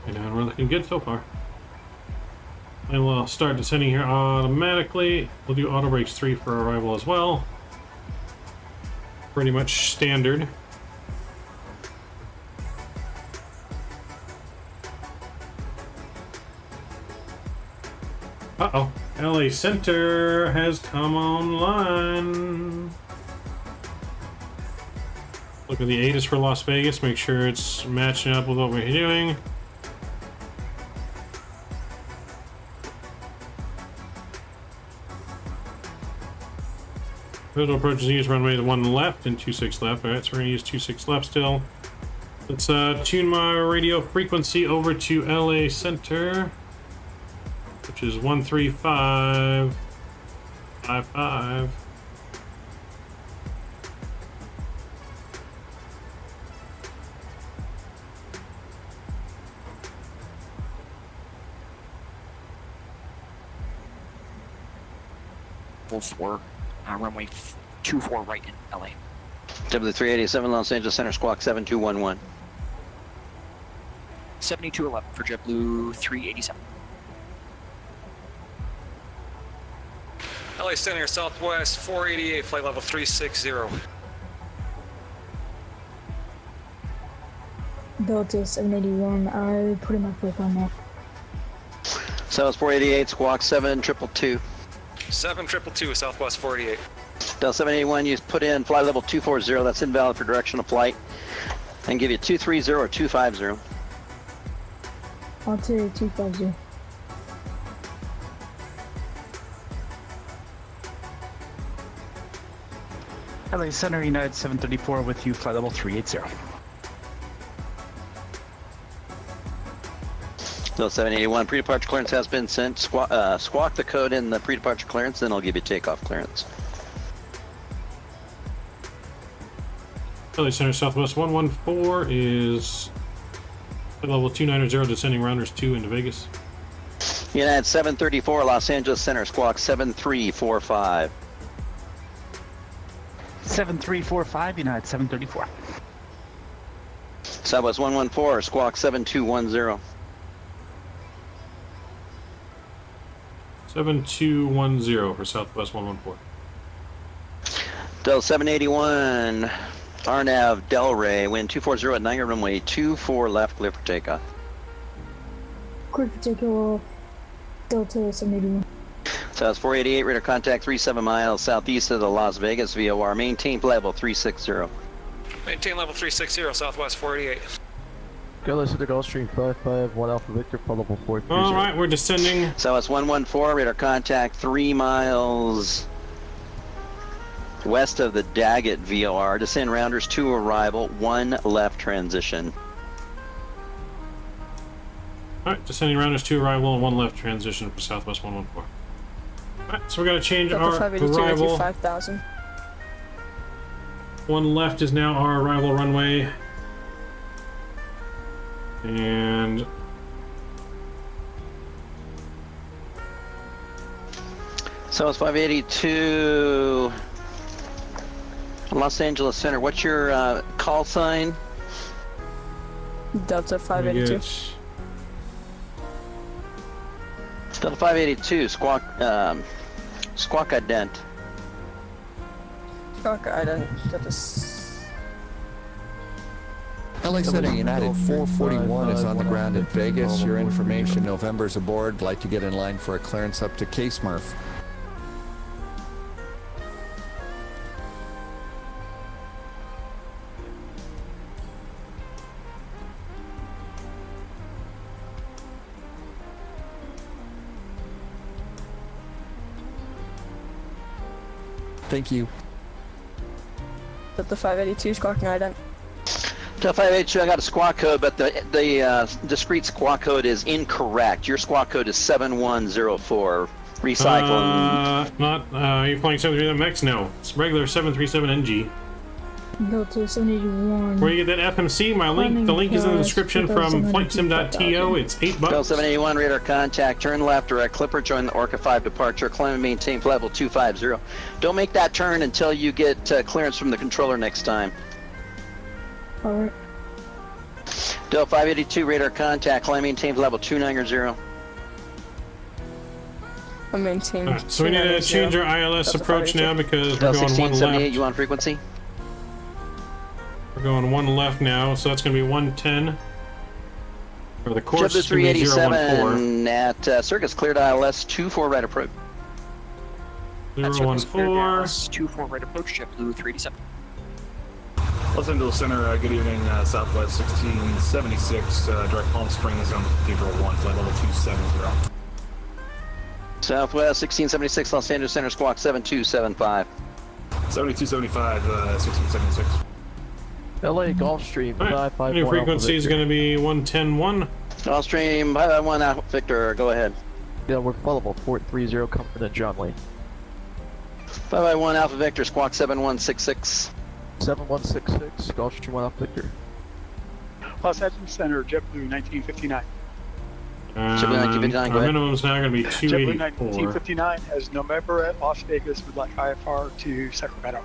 And we're looking good so far. And we'll start descending here automatically. We'll do auto brakes 3 for arrival as well. Pretty much standard. Uh-oh. LA Center has come online. Look at the 8 is for Las Vegas. Make sure it's matching up with what we're doing. Visual approach is use runway to 1 left and 26 left. Alright, so we're going to use 26 left still. Let's tune my radio frequency over to LA Center, which is 135.55. 4, runway 24 right in LA. JetBlue 387 Los Angeles Center, squawk 7211. 7211 for JetBlue 387. LA Center, Southwest 488, flight level 360. Delta 781, I put in my flip on that. Southwest 488, squawk 7222. 7222, Southwest 488. Delta 781, you put in flight level 240, that's invalid for direction of flight. And give you 230 or 250. I'll take 250. LA Center, United 734 with you, flight level 380. Delta 781, pre-departure clearance has been sent. Squawk the code in the pre-departure clearance, then I'll give you takeoff clearance. LA Center Southwest 114 is level 290, descending rounders 2 into Vegas. United 734, Los Angeles Center, squawk 7345. 7345, United 734. Southwest 114, squawk 7210. 7210 for Southwest 114. Delta 781, RNAV Delray, wind 240 at 9 runway 24 left, clear for takeoff. Clear for takeoff, Delta 781. South 488, radar contact 37 miles southeast of the Las Vegas VOR. Maintain level 360. Maintain level 360, Southwest 488. Go listen to Gulfstream 551 Alpha Victor, flight level 430. Alright, we're descending. Southwest 114, radar contact 3 miles west of the Daggett VOR. Descend rounders 2 arrival, 1 left transition. Alright, descending rounders 2 arrival and 1 left transition for Southwest 114. Alright, so we're going to change our arrival. 5000. 1 left is now our arrival runway. And So it's 582 Los Angeles Center. What's your call sign? Delta 582. Delta 582, squawk ident. Squawk ident. LA Center United 441 is on the ground in Vegas. Your information, November's aboard. Like to get in line for a clearance up to K-Smurf. Thank you. Delta 582, squawking ident. Delta 582, I got a squawk code, but the discrete squawk code is incorrect. Your squawk code is 7104. Recycle. Are you flying 737MX? No. It's regular 737NG. Delta 781. Where you get that FMC, the link is in the description from flightsim.to. It's $8. Delta 781, radar contact, turn left, direct clipper, join the Orca 5 departure, climb and maintain level 250. Don't make that turn until you get clearance from the controller next time. Alright. Delta 582, radar contact, climb maintain level 290. I maintain. Right, so we need to change our ILS approach now because we're Delta going 1 left. You on frequency? We're going 1 left now, so that's going to be 110. For the course, JetBlue 387 at Circus, cleared ILS 24 right approach. 014. 24 right approach, JetBlue 387. Los Angeles Center, good evening, Southwest 1676, direct Palm Springs on Cathedral 1, flight level 270. Southwest 1676, Los Angeles Center, squawk 7275. 7275, 1676. LA Gulfstream 551. New frequency is going to be 110.1. Gulfstream 551 Alpha Victor, go ahead. Yeah, we're level 430, coming in John Lee. 551 Alpha Victor, squawk 7166. 7166, Gulfstream 1 Alpha Victor. Los Angeles Center, JetBlue 1959. Our minimum's now going to be 284. 1959 as November at Las Vegas would like IFR to Sacramento.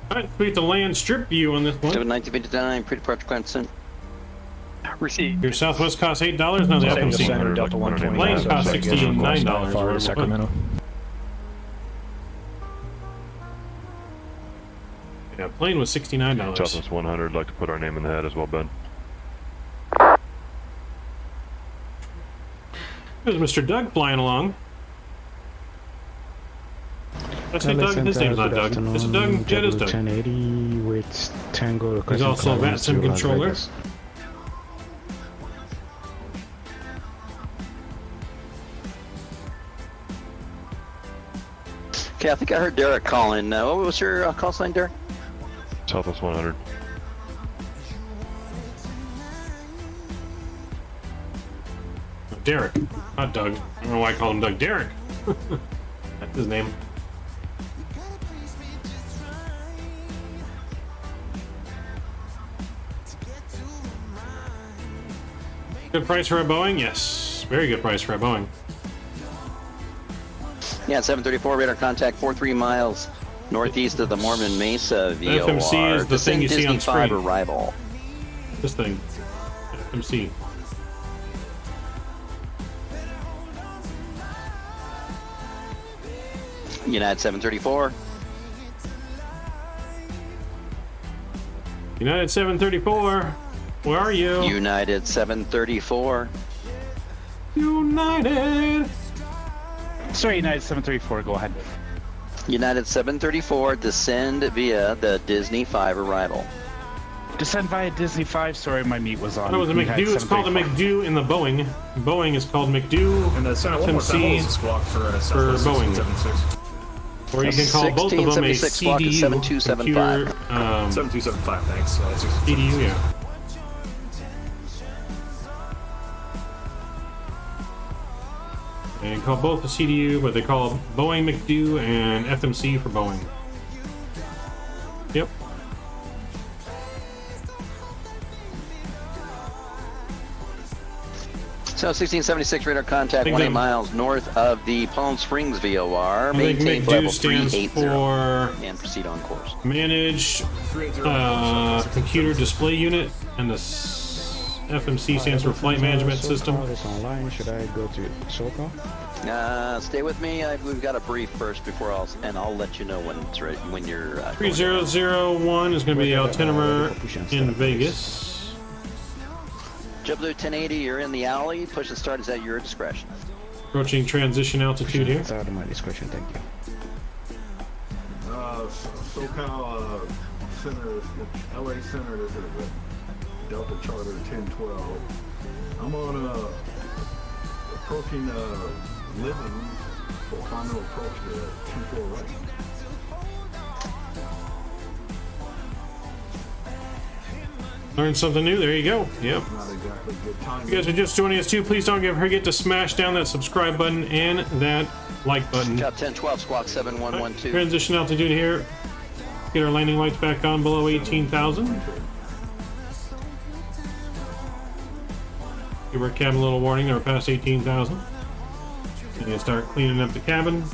Alright, complete the land strip view on this one. 1959, pre-departure Clemson. Receive. Your Southwest costs $8, now the FMC lane costs $69. Sacramento. Yeah, plane was $69. Southwest 100, like to put our name in the hat as well, Ben. There's Mr. Doug flying along. Let's say Doug. His name's not Doug. Is it Doug? Jet is Doug. 1080 with Tango. He's also a Vatsim controller. Okay, I think I heard Derek calling. What was your call sign, Derek? Southwest 100. Derek, not Doug. I don't know why I call him Doug. Derek. That's his name. Good price for a Boeing? Yes. Very good price for a Boeing. Yeah, 734 radar contact 43 miles northeast of the Mormon Mesa VOR. FMC is the thing you see on screen. Arrival. This thing. FMC. United 734. United 734. Where are you? United 734. United. Sorry, United 734, go ahead. United 734, descend via the Disney 5 arrival. Descend via Disney 5, sorry, my meat was on. That was a McDo, it's called a McDo in the Boeing. Boeing is called McDo. And Senate, one more time, what was the squawk for Boeing. 76? Or you can call both of them a CDU. 7275. 7275, thanks. CDU, yeah. They call both the CDU, but they call Boeing McDo and FMC for Boeing. Yep. So 1676 radar contact 20 miles north of the Palm Springs VOR. Maintain level stands 380 for and proceed on course. Managed Computer Display Unit, and the FMC stands for Flight Management System. Online. Should I go to SoCal? Stay with me. We've got a brief first before I'll let you know when it's ready. When you're 3001 is going to be the altimeter in Vegas. JetBlue 1080, you're in the alley. Push and start is at your discretion. Approaching transition altitude here. It's out of my discretion, thank you. SoCal Center, LA Center, this is Delta Charter 1012. I'm on approaching Living for final approach to 24 right. Learned something new. There you go. Yep. Not exactly good time. If you guys are just joining us too, please don't forget to smash down that subscribe button and that like button. Top 1012, squawk 7112. Transition altitude here. Get our landing lights back on below 18,000. Give our cabin a little warning. They're past 18,000. And you start cleaning up the cabin.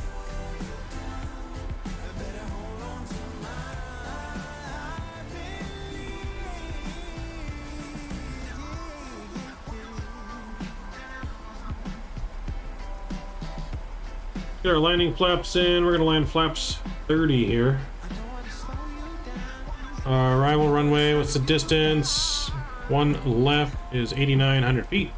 Get our landing flaps in. We're going to land flaps 30 here. Our arrival runway, what's the distance? One left is 8,900 feet.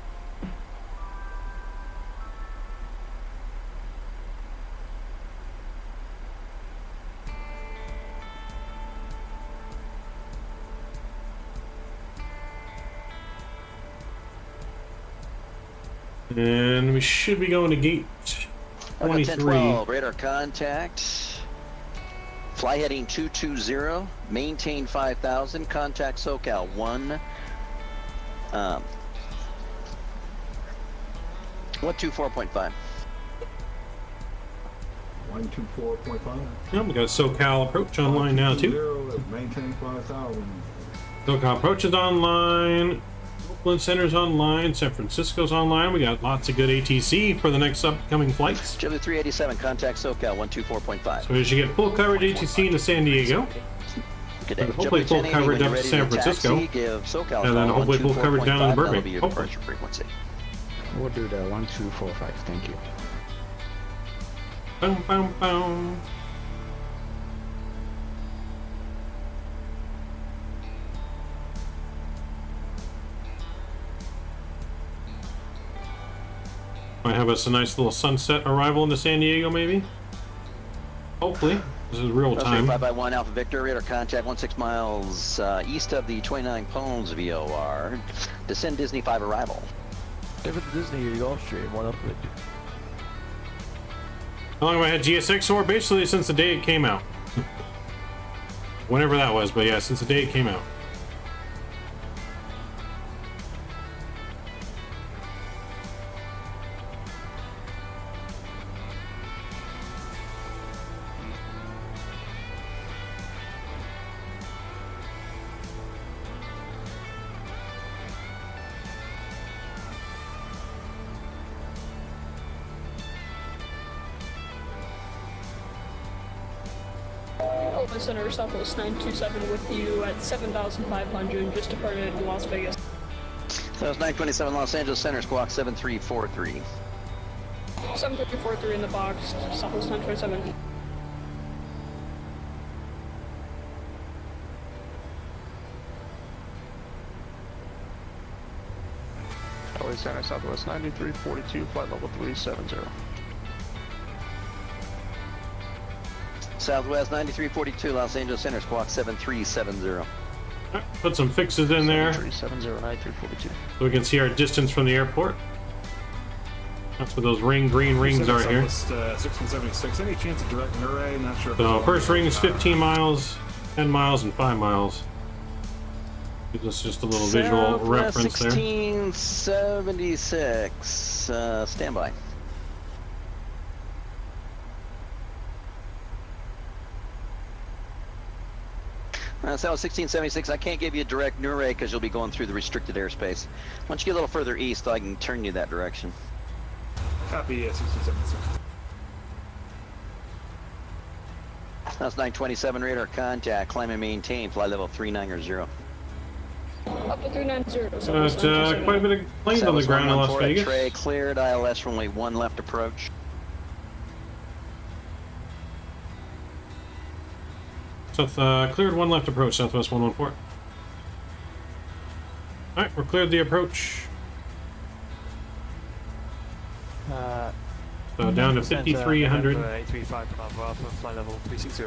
And we should be going to gate 23. 1012, radar contact. Fly heading 220, maintain 5,000, contact SoCal 124.5. 124.5. Yeah, we got SoCal approach online now too. 0, maintain 5,000. SoCal approach is online. Oakland Center's online. San Francisco's online. We got lots of good ATC for the next upcoming flights. Chili 387, contact SoCal 124.5. So we should get full coverage ATC into San Diego. Good day. And hopefully full coverage up to San Francisco. And then hopefully full coverage down in Burbank. Hopefully. Frequency. We'll do the 1245. Thank you. Boom, boom, boom. Might have us a nice little sunset arrival into San Diego, maybe. Hopefully. This is real time. 5 by 1 Alpha Victor, radar contact 16 miles east of the 29 Palms VOR. Descend Disney 5 arrival. If it's Disney, you Gulfstream, 1 Alpha Victor. How long have I had GSX for? Basically since the day it came out. Whenever that was, but yeah, since the day it came out. Oakland Center, Southwest 927 with you at 7,500, just departed Las Vegas. Southwest 927 Los Angeles Center, squawk 7343. 7343 in the box, Southwest 927. LA Center, Southwest 9342, flight level 370. Southwest 9342 Los Angeles Center, squawk 7370. Put some fixes in there 7370, so we can see our distance from the airport. That's what those green rings are here. 1676. Any chance of direct array? Not sure. So first ring is 15 miles, 10 miles, and 5 miles. Gives us just a little visual reference there. 1676. Standby. So 1676, I can't give you a direct Nure because you'll be going through the restricted airspace. Once you get a little further east, I can turn you that direction. Copy, 1676. That's 927 radar contact, climb and maintain, fly level 390. Up to 390. Quite a bit of planes on the ground in Las Vegas. Tray cleared, ILS runway 1 left approach. South, cleared 1 left approach, Southwest 114. Alright, we're cleared the approach. So down to 5,300. 835 Bravo Alpha, flight level 360.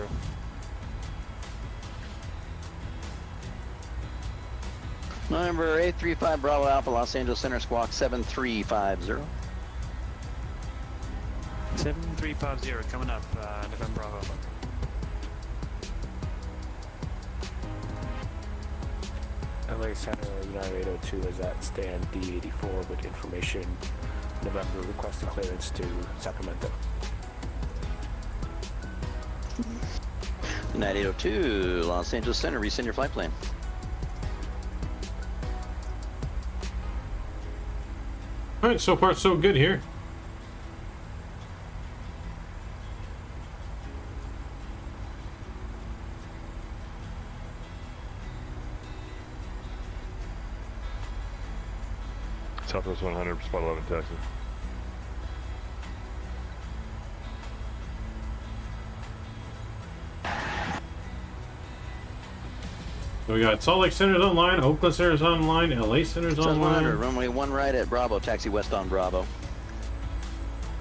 Number 835 Bravo Alpha, Los Angeles Center, squawk 7350. 7350 coming up, November Bravo Alpha. LA Center United 802 is at stand D84 with information November requesting clearance to Sacramento. United 802 Los Angeles Center, resend your flight plan. Alright, so far so good here. Southwest 100, spot 11, taxi. So we got Salt Lake Center's online, Oakland Center's online, LA Center's online. Runway 1 right at Bravo, taxi west on Bravo.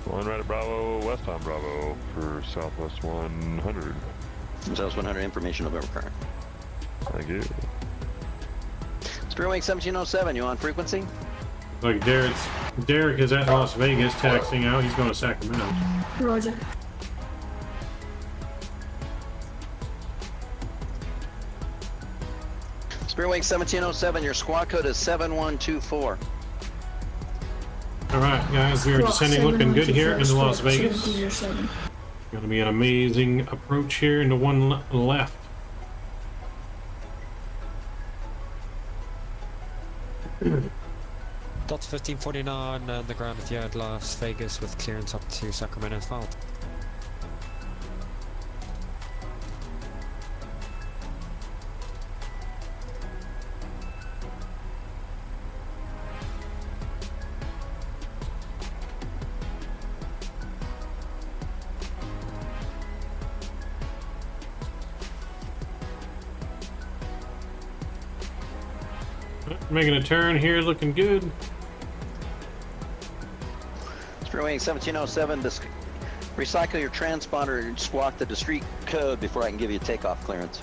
1 right at Bravo, west on Bravo for Southwest 100. Southwest 100, information November current. Thank you. Spearwing 1707, you on frequency? Like Derek is at Las Vegas taxiing out. He's going to Sacramento. Roger. Spearwing 1707, your squawk code is 7124. All right, guys, we are descending, looking good here into Las Vegas. Gonna be an amazing approach here into one left. Dot 1549 on the ground at yard Las Vegas with clearance up to Sacramento Fall. Making a turn here, looking good. Spearwing 1707, recycle your transponder and squawk the discrete code before I can give you takeoff clearance.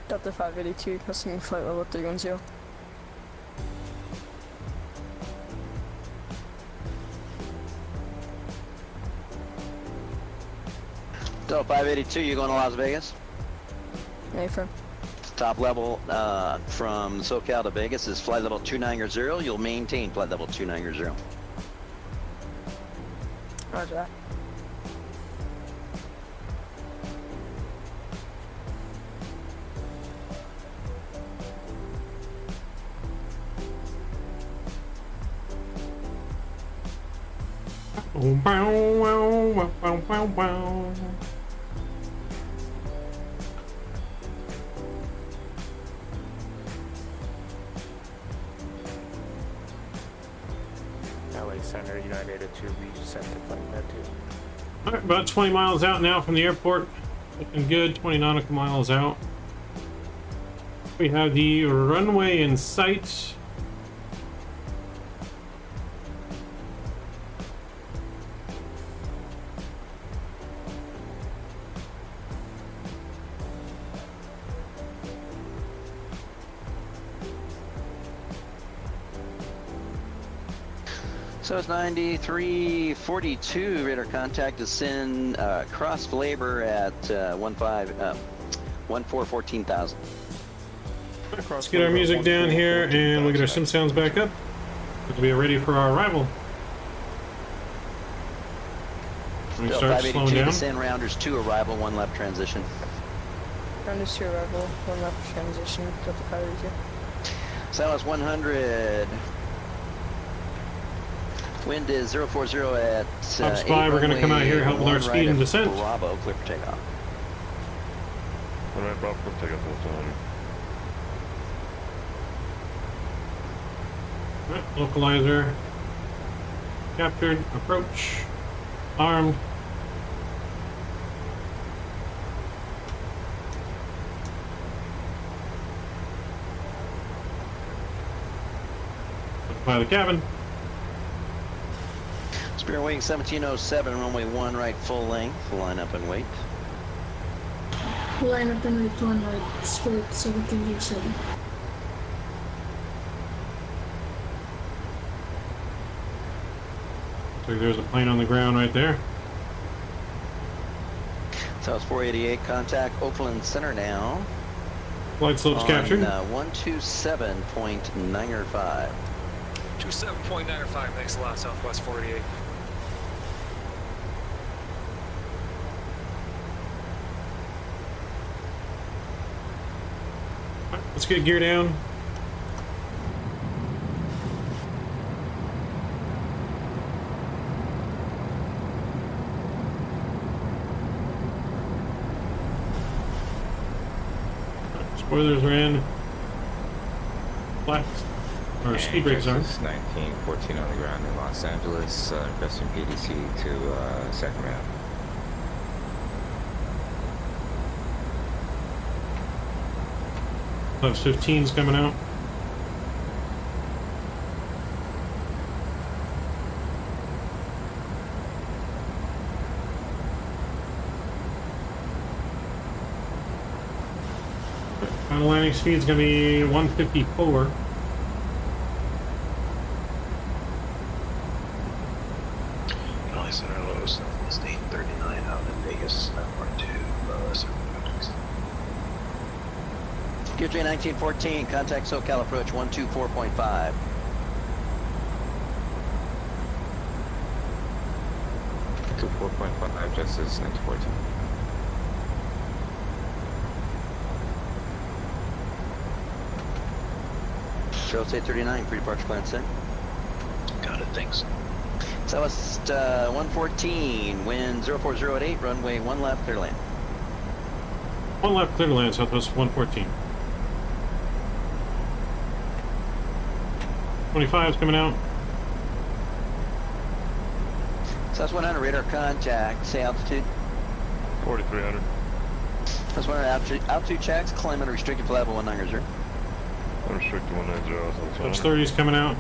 Delta 582, custom flight level 310. Delta 582, you going to Las Vegas? Hey, from? Top level from SoCal to Vegas is flight level 290. You'll maintain flight level 290. Roger that. Oh, bow, wow, wow, wow, wow, wow. LA Center, United 82, we set to flight med 2. Alright, about 20 miles out now from the airport. Looking good, 20 nautical miles out. We have the runway in sight. So it's 9342. Radar contact is in cross flavor at 14,000. Let's get our music down here and we'll get our sim sounds back up. We'll be ready for our arrival. We start slowing down. Descend rounders 2 arrival, 1 left transition. Rounders 2 arrival, 1 left transition. Delta 582. Southwest 100. Wind is 040 at Top spy, we're going to come out here, help with our speed and descent. Bravo, clear for takeoff. Alright, Bravo, clear for takeoff. Right, localizer. Captured, approach. Armed. By the cabin. Spirit wing 1707, runway 1 right full length, line up and wait. Line up and wait 1 right, Spirit 1707. So there's a plane on the ground right there. South 488, contact Oakland Center now. Flight slopes captured. 127.95. 27.95, thanks a lot, Southwest 488. Let's get gear down. Spoilers are in. Left. Or speed brakes are. 1914 on the ground in Los Angeles, investing PDC to Sacramento. Plus 15's coming out. Final landing speed is going to be 154. Center low, Southwest 839 out in Vegas, part 2, 756. QJ 1914, contact SoCal approach 124.5. To 4.5, just as 1914. Charles 839, pre-departure clearance set. Got it, thanks. Southwest 114, wind 040 runway 1 left, clear to land. 1 left, clear to land, Southwest 114. 25 is coming out. Southwest 100, radar contact, say altitude. 4,300. Southwest 100, altitude checks, climb at restricted flight level 190. Unrestricted 190, so that's fine. Touch 30 is coming out.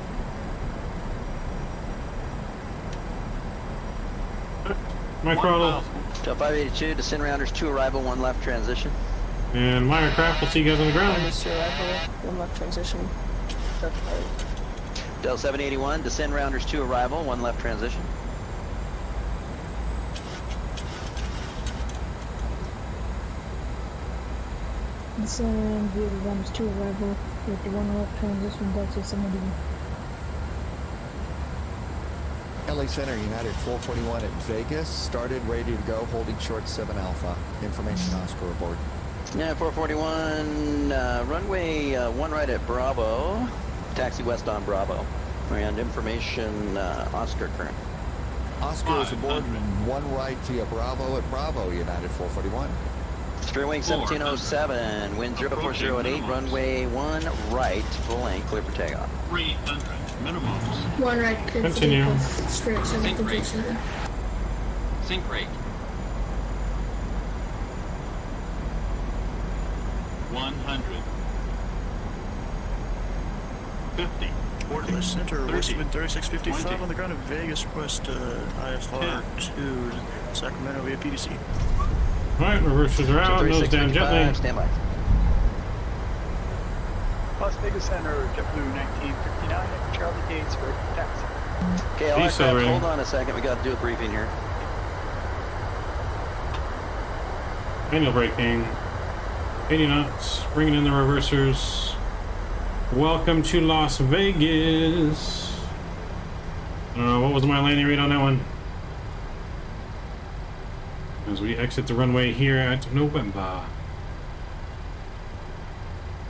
My throttle. Till 582, descend rounders 2 arrival, 1 left transition. And my aircraft, we'll see you guys on the ground. Arrival, 1 left transition. Del 781, descend rounders 2 arrival, 1 left transition. Descend via the runs 2 arrival with the 1 left transition, Delta 781. LA Center, United 441 at Vegas. Started, ready to go, holding short 7 Alpha. Information Oscar aboard. Yeah, 441, runway 1 right at Bravo. Taxi west on Bravo. And information Oscar current. Oscar is aboard, 1 right via Bravo at Bravo, United 441. Straight wing 1707, wind 040 runway 1 right, full length, clear for takeoff. 300 minimum. 1 right, clear for Continue. takeoff. Straight Sync rate. 727. Sync rate. 100. 50. Borderless Center, Westwind 3655 on the ground in Vegas, request IFR to Sacramento via PDC. Alright, reversers are out, nose down gently. Stand by. Las Vegas Center, JetBlue 1959 at Charlie Gates for taxi. Okay, all aircraft, Decelerating. hold on a second, we got to do a briefing here. Manual braking. 80 knots, bringing in the reversers. Welcome to Las Vegas. What was my landing rate on that one? As we exit the runway here at November.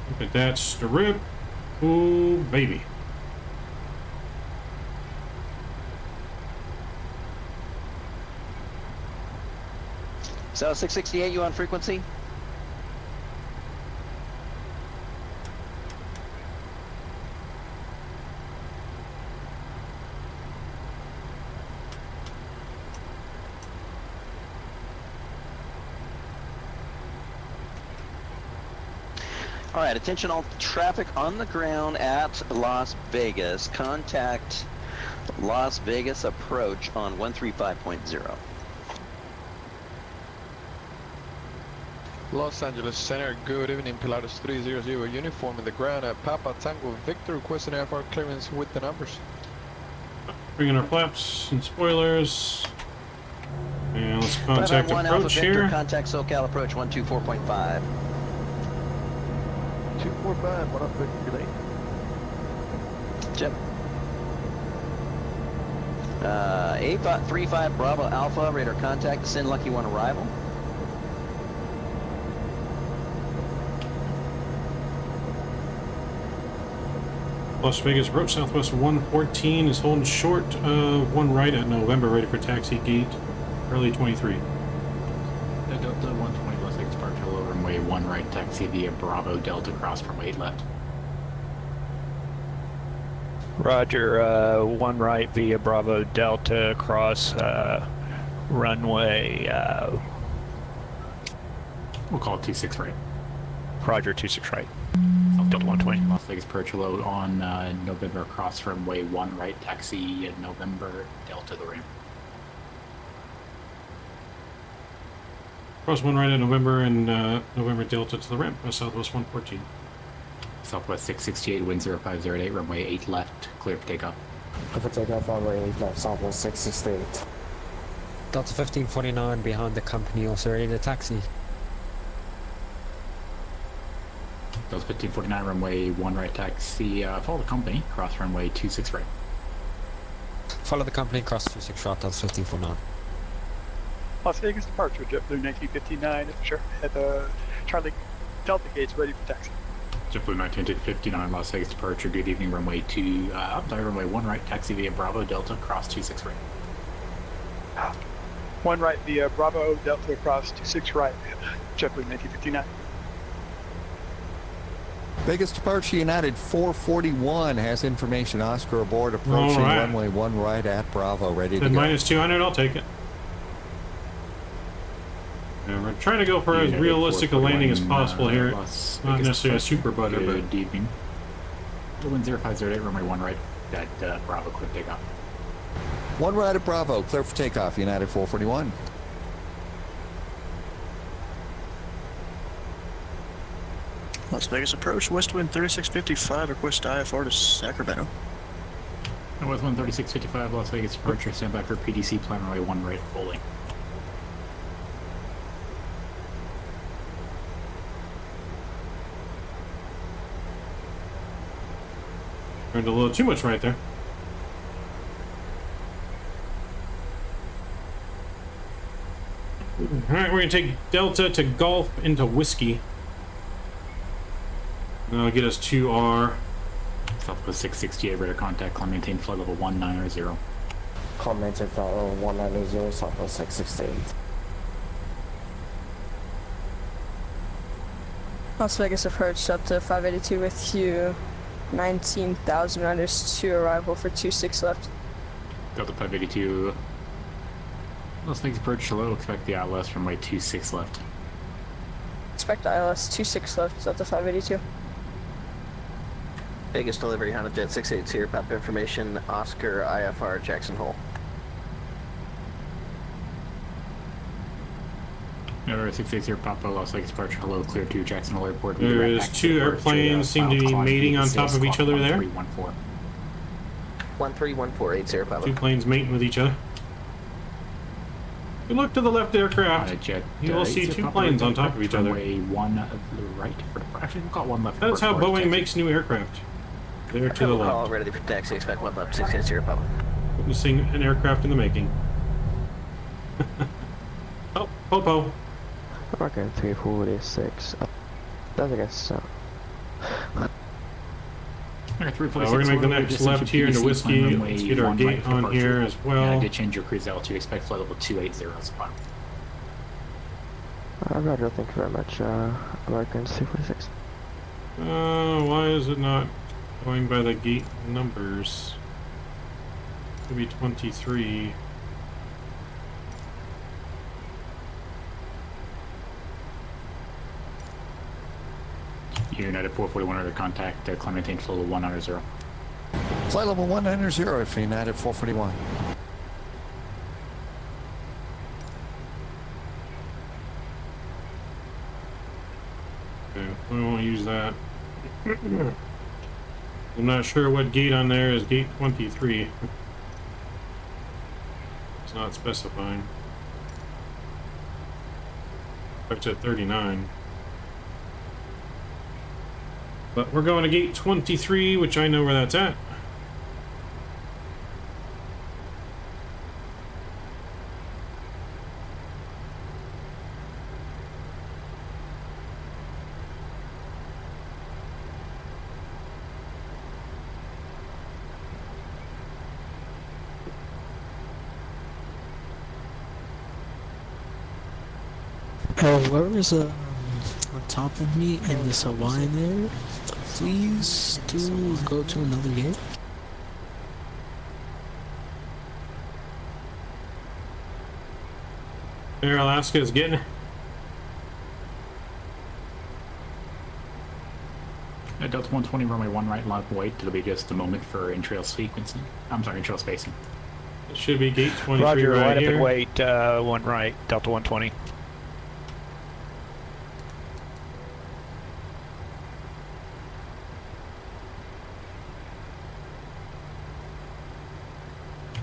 Look at that strip. Ooh, baby. So 668, you on frequency? All right, attention all traffic on the ground at Las Vegas. Contact Las Vegas approach on 135.0. Los Angeles Center, good evening, Pilatus 300, uniform in the ground at Papa Tango Victor, requesting FR clearance with the numbers. Bring in our flaps and spoilers. And let's contact 591 approach Alpha Victor, here. contact SoCal approach 124.5. 245, what up, Victor delay? Jim. 835 Bravo Alpha, radar contact, descend Lucky 1 arrival. Las Vegas approach, Southwest 114 is holding short of 1 right at November, ready for taxi gate, early 23. Delta 120 Las Vegas departure, low runway 1 right, taxi via Bravo Delta, cross from 8 left. Roger, 1 right via Bravo Delta, cross runway, we'll call it 26 right. Roger, 26 right. Delta 120. Las Vegas approach low on November, cross runway 1 right, taxi at November Delta the ramp. Cross 1 right at November and November Delta to the ramp, Southwest 114. Southwest 668, wind 0508, runway 8 left, clear for takeoff. Clear for takeoff, runway 8 left, Southwest 668. Delta 1549 behind the company, also ready to taxi. Delta 1549, runway 1 right taxi, follow the company, cross runway 26 right. Follow the company, cross 26 right, that's 1549. Las Vegas departure, JetBlue 1959 at the Charlie Delta gates ready for taxi. JetBlue 1959, Las Vegas departure, good evening, runway runway 1 right taxi via Bravo Delta, cross 26 right. 1 right via Bravo Delta across 26 right, JetBlue 1959. Vegas departure United 441 has information. Oscar aboard, approaching runway 1 right at Bravo, ready to go. Minus 200, I'll take it. Yeah, we're trying to go for as realistic a landing as possible here. Not necessarily a super butter, but... Good evening. Wind 0508, runway 1 right at Bravo, quick takeoff. 1 right at Bravo, clear for takeoff, United 441. Las Vegas approach, west wind 3655, request IFR to Sacramento. West wind 3655, Las Vegas departure, stand by for PDC, plan runway 1 right, fully. Turned a little too much right there. Alright, we're going to take Delta to Golf into Whiskey. That'll get us to our... Southwest 668, radar contact, climb maintain flight level 190. Climb maintain flight level 190, Southwest 668. Las Vegas approach up to 582 with you. 19,000 meters to arrival for 26 left. Delta 582. Las Vegas approach low, expect the ILS runway 26 left. Expect ILS 26 left, Delta 582. Vegas delivery, Honda Jet 680, Papa information, Oscar IFR Jackson Hole. Number 680 Papa, Las Vegas departure, hello, clear to Jackson Hole Airport. There is 2 airplanes seem to be mating on top of each other there. 131480 Papa. 2 planes mating with each other. If you look to the left aircraft, you will see 2 planes on top of each other. One right. Actually, we've got 1 left. That's how Boeing makes new aircraft. There to the left. All ready for taxi, expect 1 left, 680 Papa. Witnessing an aircraft in the making. Oh, Popo. American 346. That's I guess so. We're going to make the next left here into Whiskey. Let's get our gate on here as well. Did change your cruise altitude, expect flight level 280 spot. Roger, thank you very much, American 346. Why is it not going by the gate numbers? Could be 23. United 441 under contact, climb maintain flight level 190. Flight level 190 for United 441. Okay, we won't use that. I'm not sure what gate on there is gate 23. It's not specifying. It's at 39. But we're going to gate 23, which I know where that's at. Whoever's on top of me in this Hawaiian there, please do go to another gate. Air Alaska is getting it. Delta 120, runway 1 right, line up wait. It'll be just a moment for in-trail sequencing. I'm sorry, in-trail spacing. It should be gate 23 Roger, right line here. up and wait, 1 right, Delta 120.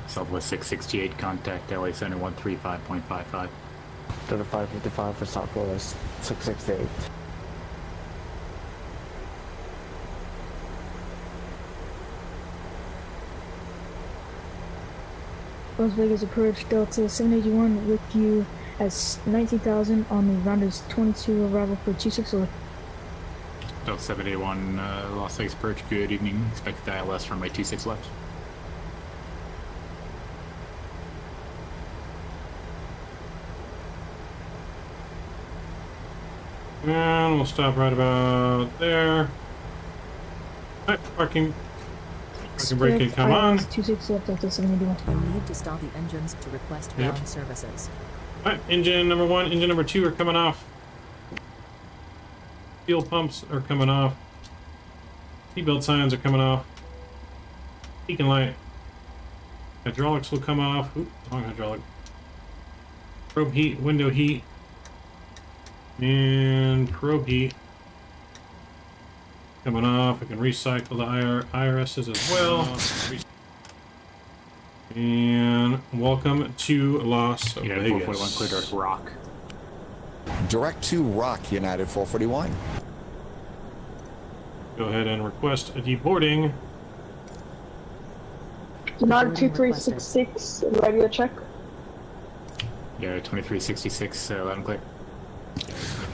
Southwest 668, contact LA Center 135.55. Delta 555 for Southwest 668. Las Vegas approach Delta 781 with you at 19,000 on the rounders 22 arrival for 260. Delta 781, Las Vegas approach, good evening. Expect ILS runway 26 left. And we'll stop right about there. Alright, parking brake can come on. 26 left Delta 781. You need to stop the engines to request ground services. Alright, engine number 1, engine number 2 are coming off. Fuel pumps are coming off. Seatbelt signs are coming off. Beacon light. Hydraulics will come off. Oop, wrong hydraulic. Probe heat, window heat. And probe heat. Coming off. I can recycle the IRSs as well. And welcome to Las Vegas. 441 clear direct rock. Direct to Rock, United 441. Go ahead and request a deboarding. United 2366, radio check. Yeah, 2366, loud and clear.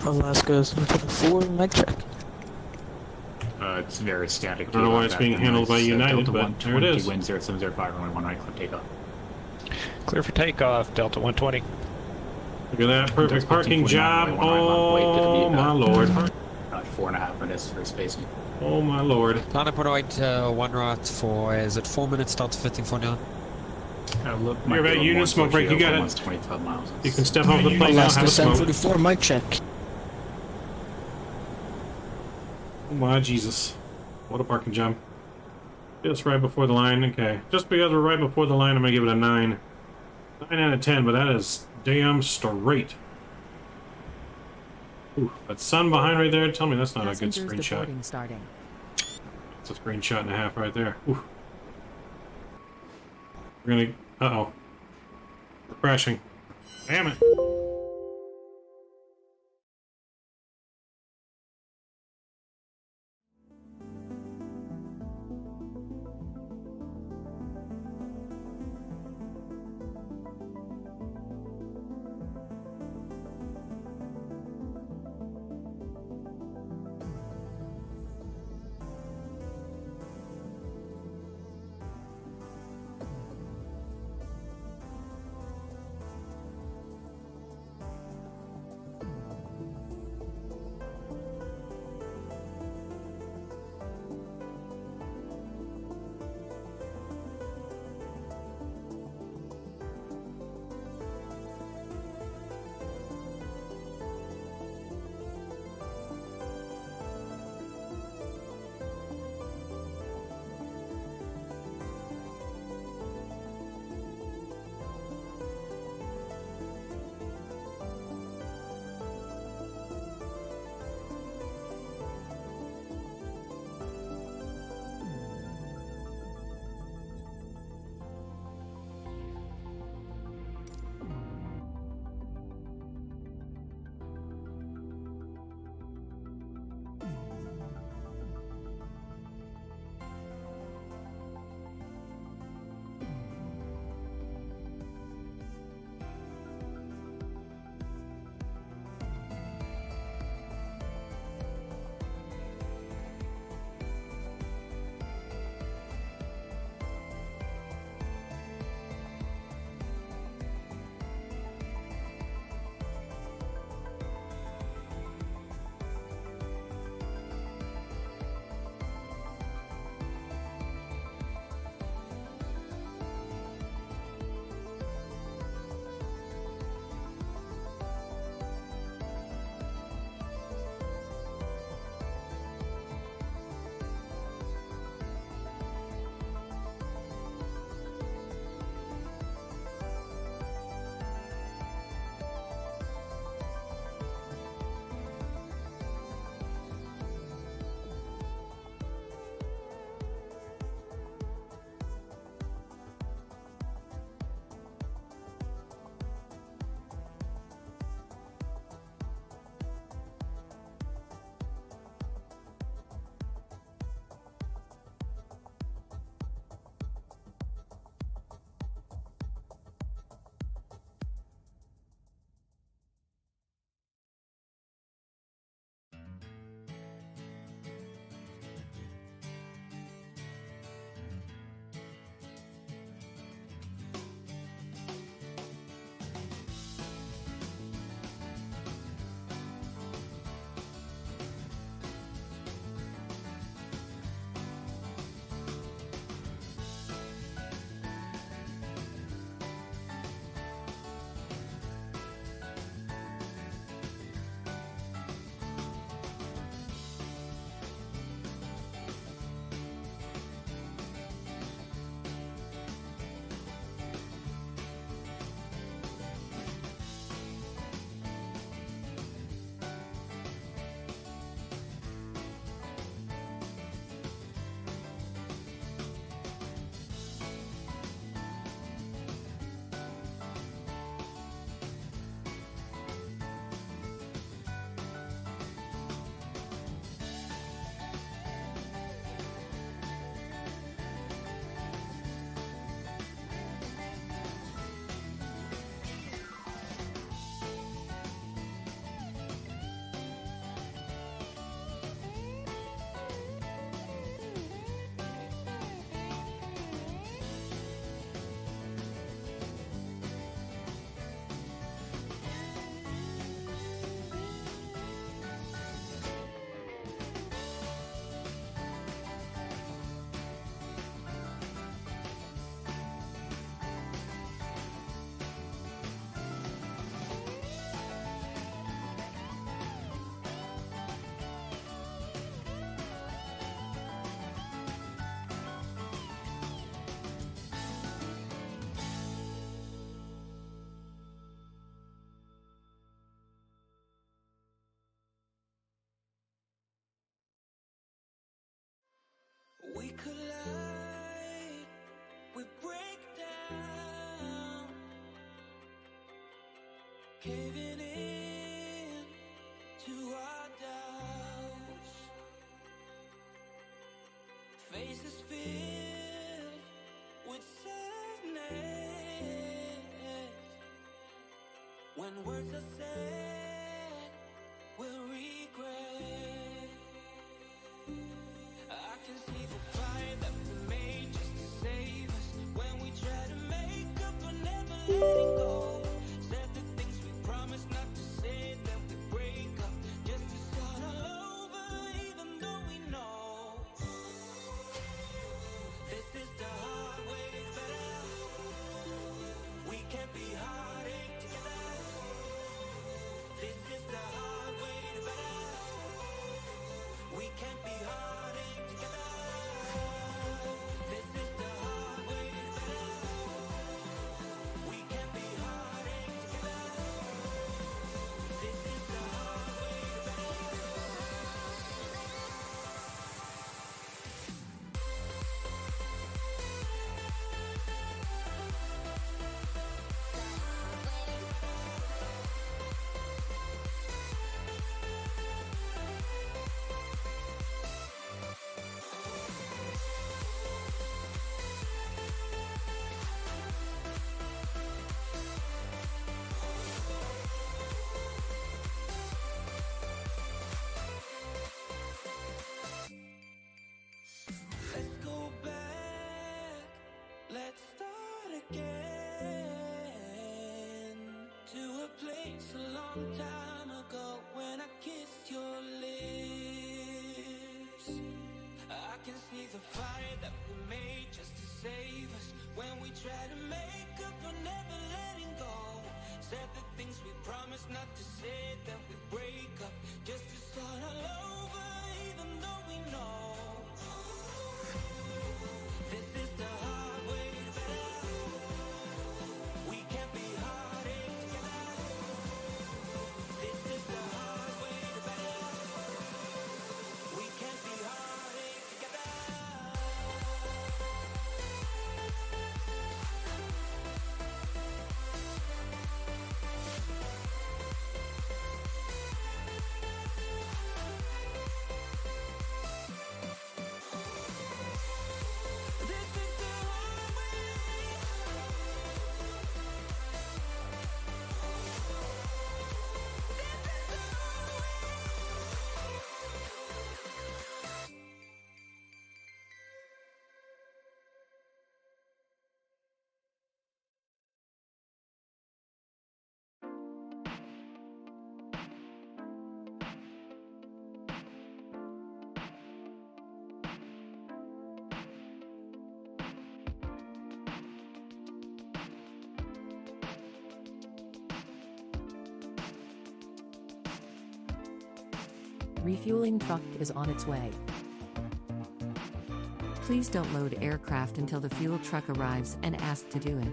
Alaska 724, mic check. It's very static. I don't know why it's being handled by United, but there it is. Wind 0705, runway 1 right, clear takeoff. Clear for takeoff, Delta 120. Look at that perfect parking job. Oh my lord. 4.5 minutes for spacing. Oh my lord. Plan up right, 1 right for, is it 4 minutes start fitting for now? You're about unit smoke break, you got it. 25 miles. You can step off the plane now, have a smoke. 744, mic check. Oh my Jesus. What a parking job. Just right before the line, okay. Just because we're right before the line, I'm gonna give it a 9. 9 out of 10, but that is damn straight. Ooh, that sun behind right there, tell me that's not a good screenshot. It's a screenshot and a half right there. Ooh. We're gonna, uh-oh. We're crashing. Damn it. Caving in to our doubts, faces filled with sadness. When words are said, we'll regret. I can see the fire that we made just to save us. When we try to make up but never letting go. Said the things we promised not to say, then we break up just to start all over, even though we know this is the hard way better. We can't be heartache together. This is the hard way better. We can't be heartache together. This is the hard way better. We can't be heartache together. This is the hard way better. Let's go back, let's start again to a place a long time ago when I kissed your lips. I can see the fire that we made just to save us. When we try to make up for never letting go. Said the things we promised not to say, then we break up just to start all over, even though we know this is the hard way better. We can't be heartache together. This is the hard way better. We can't be heartache together. Refueling truck is on its way. Please don't load aircraft until the fuel truck arrives and ask to do it.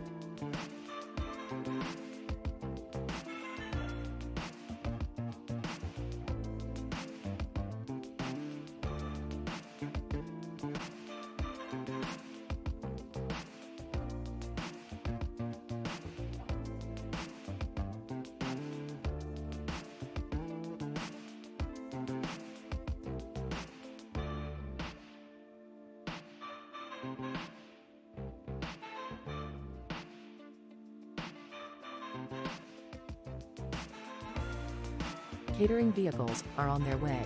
Catering vehicles are on their way.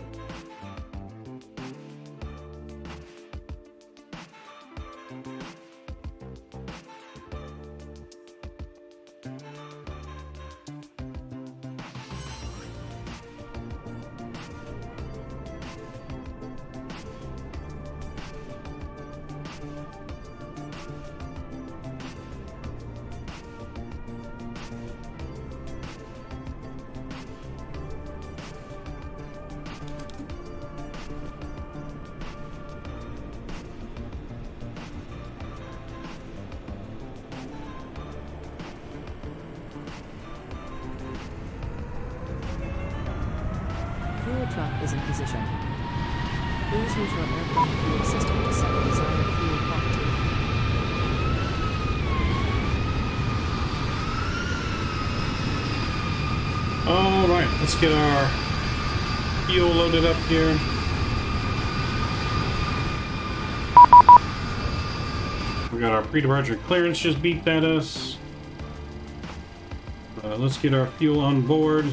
Fuel truck is in position. Please use your airplane fuel system to set the desired fuel quantity. All right, let's get our fuel loaded up here. We got our pre-departure clearance just beeped at us. Let's get our fuel on board.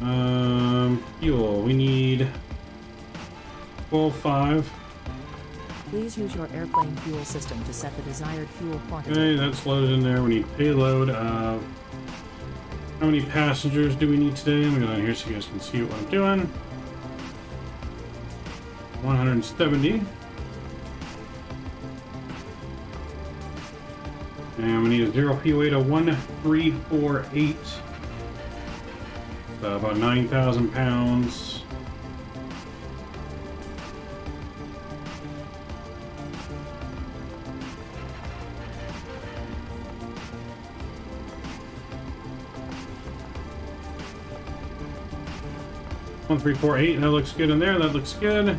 Fuel, we need 12.5. Please use your airplane fuel system to set the desired fuel quantity. Okay, that's loaded in there. We need payload. How many passengers do we need today? Let me go down here so you guys can see what I'm doing. 170. And we need a 0 POA to 1348. So about 9,000 pounds. One, 3, 4, 8. That looks good in there. That looks good.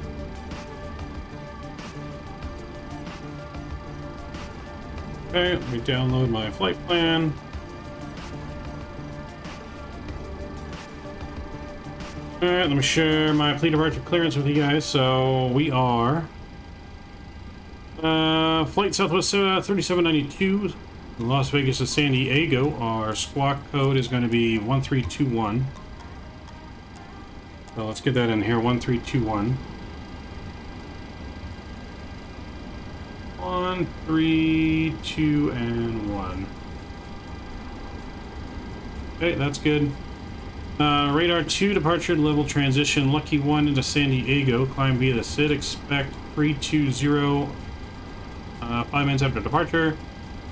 Okay, let me download my flight plan. Alright, let me share my fleet departure clearance with you guys. So we are flight Southwest 3792, Las Vegas to San Diego. Our squawk code is going to be 1321. So let's get that in here, 1321. 1, 3, 2, and 1. Okay, that's good. Radar 2, departure level transition, Lucky 1 into San Diego. Climb via the SID, expect 320, 5 minutes after departure.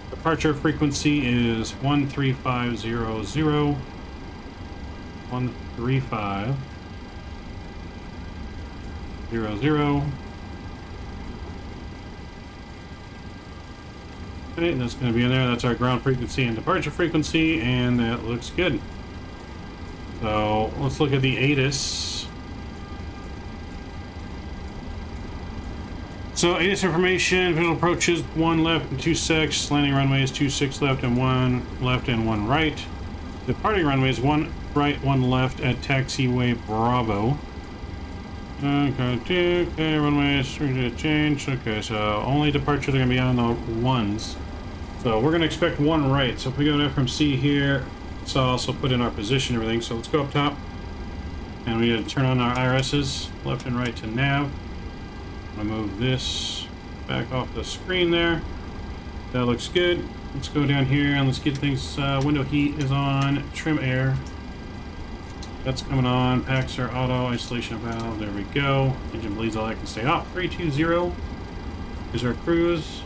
Departure frequency is 13500, 13500. Okay, that's going to be in there. That's our ground frequency and departure frequency, and that looks good. So let's look at the ATIS. So ATIS information, visual approaches, 1 left and 2 6, landing runways 26 left and 1 left and 1 right. Departing runways 1 right, 1 left at taxiway Bravo. Okay, runways change. Okay, so only departures are going to be on the 1s. So we're going to expect 1 right. So if we go to FMC here, so I'll also put in our position and everything. So let's go up top. And we need to turn on our IRSs, left and right to nav. I'm going to move this back off the screen there. That looks good. Let's go down here and let's get things, window heat is on, trim air. That's coming on. Packs are auto, isolation valve. There we go. Engine bleeds, all that can stay off. 320 is our cruise.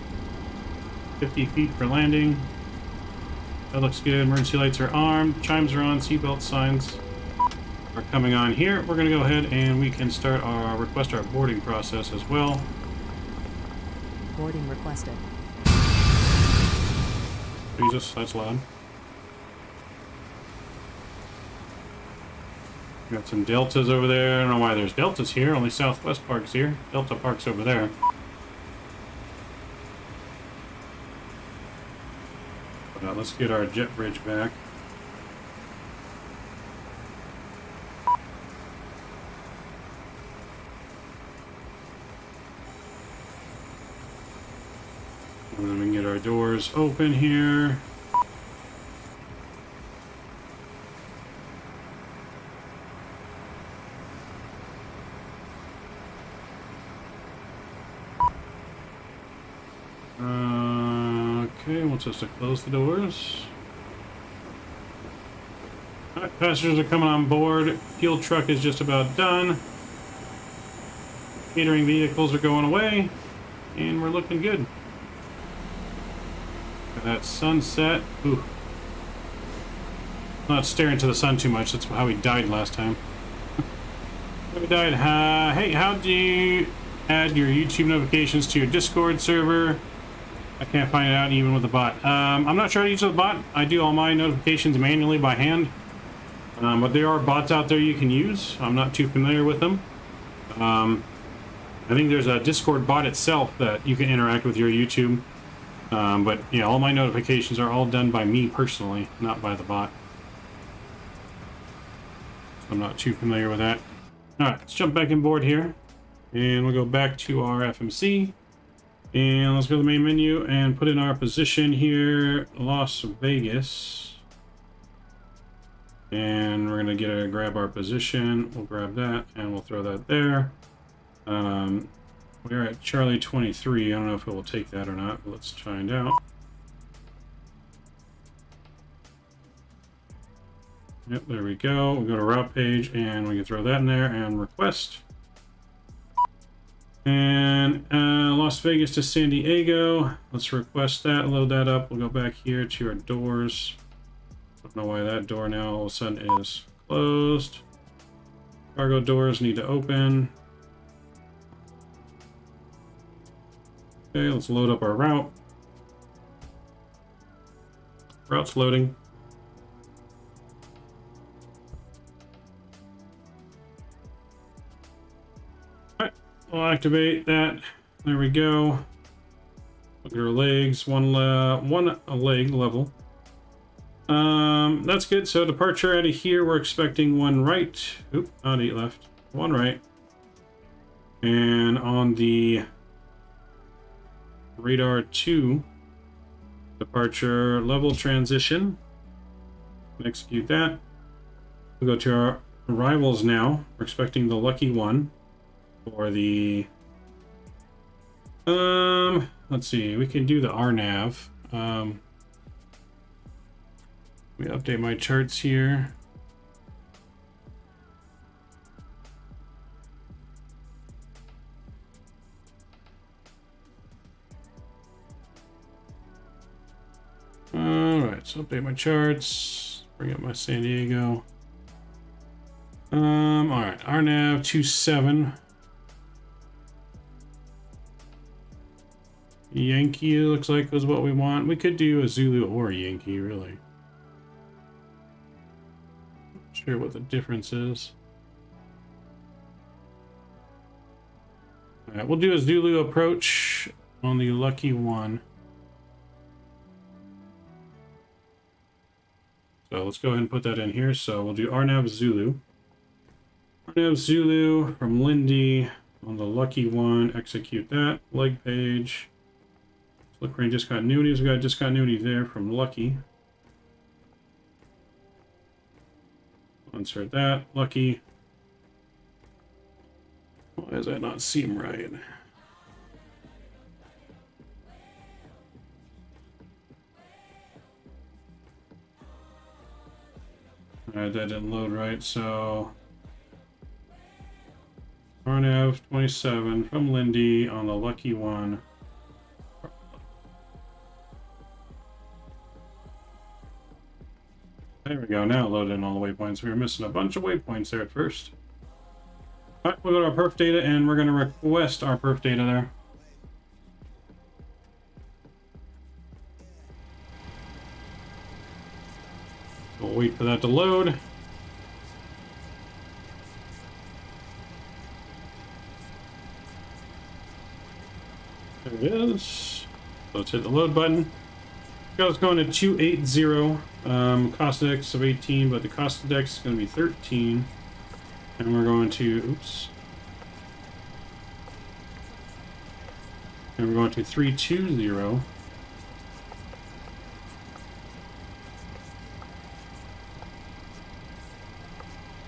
50 feet for landing. That looks good. Emergency lights are armed. Chimes are on. Seatbelt signs are coming on here. We're going to go ahead and we can start our request our boarding process as well. Boarding requested. Jesus, that's loud. Got some deltas over there. I don't know why there's deltas here. Only Southwest Park's here. Delta Park's over there. But, let's get our jet bridge back. And then we can get our doors open here. Okay, wants us to close the doors. Alright, passengers are coming on board. Fuel truck is just about done. Catering vehicles are going away. And we're looking good. Look at that sunset. Ooh. Not staring to the sun too much. That's how we died last time. We died. Hey, how do you add your YouTube notifications to your Discord server? I can't find it out even with the bot. I'm not sure how to use the bot. I do all my notifications manually by hand. But there are bots out there you can use. I'm not too familiar with them. I think there's a Discord bot itself that you can interact with your YouTube. But yeah, all my notifications are all done by me personally, not by the bot. I'm not too familiar with that. Alright, let's jump back in board here. And we'll go back to our FMC. And let's go to the main menu and put in our position here, Las Vegas. And we're going to grab our position. We'll grab that and we'll throw that there. We're at Charlie 23. I don't know if it will take that or not, but let's find out. Yep, there we go. We'll go to route page and we can throw that in there and request. And Las Vegas to San Diego. Let's request that, load that up. We'll go back here to our doors. I don't know why that door now all of a sudden is closed. Cargo doors need to open. Okay, let's load up our route. Route's loading. Alright, we'll activate that. There we go. Look at our legs, one leg level. That's good. So departure out of here, we're expecting one right. Oop, not 8 left. One right. And on the radar 2, departure level transition. Execute that. We'll go to our arrivals now. We're expecting the lucky one for the let's see, we can do the RNAV. Let me update my charts here. Alright, so update my charts. Bring up my San Diego. Alright, RNAV 27. Yankee looks like was what we want. We could do a Zulu or a Yankee, really. Not sure what the difference is. Alright, we'll do a Zulu approach on the lucky one. So let's go ahead and put that in here. So we'll do RNAV Zulu. RNAV Zulu from Lindy on the lucky one. Execute that. Leg page. Look, range discontinuities. We got discontinuity there from Lucky. Insert that. Lucky. Why does that not seem right? Alright, that didn't load right, so RNAV 27 from Lindy on the lucky one. There we go, now load in all the waypoints. We were missing a bunch of waypoints there at first. Alright, we'll go to our perf data and we're going to request our perf data there. We'll wait for that to load. There it is. So let's hit the load button. It's going to 280. Cost index of 18, but the cost index is going to be 13. And we're going to, oops. And we're going to 320.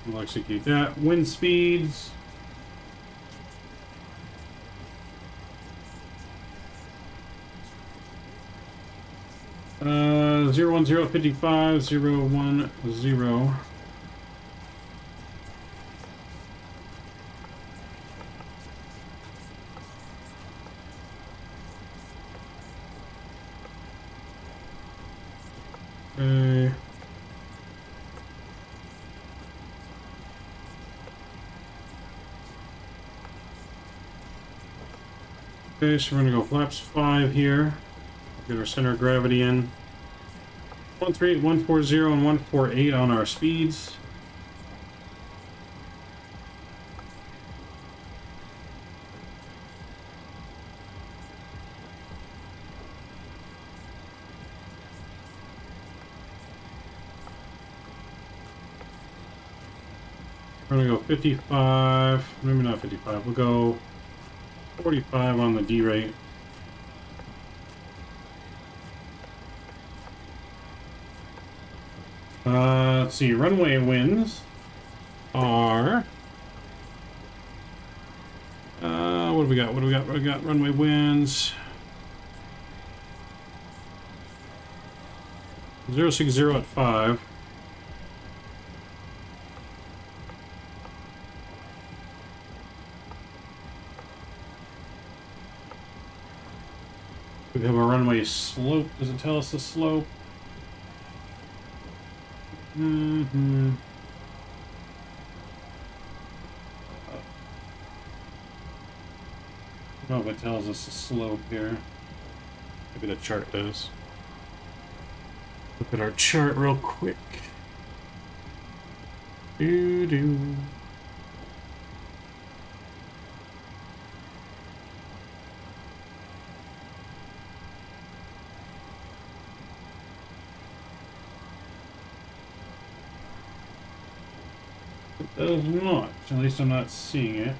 We'll execute that. Wind speeds. Uh, 01055, 010. Okay. Okay, so we're gonna go flaps 5 here. Get our center of gravity in. 138, 140, and 148 on our speeds. We're gonna go 55, maybe not 55, we'll go 45 on the D rate. Let's see, runway winds are... what do we got? What do we got? What do we got? Runway winds. 060 at 5. We have a runway slope. Does it tell us the slope? Mm-hmm. I don't know if it tells us the slope here. Maybe the chart does. Look at our chart real quick. Doo-doo. It does not. At least I'm not seeing it.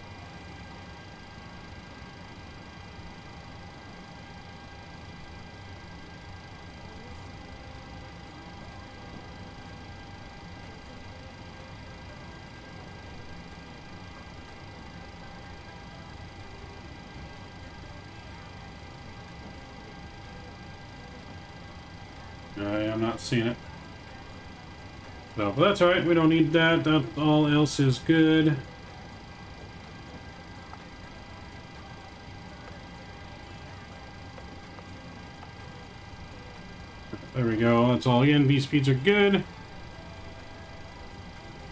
I'm not seeing it. No, but that's alright, we don't need that. That all else is good. There we go, that's all again. V speeds are good.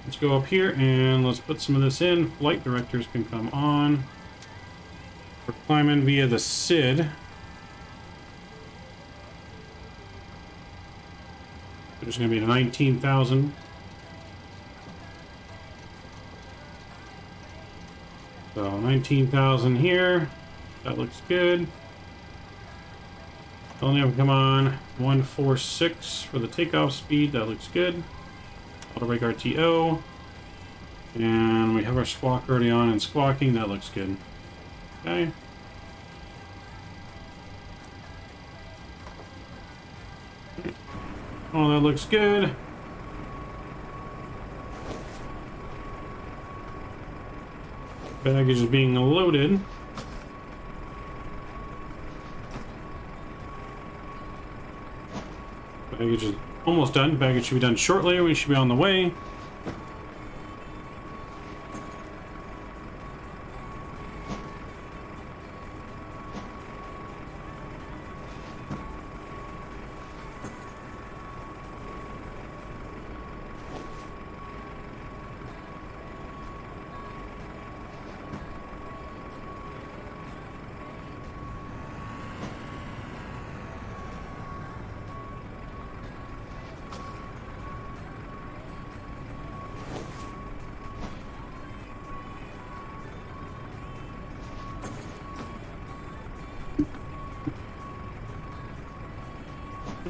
Let's go up here and let's put some of this in. Flight directors can come on. We're climbing via the SID. There's going to be 19,000. So 19,000 here. That looks good. Only have to come on 146 for the takeoff speed. That looks good. Auto brake RTO. And we have our squawk already on and squawking. That looks good. Okay. Oh, that looks good. Baggage is being loaded. Baggage is almost done. Baggage should be done shortly. We should be on the way.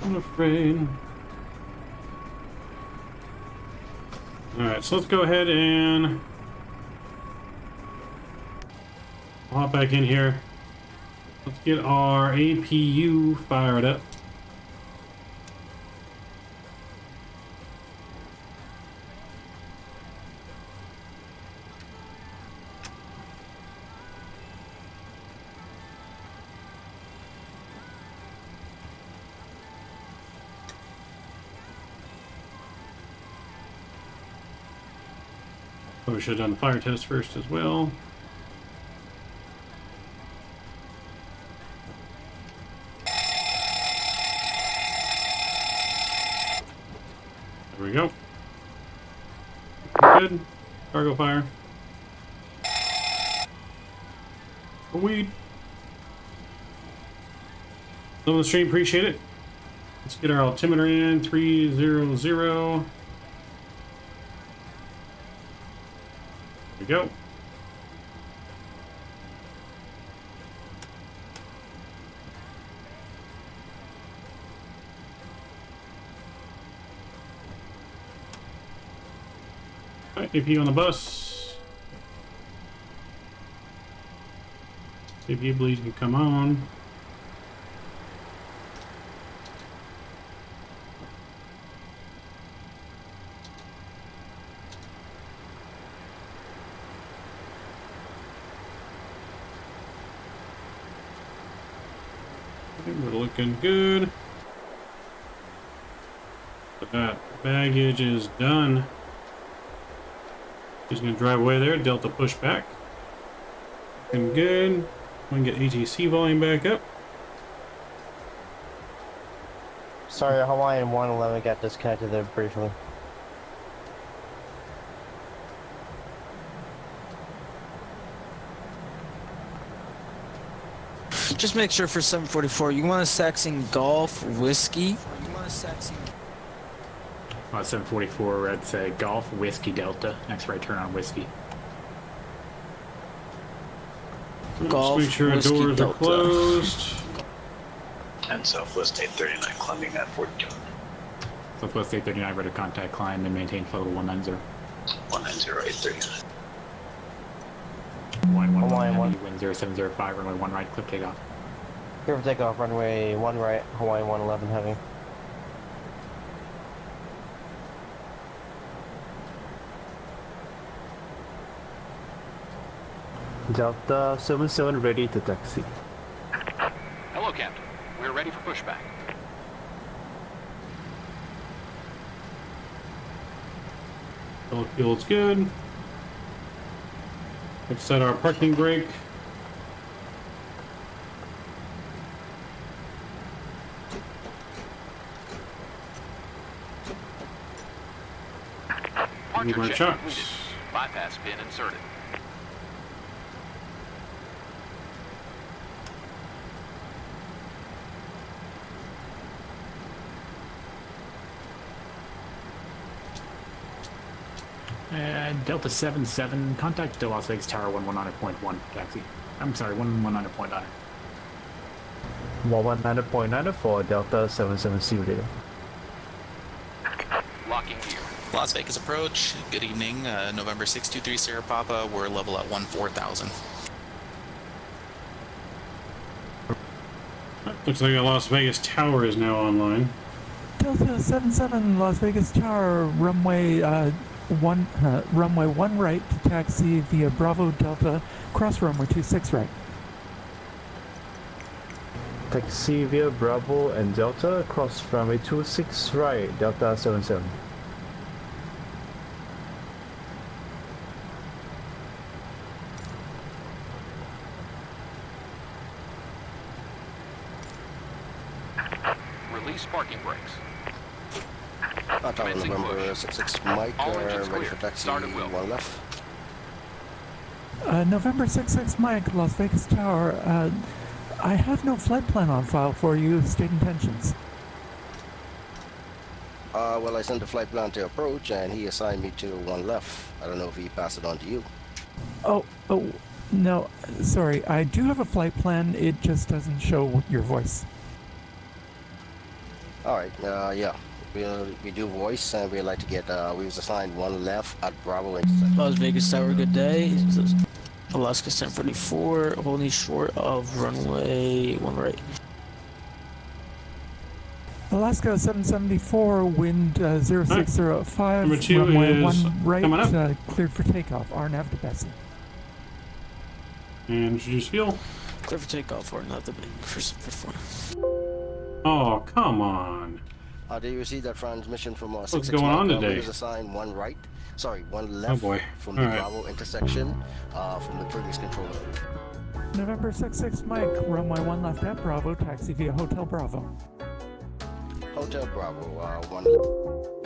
I'm afraid. Alright, so let's go ahead and hop back in here. Let's get our APU fired up. Probably should have done the fire test first as well. There we go. Good. Cargo fire. Weed. Love the stream, appreciate it. Let's get our altimeter in. 300. There we go. Alright, AP on the bus. AP, please, can come on. We're looking good. But that baggage is done. He's gonna drive away there, Delta push back. Looking good. I'm gonna get ATC volume back up. Sorry, Hawaiian 111 got disconnected there briefly. Just make sure for 744, you want a Saxon Golf Whiskey. You want a Saxon 744, I'd say Golf Whiskey Delta. Next right turn on Whiskey. Golf, just make sure Whiskey doors Delta. are closed. And Southwest 839 climbing at 42. Southwest 839, ready to contact climb and maintain flight level 190. 190, 839. Hawaiian 1, wind 0705, runway 1 right, clip takeoff. Clear for takeoff, runway 1 right, Hawaiian 111 heavy. Delta 77 ready to taxi. Hello, Captain. We're ready for pushback. All feels good. Let's set our parking brake. Need my chocks. Bypass pin inserted. Delta 77, contact the Las Vegas Tower 119.1 taxi. I'm sorry, 119.9. 119.9 for Delta 77 Studio. Locking gear. Las Vegas approach. Good evening. November 623 Sierra Papa. We're level at 14,000. Looks like the Las Vegas Tower is now online. Delta 77 Las Vegas Tower, runway 1 right to taxi via Bravo Delta, cross runway 26 right. Taxi via Bravo and Delta, cross runway 26 right, Delta 77. Release parking brakes. Tower November 66 Mike, ready for taxi, 1 left. November 66 Mike, Las Vegas Tower. I have no flight plan on file for you. State intentions. Well, I sent the flight plan to approach, and he assigned me to 1 left. I don't know if he passed it on to you. Oh, no, sorry. I do have a flight plan. It just doesn't show your voice. All right, yeah. We do voice, and we like to get, we was assigned 1 left at Bravo intersection. Las Vegas Tower, good day. Alaska 744, holding short of runway 1 right. Alaska 774, wind 0605, Number 2 runway is 1 right, coming up. cleared for takeoff, RNAV to Vatsim. And introduce fuel. Clear for takeoff, or not the big for 4. Oh, come on. Did you receive that transmission from What's 66 going on Mike? today? We was assigned 1 right, sorry, 1 left boy. from the All right. Bravo intersection, from the previous controller. November 66 Mike, runway 1 left at Bravo, taxi via Hotel Bravo. Hotel Bravo, 1 left.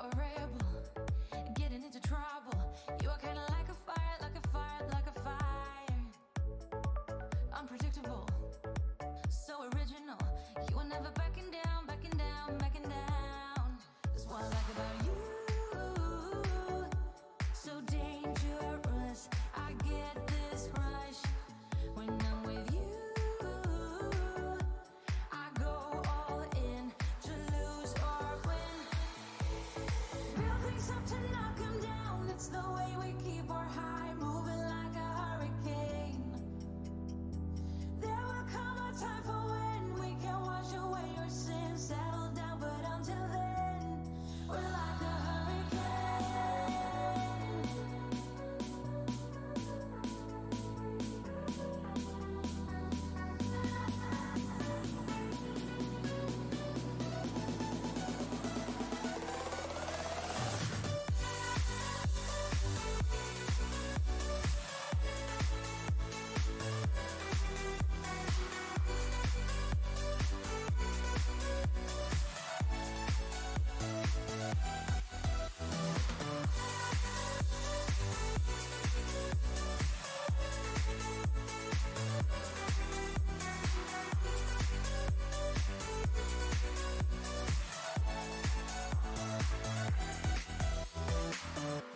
a rebel, getting into trouble. You are kinda like a fire, like a fire, like a fire. Unpredictable, so original. You are never backing down, backing down, backing down. That's what I like about you. So dangerous, I get this rush when I'm with you. I go all in to lose or win. Real things up to knock 'em down. It's the way we keep our high, moving like a hurricane. There will come a time for when we can wash away your sins, settle down, but until then, we're like a hurricane.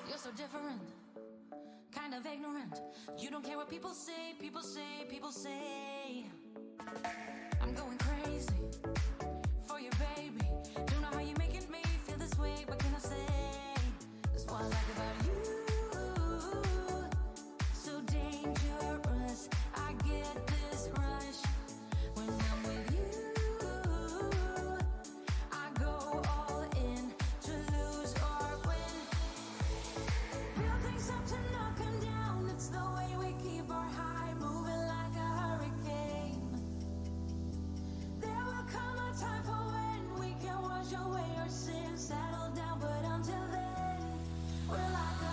You're so different, kind of ignorant. You don't care what people say, people say, people say. I'm going crazy for you, baby. Don't know how you're making me feel this way. What can I say? That's what I like about you. So dangerous, I get this rush when I'm with you. I go all in to lose or win. Real things up to knock 'em down. It's the way we keep our high, moving like a hurricane. There will come a time for when we can wash away our sins, settle down, but until then, we're like a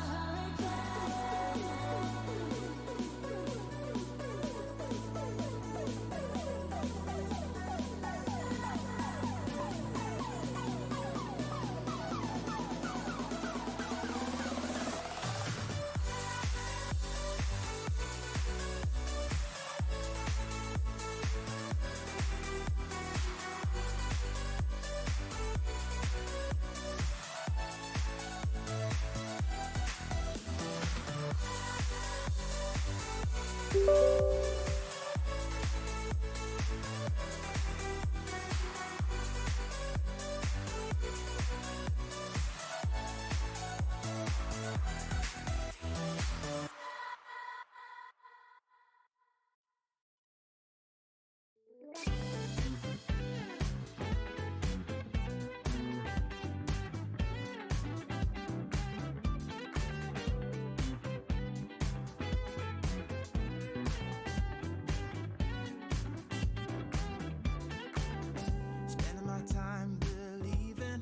spending my time believing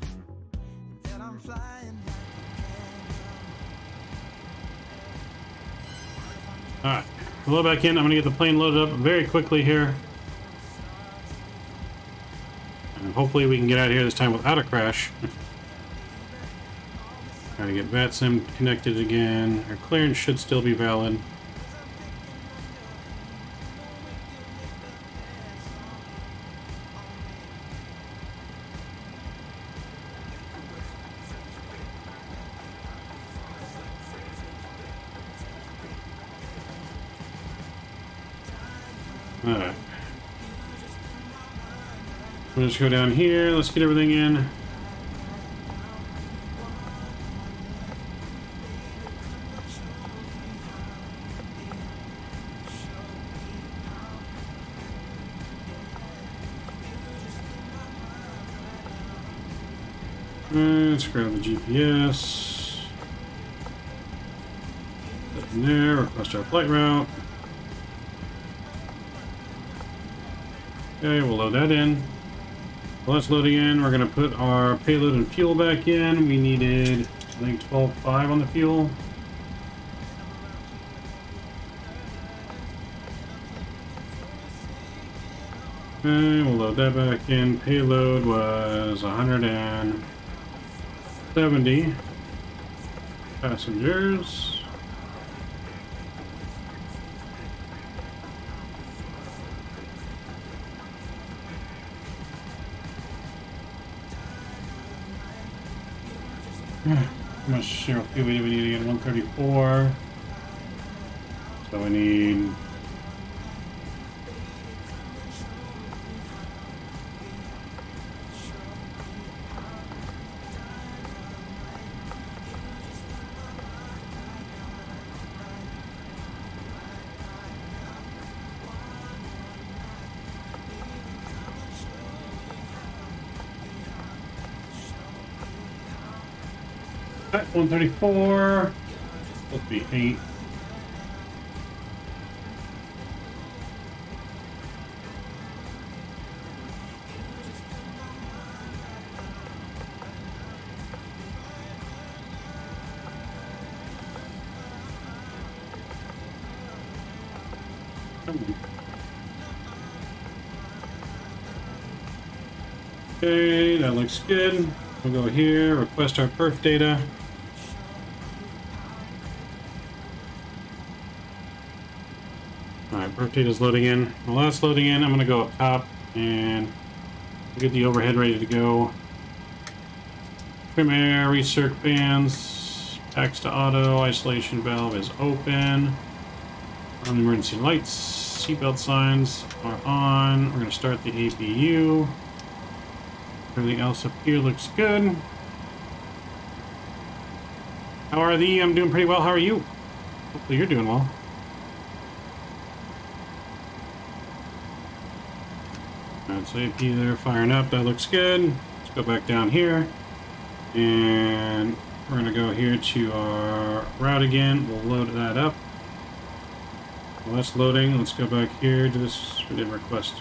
that I'm flying Alright, load back in. I'm going to get the plane loaded up very quickly here. And hopefully we can get out of here this time without a crash. Trying to get Vatsim connected again. Our clearance should still be valid. Alright. We'll just go down here. Let's get everything in. Let's grab the GPS. Put it in there, request our flight route. Okay, we'll load that in. While that's loading in, we're going to put our payload and fuel back in. We needed, I think, 12.5 on the fuel. Okay, we'll load that back in. Payload was 130 70 passengers. How much fuel do we need again? 134. So we need. At 134. Supposed to be 8. Okay, that looks good. We'll go here, request our perf data. Alright, perf data is loading in. While that's loading in, I'm going to go up top and get the overhead ready to go. Trim air, recirc fans, packs to auto, isolation valve is open. On emergency lights, seatbelt signs are on. We're going to start the APU. Everything else up here looks good. How are thee? I'm doing pretty well. How are you? Hopefully you're doing well. That's AP there firing up. That looks good. Let's go back down here. And we're going to go here to our route again. We'll load that up. While that's loading, let's go back here to this. We did request.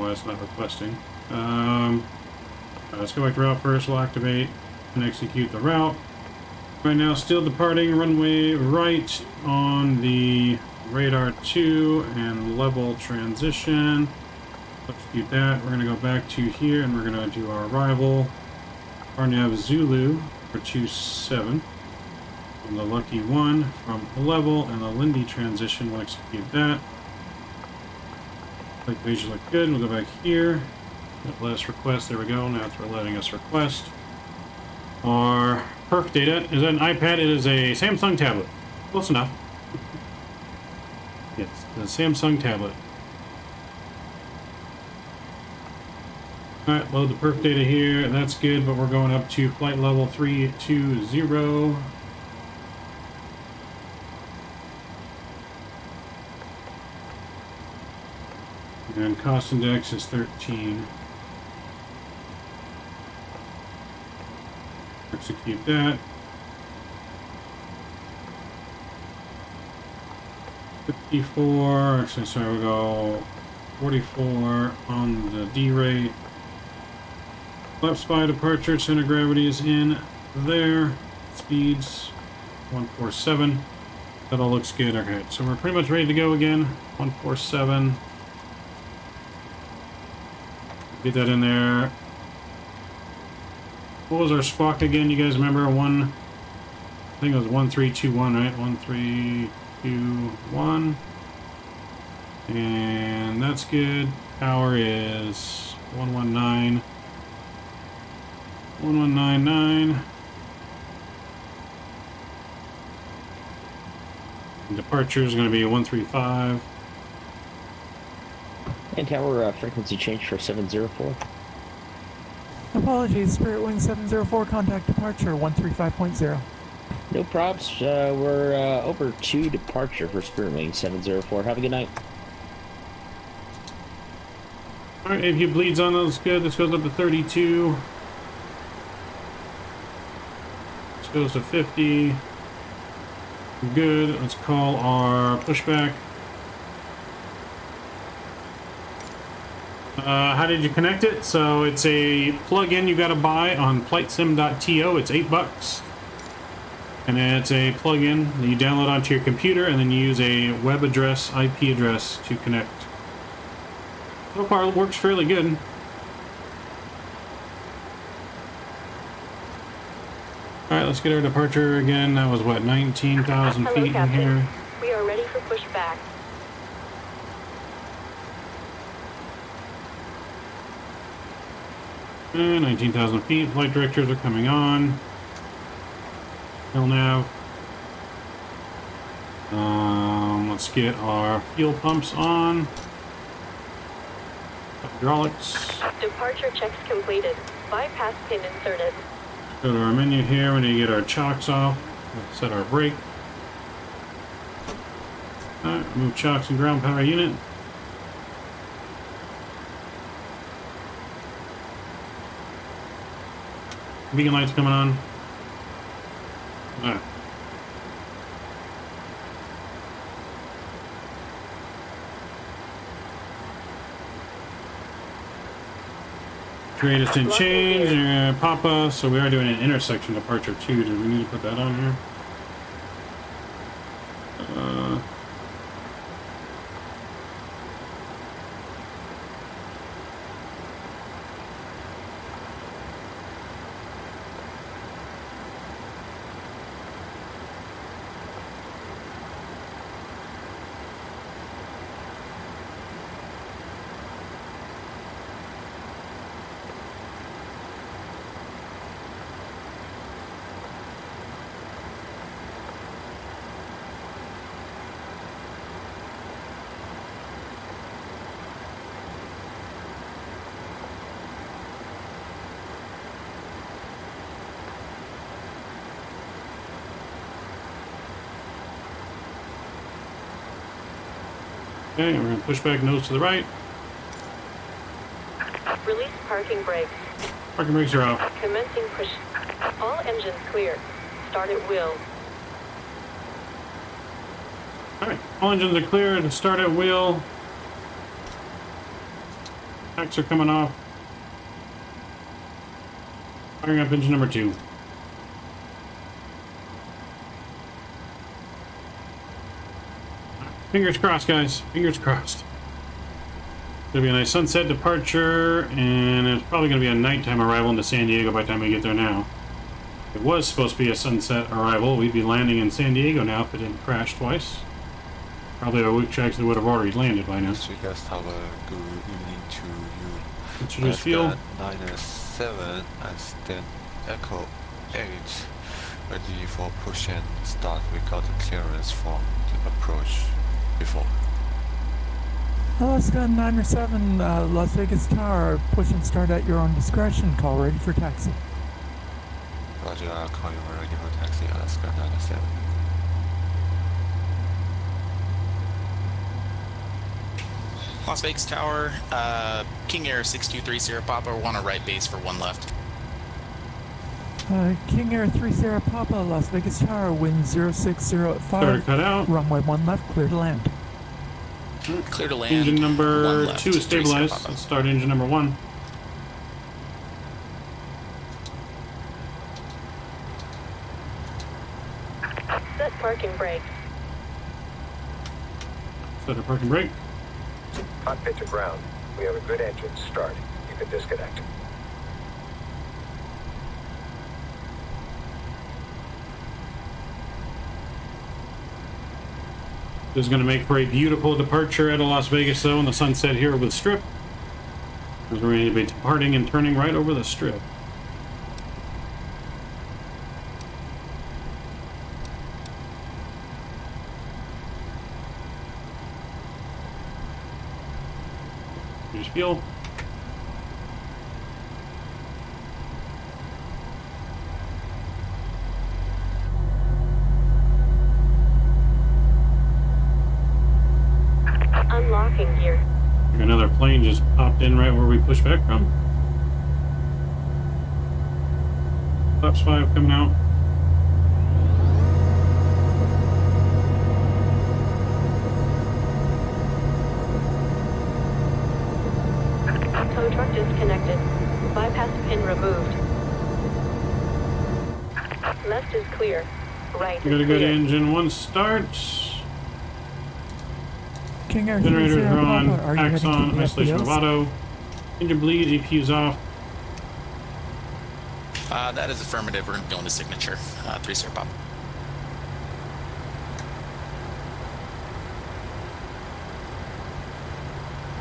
It's not requesting. Let's go back to route first. We'll activate and execute the route. Right now, still departing runway right on the radar 2 and level transition. Execute that. We're going to go back to here and we're going to do our arrival. RNAV Zulu for 27. On the Lucky 1 from level and the Lindy transition. We'll execute that. Like pages look good. We'll go back here. Last request. There we go. Now it's letting us request our perf data. Is that an iPad? It is a Samsung tablet. Close enough. Yes, the Samsung tablet. Alright, load the perf data here. That's good, but we're going up to flight level 320. And cost index is 13. Execute that. 54, actually, sorry, we'll go 44 on the D rate. Left spy departure, center of gravity is in there. Speeds 147. That all looks good. Okay, so we're pretty much ready to go again. 147. Get that in there. What was our squawk again? You guys remember? I think it was 1321, right? 1321. And that's good. Power is 119. 1199. And departure is going to be 135. And tower frequency change for 704. Apologies, Spirit Wing 704, contact departure 135.0. No props. We're over to departure for Spirit Wing 704. Have a good night. Alright, if you bleeds on those, good. This goes up to 32. This goes to 50. Good. Let's call our pushback. How did you connect it? So it's a plug-in you got to buy on flightsim.to. It's $8. And it's a plugin that you download onto your computer, and then you use a web address, IP address to connect. So far, it works fairly good. Alright, let's get our departure again. That was what, 19,000 Hello, feet in Captain. here. We are ready for pushback. 19,000 feet. Flight directors are coming on. Hill nav. Let's get our fuel pumps on. Hydraulics. Departure checks completed. Bypass pin inserted. Go to our menu here. We need to get our chocks off. Let's set our brake. Alright, move chocks and ground power unit. Beacon lights coming on. Alright. Greatest in change, Papa. So we are doing an intersection departure too. Do we need to put that on here? Okay, we're going to push back nose to the right. Release parking brakes. Parking brakes are off. Commencing push. All engines clear. Start at wheel. Alright, all engines are clear to start at wheel. Packs are coming off. Firing up engine number 2. Fingers crossed, guys. Fingers crossed. Gonna be a nice sunset departure, and it's probably gonna be a nighttime arrival into San Diego by the time we get there now. If it was supposed to be a sunset arrival, we'd be landing in San Diego now if it didn't crash twice. Probably our weak actually would have already landed by now. You guys have a good evening to you. Introduce fuel. 97 and stand Echo 8 ready for push and start. We got the clearance from the approach before. Alaska 907, Las Vegas Tower, push and start at your own discretion. Call ready for taxi. Roger, I'll call you when ready for taxi, Alaska 907. Las Vegas Tower, King Air 6230 Papa, one a right base for one left. King Air 30 Papa, Las Vegas Tower, wind 0605. Cut out. Runway 1 left, clear to land. Clear to land. Engine number left, 2 is stabilized. Let's start engine number 1. Set parking brake. Set our parking brake. Cockpit to ground. We have a good engine. Start. You can disconnect. This is going to make for a beautiful departure out of Las Vegas, though, in the sunset here over the Strip. Because we're going to be departing and turning right over the Strip. Use fuel. Unlocking gear. Another plane just popped in right where we pushed back from. Flaps 5 coming out. Tow truck disconnected. Bypass pin removed. Left is clear. We got a good engine 1 start. King Air Generators 30 are on. Papa, are you Packs heading to on. the Isolation of FBOs? auto. Engine bleed. APU's off. That is affirmative. We're going to go into signature. 3-0 pop.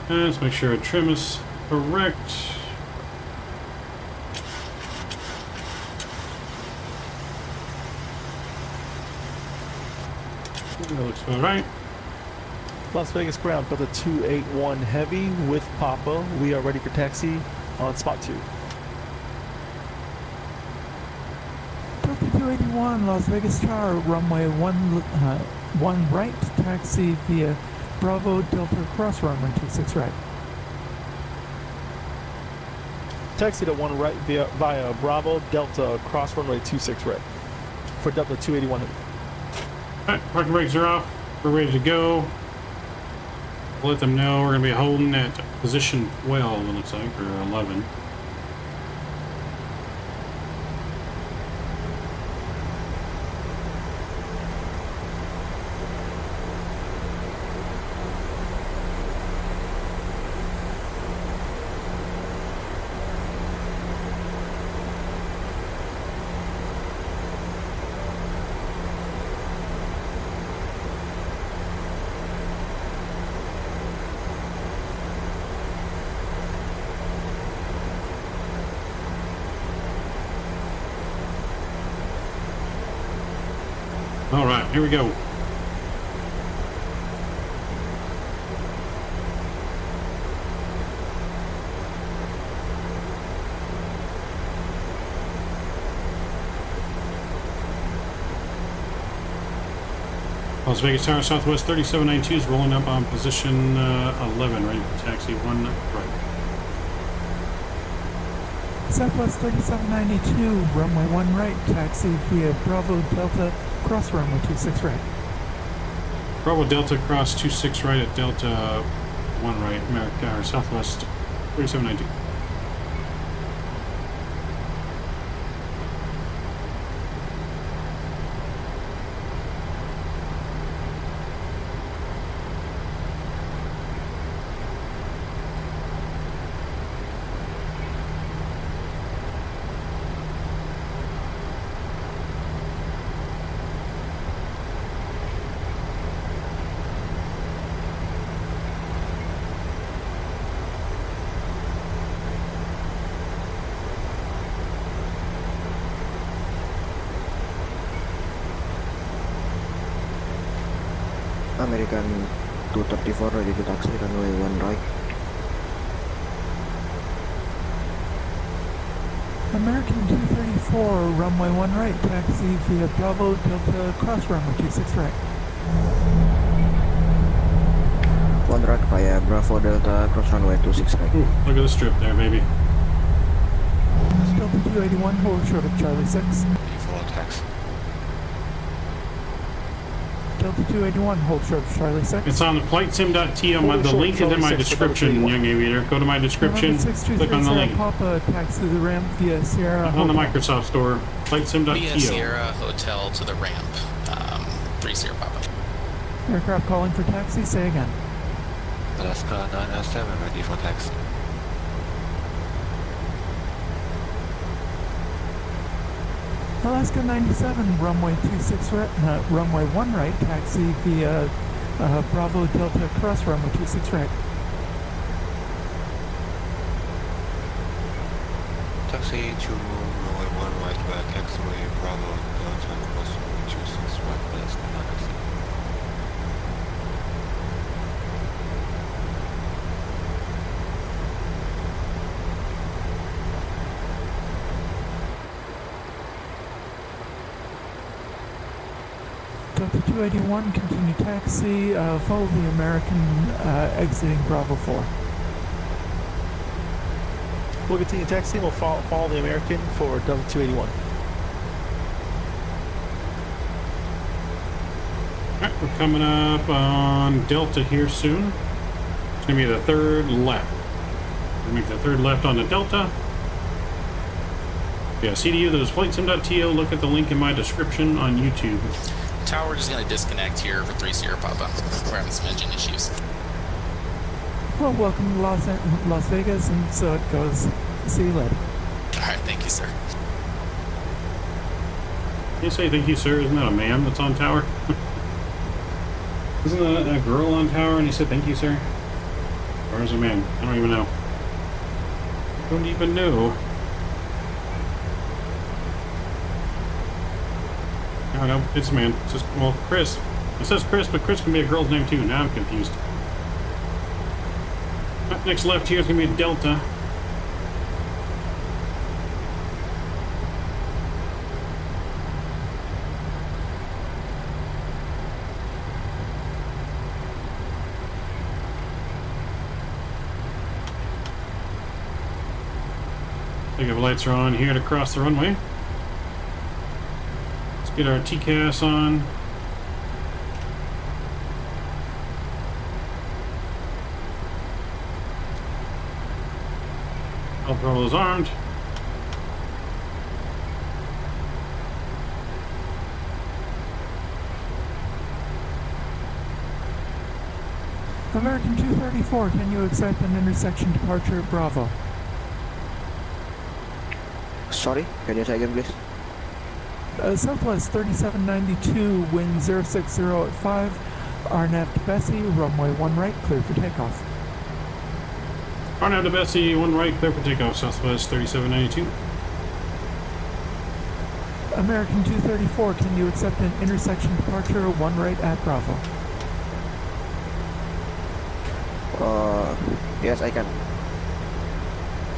Let's make sure our trim is correct. That looks all right. Las Vegas ground, Delta 281 Heavy with Papa. We are ready for taxi on spot 2. Delta 281, Las Vegas Tower, runway 1 right, taxi via Bravo Delta cross runway 26 right. Taxi to 1 right via Bravo Delta cross runway 26 right for Delta 281 Heavy. Alright, parking brakes are off. We're ready to go. We'll let them know we're going to be holding at position 12, it looks like, or 11. All right, here we go. Las Vegas Tower, Southwest 3792 is rolling up on position 11, ready for taxi 1 right. Southwest 3792, runway 1 right, taxi via Bravo Delta cross runway 26 right. Bravo Delta cross 26 right at Delta 1 right, America, or Southwest 3792. American 234 ready to taxi runway 1 right. American 234, runway 1 right, taxi via Bravo Delta cross runway 26 right. 1 right via Bravo Delta cross runway 26 right. Ooh, look at the strip there, baby. Delta 281, hold short of Charlie 6. Default taxi. Delta 281, hold short of Charlie 6. It's on the flightsim.to. The link is in my description, young aviator. Go to my description, click on the link. Papa, taxi to the ramp via Sierra on the Microsoft Store, flightsim.to. Via Sierra Hotel to the ramp. 3-0 Papa. Aircraft calling for taxi, say again. Alaska 907 ready for taxi. Alaska 97, runway 26 right, runway 1 right, taxi via Bravo Delta cross runway 26 right. Taxi to runway 1 right via taxiway Bravo Delta cross runway 26 right, Alaska 907. Delta 281, continue taxi, follow the American exiting Bravo 4. We'll continue taxi and we'll follow the American for Delta 281. Alright, we're coming up on Delta here soon. It's going to be the third left. We'll make the third left on the Delta. Yeah, CDU, those flightsim.to. Look at the link in my description on YouTube. Tower just going to disconnect here for 30 Papa. We're having some engine issues. Well, welcome to Las Vegas, and so it goes. See you later. All right, thank you, sir. You say thank you, sir. Isn't that a man that's on tower? Isn't that a girl on tower and he said thank you, sir? Or is it a man? I don't even know. I don't even know. Oh no, it's a man. It's just, well, Chris. It says Chris, but Chris can be a girl's name too. Now I'm confused. Next left here is going to be a Delta. Takeoff lights are on here to cross the runway. Let's get our TCAS on. All throttle is armed. American 234, can you accept an intersection departure at Bravo? Sorry, can you say again, please? Southwest 3792, wind 060 at 5, RNAV to Bessie, runway 1 right, clear for takeoff. RNAV to Bessie, 1 right, clear for takeoff, Southwest 3792. American 234, can you accept an intersection departure 1 right at Bravo? Yes, I can.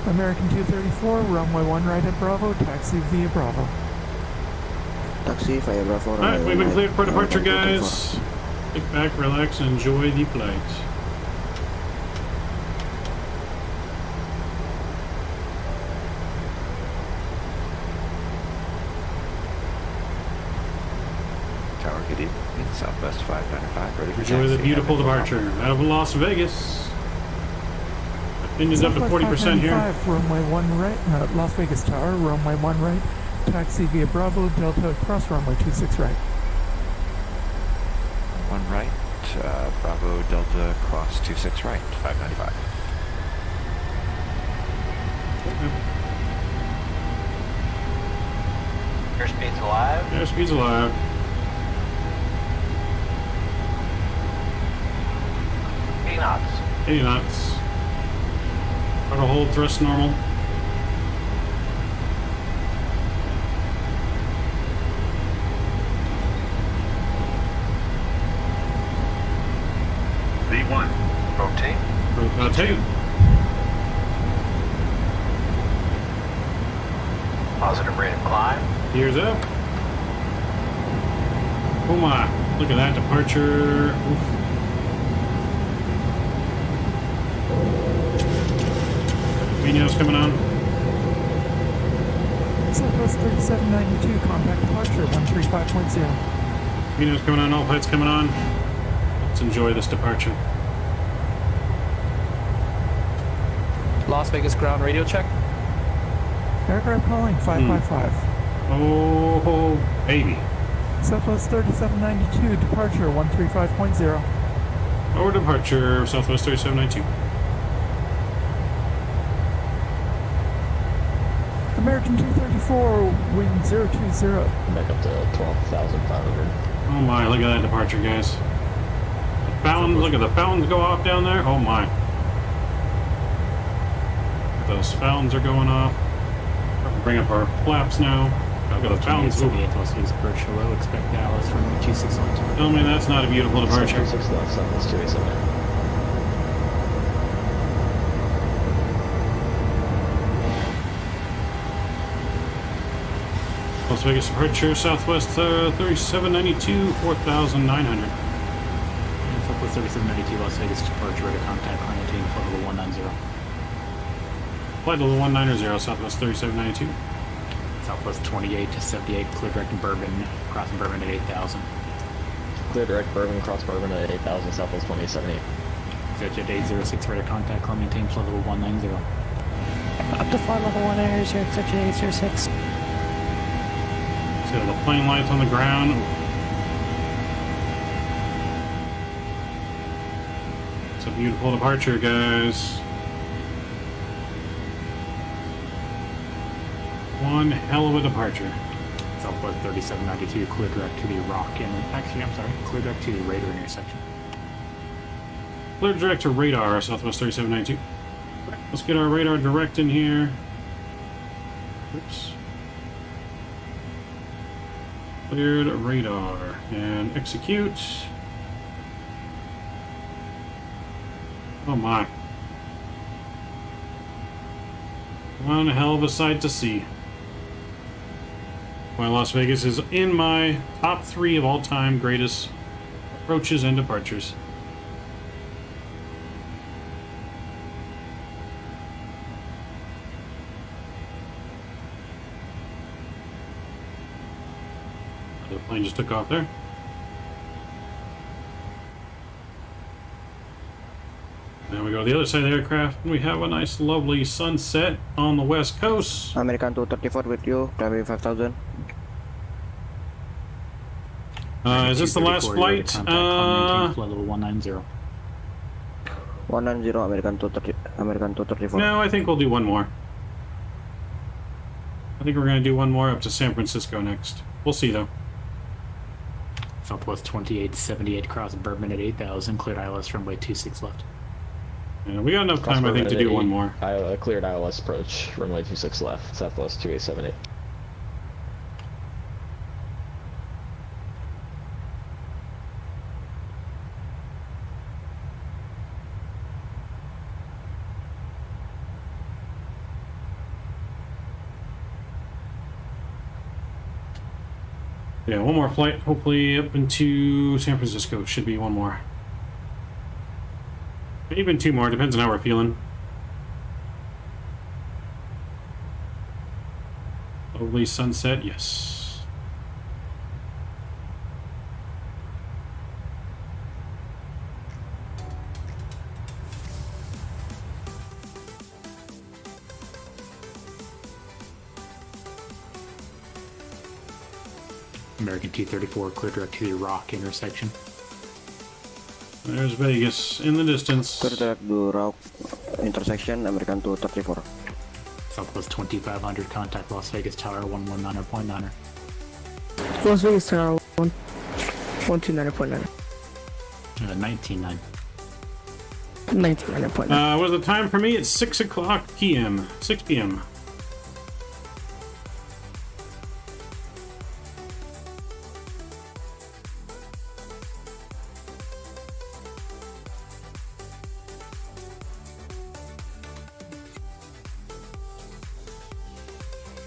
American 234, runway 1 right at Bravo, taxi via Bravo. Taxi via Bravo. Alright, we've been cleared for departure, guys. Kick back, relax, and enjoy the flight. Tower, good evening. Southwest 595, ready for Enjoy the taxi. beautiful departure out of Las Vegas. Engine's up to 40% here. Runway 1 right, Las Vegas Tower, runway 1 right, taxi via Bravo, Delta, cross runway 26 right. 1 right, Bravo, Delta, cross 26 right, 595. Airspeed's alive. Airspeed's alive. 80 knots. 80 knots. Auto hold, thrust normal. V1. Rotate. Rotate. Positive rate of climb. Gears up. Oh my. Look at that departure. Oof. Vino's coming on. Southwest 3792, contact departure 135.0. Vino's coming on, all flights coming on. Let's enjoy this departure. Las Vegas ground radio check. Aircraft calling 555. Oh, baby. Southwest 3792, departure 135.0. Over departure, Southwest 3792. American 234, wind 020. Back up to 12,500. Oh my, look at that departure, guys. The fountains, look at the fountains go off down there. Oh my. Those fountains are going off. Bring up our flaps now. Look at the fountains. Las Vegas approach hello, expect Dallas from 26 on time. Tell me that's not a beautiful departure. 6 left, Southwest 287. Las Vegas departure, Southwest 3792, 4,900. Southwest 3792, Las Vegas departure, ready to contact climate team, flight level 190. Flight level 190, Southwest 3792. Southwest 28 to 78, clear direct in Bourbon, crossing Bourbon at 8,000. Clear direct Bourbon, cross Bourbon at 8,000, Southwest 2078. Jet 806, ready to contact climate team, flight level 190. Up to flight level 190, Jet 806. till the plane lights on the ground. It's a beautiful departure, guys. One hell of a departure. Southwest 3792, clear direct to the rock and actually, I'm sorry, clear direct to the radar intersection. Clear direct to radar, Southwest 3792. Let's get our radar direct in here. Oops. Cleared radar and execute. Oh my. One hell of a sight to see. Why Las Vegas is in my top 3 of all time greatest approaches and departures. The plane just took off there. Now we go to the other side of the aircraft, and we have a nice, lovely sunset on the west coast. American 234 with you, Climbing 5000. Is this the last flight? Flight level 190. 190, American 234. No, I think we'll do one more. I think we're going to do one more up to San Francisco next. We'll see, though. Southwest 2878 cross Bourbon at 8000, cleared ILS runway 26 left. Yeah, we got enough time, I think, to do one more. Cleared ILS approach, runway 26 left, Southwest 2878. Yeah, one more flight, hopefully up into San Francisco. Should be one more. Even 2 more, depends on how we're feeling. Lovely sunset, yes. American 234, clear direct to the rock intersection. There's Vegas in the distance. Clear direct to rock intersection, American 234. Southwest 2500, contact Las Vegas Tower 119.9. Las Vegas Tower 129.9. 19.9. 19.9. What is the time for me? It's 6 o'clock p.m. 6 p.m.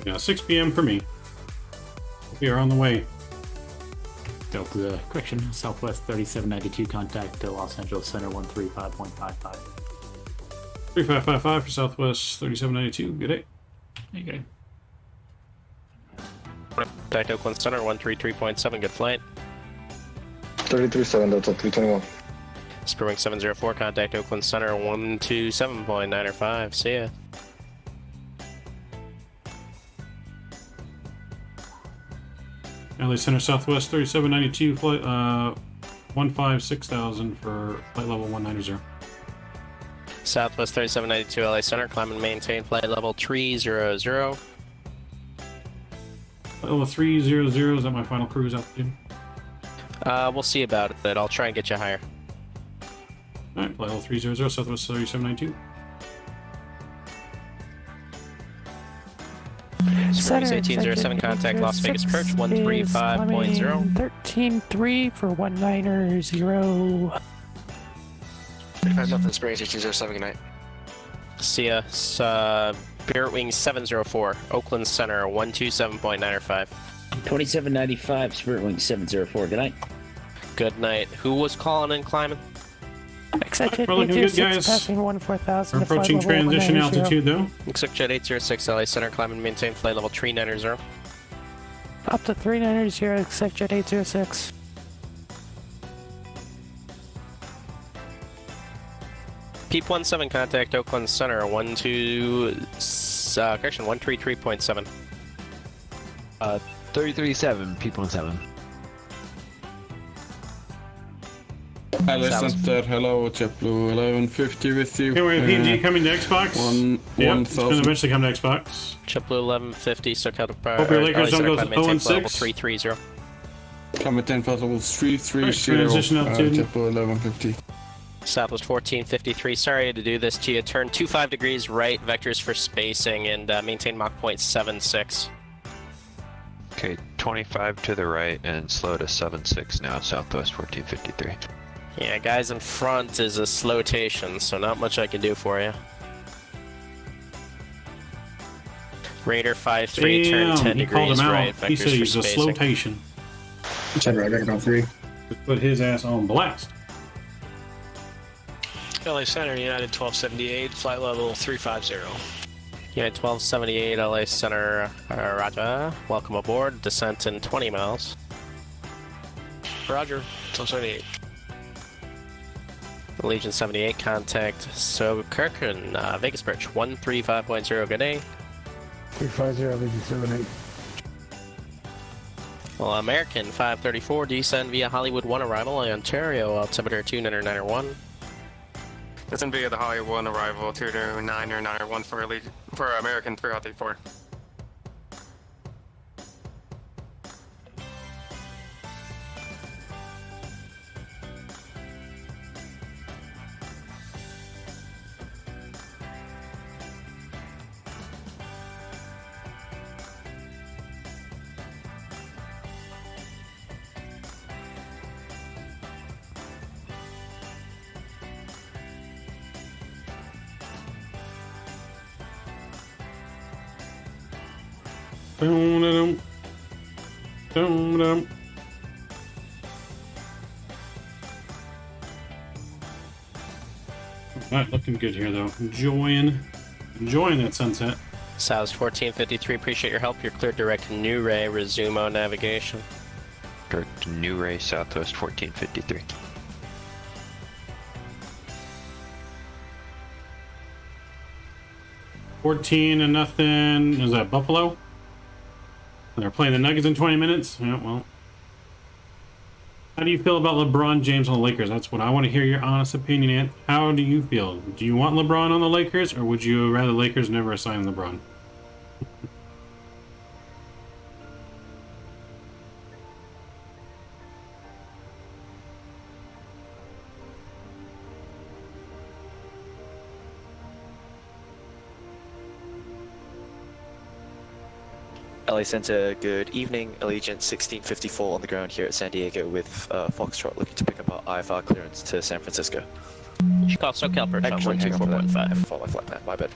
Yeah, 6 p.m. for me. We are on the way. Delta, correction, Southwest 3792, contact Los Angeles Center 135.55. 3555 for Southwest 3792. Good day. Okay. Contact Oakland Center 133.7. Good flight. 337 Delta 321. Spearwing 704. Contact Oakland Center 127.905. See ya. LA Center Southwest 3792 flight 156,000 for flight level 190. Southwest 3792 LA Center, climb and maintain flight level 300. Flight level 300, is that my final cruise altitude? We'll see about it. I'll try and get you higher. Alright, flight level 300, Southwest 3792. Springs 1807, contact Las Vegas approach 135.0. 13.3 for 190. 35 nothing, Springs 1807, good night. See ya. Spirit Wing 704, Oakland Center 127.905. 2795, Spirit Wing 704, good night. Good night. Who was calling and climbing? Exit We're looking good, guys. passing 14,000. We're approaching transition altitude, though. ExecJet 806 LA Center, climb and maintain flight level 390. Up to 390, ExecJet 806. Peep 17, contact Oakland Center 133.7. 33.7, people 7. Alice Center, hello, JetBlue 1150 with you. Okay, we're in PMDG coming to Xbox. Yep, it's going to eventually come to Xbox. JetBlue 1150, SoCal to Hope your Lakers don't go 0-6. 330. Come at 10,000 level 330. Transition altitude. JetBlue 1150. Southwest 1453. Sorry to do this to you. Turn 25 degrees right, vectors for spacing, and maintain Mach point 76. Okay, 25 to the right and slow to 76 now, Southwest 1453. Yeah, guys in front is a slowtation, so not much I can do for you. Raider 53, turn 10 degrees right, vectors he said he's for a spacing. slowtation. Check right, on 3. Put his ass on blast. LA Center, United 1278, flight level 350. United 1278, LA Center, Roger. Welcome aboard. Descent in 20 miles. Roger, 1278. Legion 78, contact So Kirkin, Vegas Bridge 135.0, good day. 350, Legion 78. Well, American 534, descend via Hollywood 1 arrival, Ontario, altimeter 2991. Descend via the Hollywood 1 arrival, 2991 for American 334. Dum-dum. Dum-dum. Alright, looking good here though. Enjoying that sunset. South 1453, appreciate your help. You're cleared direct New Ray, resume on navigation. Direct New Ray, Southwest 1453. $14-0. Is that Buffalo? They're playing the Nuggets in 20 minutes? Yeah, well. How do you feel about LeBron James on the Lakers? That's what I want to hear your honest opinion, Ant. How do you feel? Do you want LeBron on the Lakers, or would you rather Lakers never assign LeBron? LA Center, good evening. Allegiant 1654 on the ground here at San Diego with Foxtrot looking to pick up our IFR clearance to San Francisco. You should call SoCal Perch on 124.5. Follow my flight plan, my bad.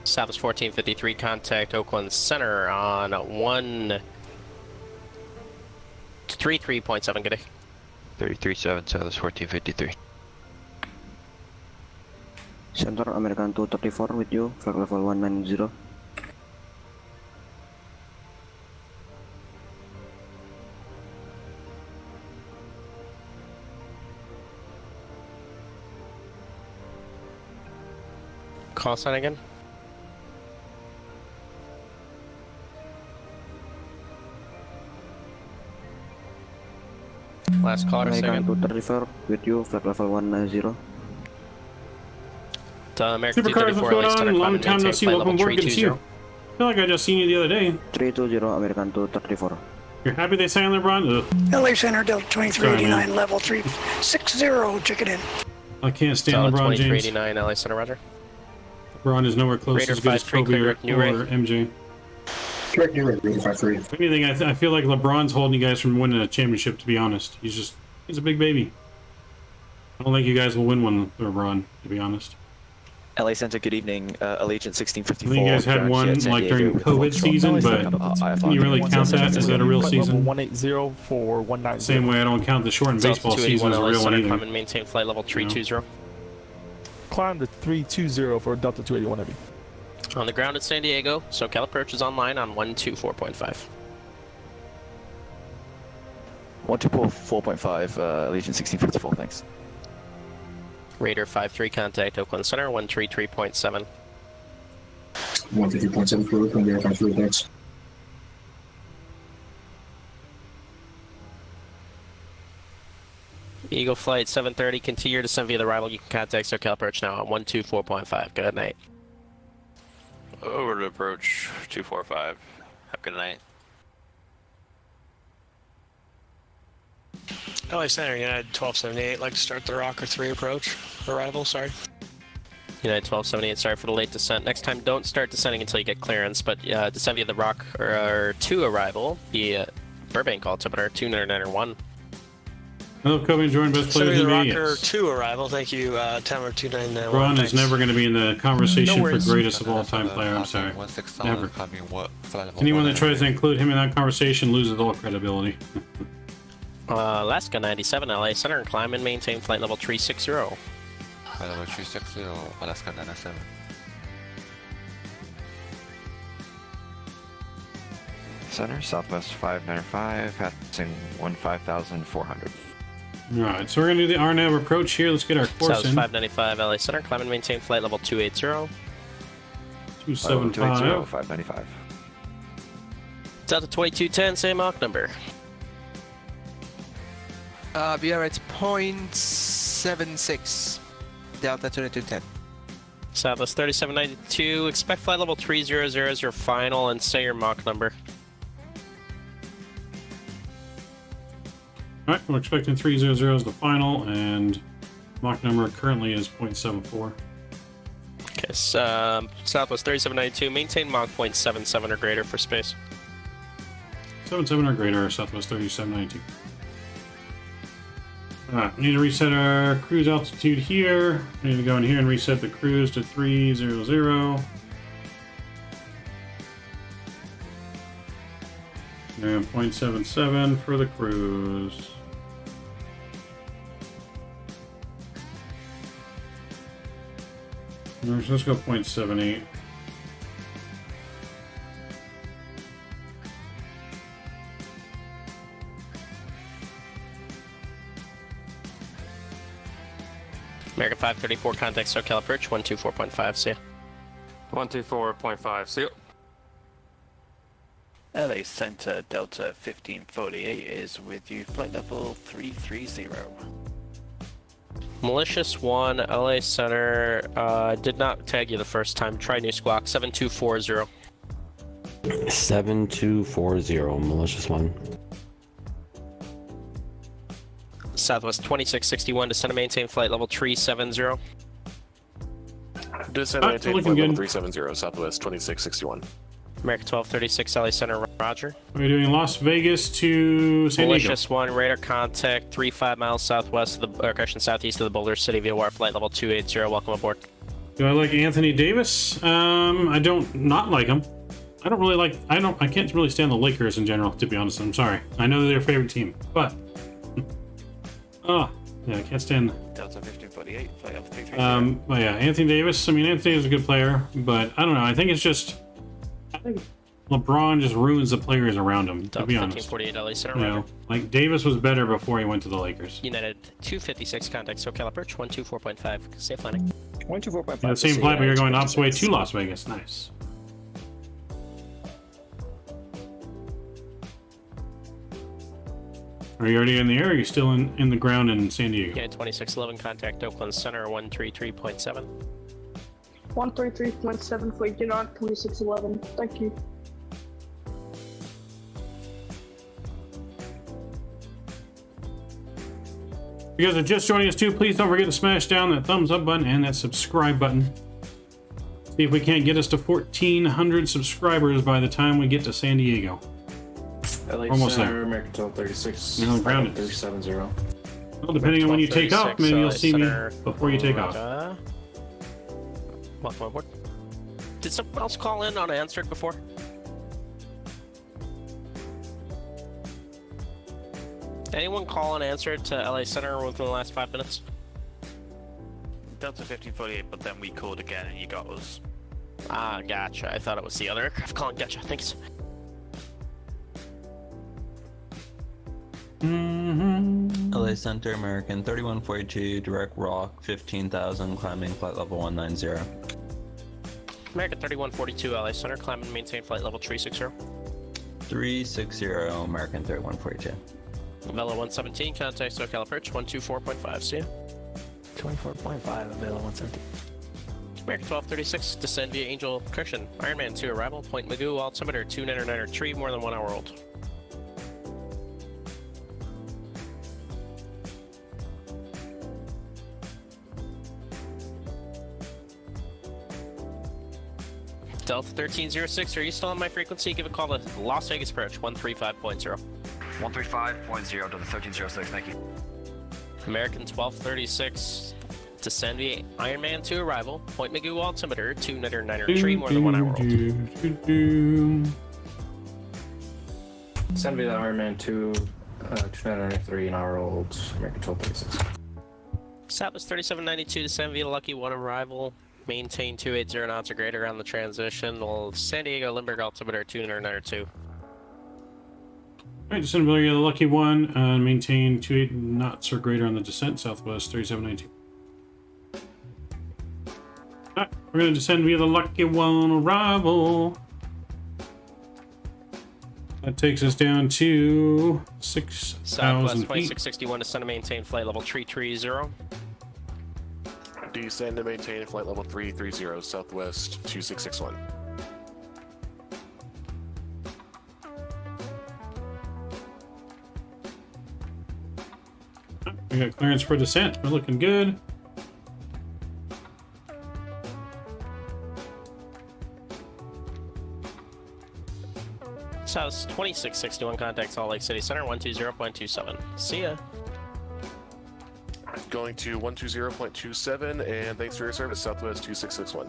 Southwest 1453, contact Oakland Center on 133.7, good day. 33.7, Southwest 1453. Center American 234 with you, flight level 190. Call sign again. Last caller, American second. 234 with you, flight level 190. American Supercars, what's going on? Long time no see. Welcome aboard. Good to see you. I feel like I just seen you the other day. 320 American 234. You're happy they signed LeBron? Ugh. LA Center, Delta 2389, level 360, check it in. I can't stand LeBron James. 2389, LA Center, roger. LeBron is nowhere close Raider as good as 53, Kobe or New Ray. MJ. Correct, New Ray, 53. If anything, I feel like LeBron's holding you guys from winning a championship, to be honest. He's a big baby. I don't think you guys will win one with LeBron, to be honest. LA Center, good evening. Allegiant 1654. I think you guys had one like during COVID season, but can you really count that? Is that a real season? 180 for 190. Same way I don't count the shortened baseball season as a real one either. Climb and maintain flight level 320. Climb to 320 for Delta 281 Heavy. On the ground at San Diego, SoCal approach is online on 124.5. 124.5, Allegiant 1654, thanks. Raider 53, contact Oakland Center, 133.7. 150.7 for from verify through thanks. Eagle Flight 730, continue your descent via the arrival. You can contact SoCal approach now at 124.5. Good night. Over to approach 245. Have a good night. LA Center, United 1278, like to start the Rocker 3 approach. Arrival, sorry. United 1278, sorry for the late descent. Next time, don't start descending until you get clearance, but descend via the Rock or 2 arrival, the Burbank altimeter 291. Hello, Kobe, join best Sorry, players the in the Rocker yes. 2 arrival, thank you, Timer 291. Ron is never going to be in the conversation No for worries. greatest of all time player, I'm sorry. Never. Anyone that tries to include him in that conversation loses all credibility. Alaska 97, LA Center, climb and maintain flight level 360. Flight level 360, Alaska 97. Center, Southwest 595, passing 15,400. Alright, so we're going to do the RNAV approach here. Let's get our course South in. 595, LA Center, climb and maintain flight level 280. 275. 595. Delta 2210, same Mach number. We are at 0.76. Delta 2210. Southwest 3792, expect flight level 300 as your final and say your Mach number. Alright, we're expecting 300 as the final, and Mach number currently is 0.74. Okay, Southwest 3792, maintain Mach 0.77 or greater for space. 77 or greater, Southwest 3792. Alright, we need to reset our cruise altitude here. We need to go in here and reset the cruise to 300. And 0.77 for the cruise. Let's go 0.78. American 534, contact SoCal approach 124.5, see ya. 124.5, see ya. LA Center Delta 1548 is with you, flight level 330. Malicious 1, LA Center, did not tag you the first time. Try new squawk 7240. 7240, Malicious 1. Southwest 2661, descend and maintain flight level 370. Descend and maintain flight level 370, Southwest 2661. American 1236, LA Center, roger. We're doing Las Vegas to San Diego. Malicious 1, radar contact 35 miles southwest of the, or southeast of the Boulder City via wire flight level 280. Welcome aboard. Do I like Anthony Davis? I don't not like him. I don't really like, I can't really stand the Lakers in general, to be honest. I'm sorry. I know they're their favorite team, but yeah, I can't stand. Delta 1548, flight level 330. But yeah, Anthony Davis. I mean, Anthony Davis is a good player, but I don't know. I think it's just, I think LeBron just ruins the players around him. To be honest, 1548, LA Center, you roger. know, like Davis was better before he went to the Lakers. United 256, contact SoCal approach 124.5, safe landing. 124.5. Yeah, same flight, but you're going opposite way to Las Vegas. Nice. Are you already in the air, or are you still in the ground in San Diego? Yeah, 2611, contact Oakland Center 133.7. 133.7 for Unit 2611. Thank you. If you guys are just joining us too, please don't forget to smash down that thumbs up button and that subscribe button. See if we can't get us to 1,400 subscribers by the time we get to San Diego. LA Almost Center, there. American 1236, No, grounded. 370. Well, depending on when you take off, maybe you'll see me Center, before you take off. Welcome aboard. Did someone else call in unanswered before? Anyone call unanswered to LA Center within the last 5 minutes? Delta 1548, but then we called again and you got us. Ah, gotcha. I thought it was the other aircraft calling. Gotcha. Thanks. LA Center, American 3142, direct rock 15,000, climbing flight level 190. American 3142 LA Center, climb and maintain flight level 360. 360, American 3142. Vela 117, contact SoCal approach 124.5, see ya. 24.5, Vela 117. American 1236, descend via Angel, correction, Ironman 2 arrival, point Magoo, altimeter 299 tree, more than 1 hour old. Delta 1306, are you still on my frequency? Give a call to Las Vegas approach 135.0. 135.0 to the 1306, thank you. American 1236, descend via Ironman 2 arrival, point Magoo, altimeter 299 tree, more than 1 hour old. Send me the Ironman 2, 293, an hour old, American 1236. Southwest 3792, descend via Lucky 1 arrival, maintain 280 knots or greater on the transition. San Diego Limburg altimeter 292. Alright, descend via the Lucky 1 and maintain 28 knots or greater on the descent, Southwest 3792. Alright, we're going to descend via the Lucky 1 arrival. That takes us down to 6,000 Southwest feet. 2661, descend to maintain flight level 330. Descend to maintain flight level 330, Southwest 2661. We got clearance for descent. We're looking good. South 2661, contact Salt Lake City Center 120.27. See ya. Going to 120.27, and thanks for your service, Southwest 2661.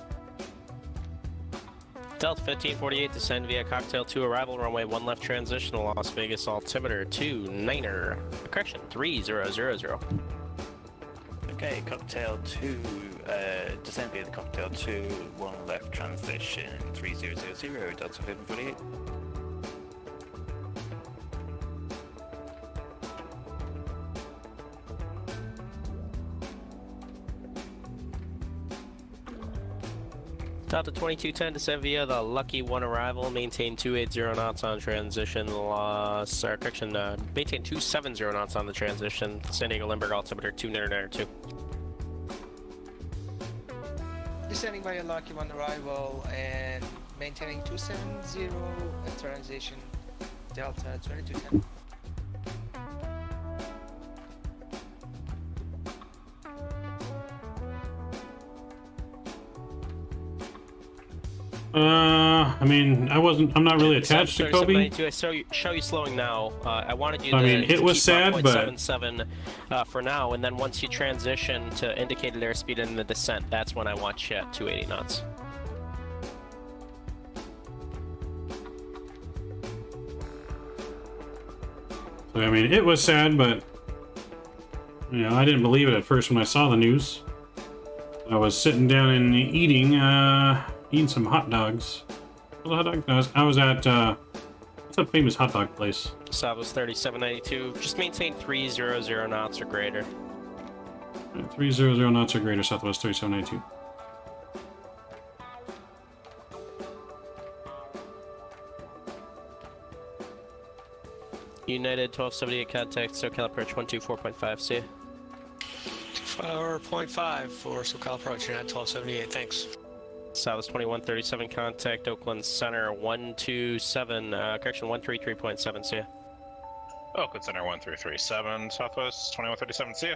Delta 1548, descend via Cocktail 2 arrival, runway 1 left transition, Las Vegas altimeter 29er, correction 3000. Okay, Cocktail 2, descend via the Cocktail 2, 1 left transition 3000, Delta 1548. Delta 2210, descend via the Lucky 1 arrival, maintain 280 knots on transition, maintain 270 knots on the transition, San Diego Limburg altimeter 292. Descending via Lucky 1 arrival and maintaining 270 at transition, Delta 2210. I mean, I'm not really attached to Kobe. I show you slowing now. I wanted you I to, mean, it was keep sad, on but 0.77 for now, and then once you transition to indicated airspeed in the descent, that's when I want you at 280 knots. So, I mean, it was sad, but you know, I didn't believe it at first when I saw the news. I was sitting down and eating some hot dogs. What was a hot dog? No, I was at what's that famous hot dog place? Southwest 3792. Just maintain 300 knots or greater. 300 knots or greater, Southwest 3792. United 1278, contact SoCal approach 124.5. See ya. 4.5 for SoCal approach, United 1278, thanks. Southwest 2137, contact Oakland Center 127, correction 133.7. See ya. Oakland Center 1337, Southwest 2137. See ya.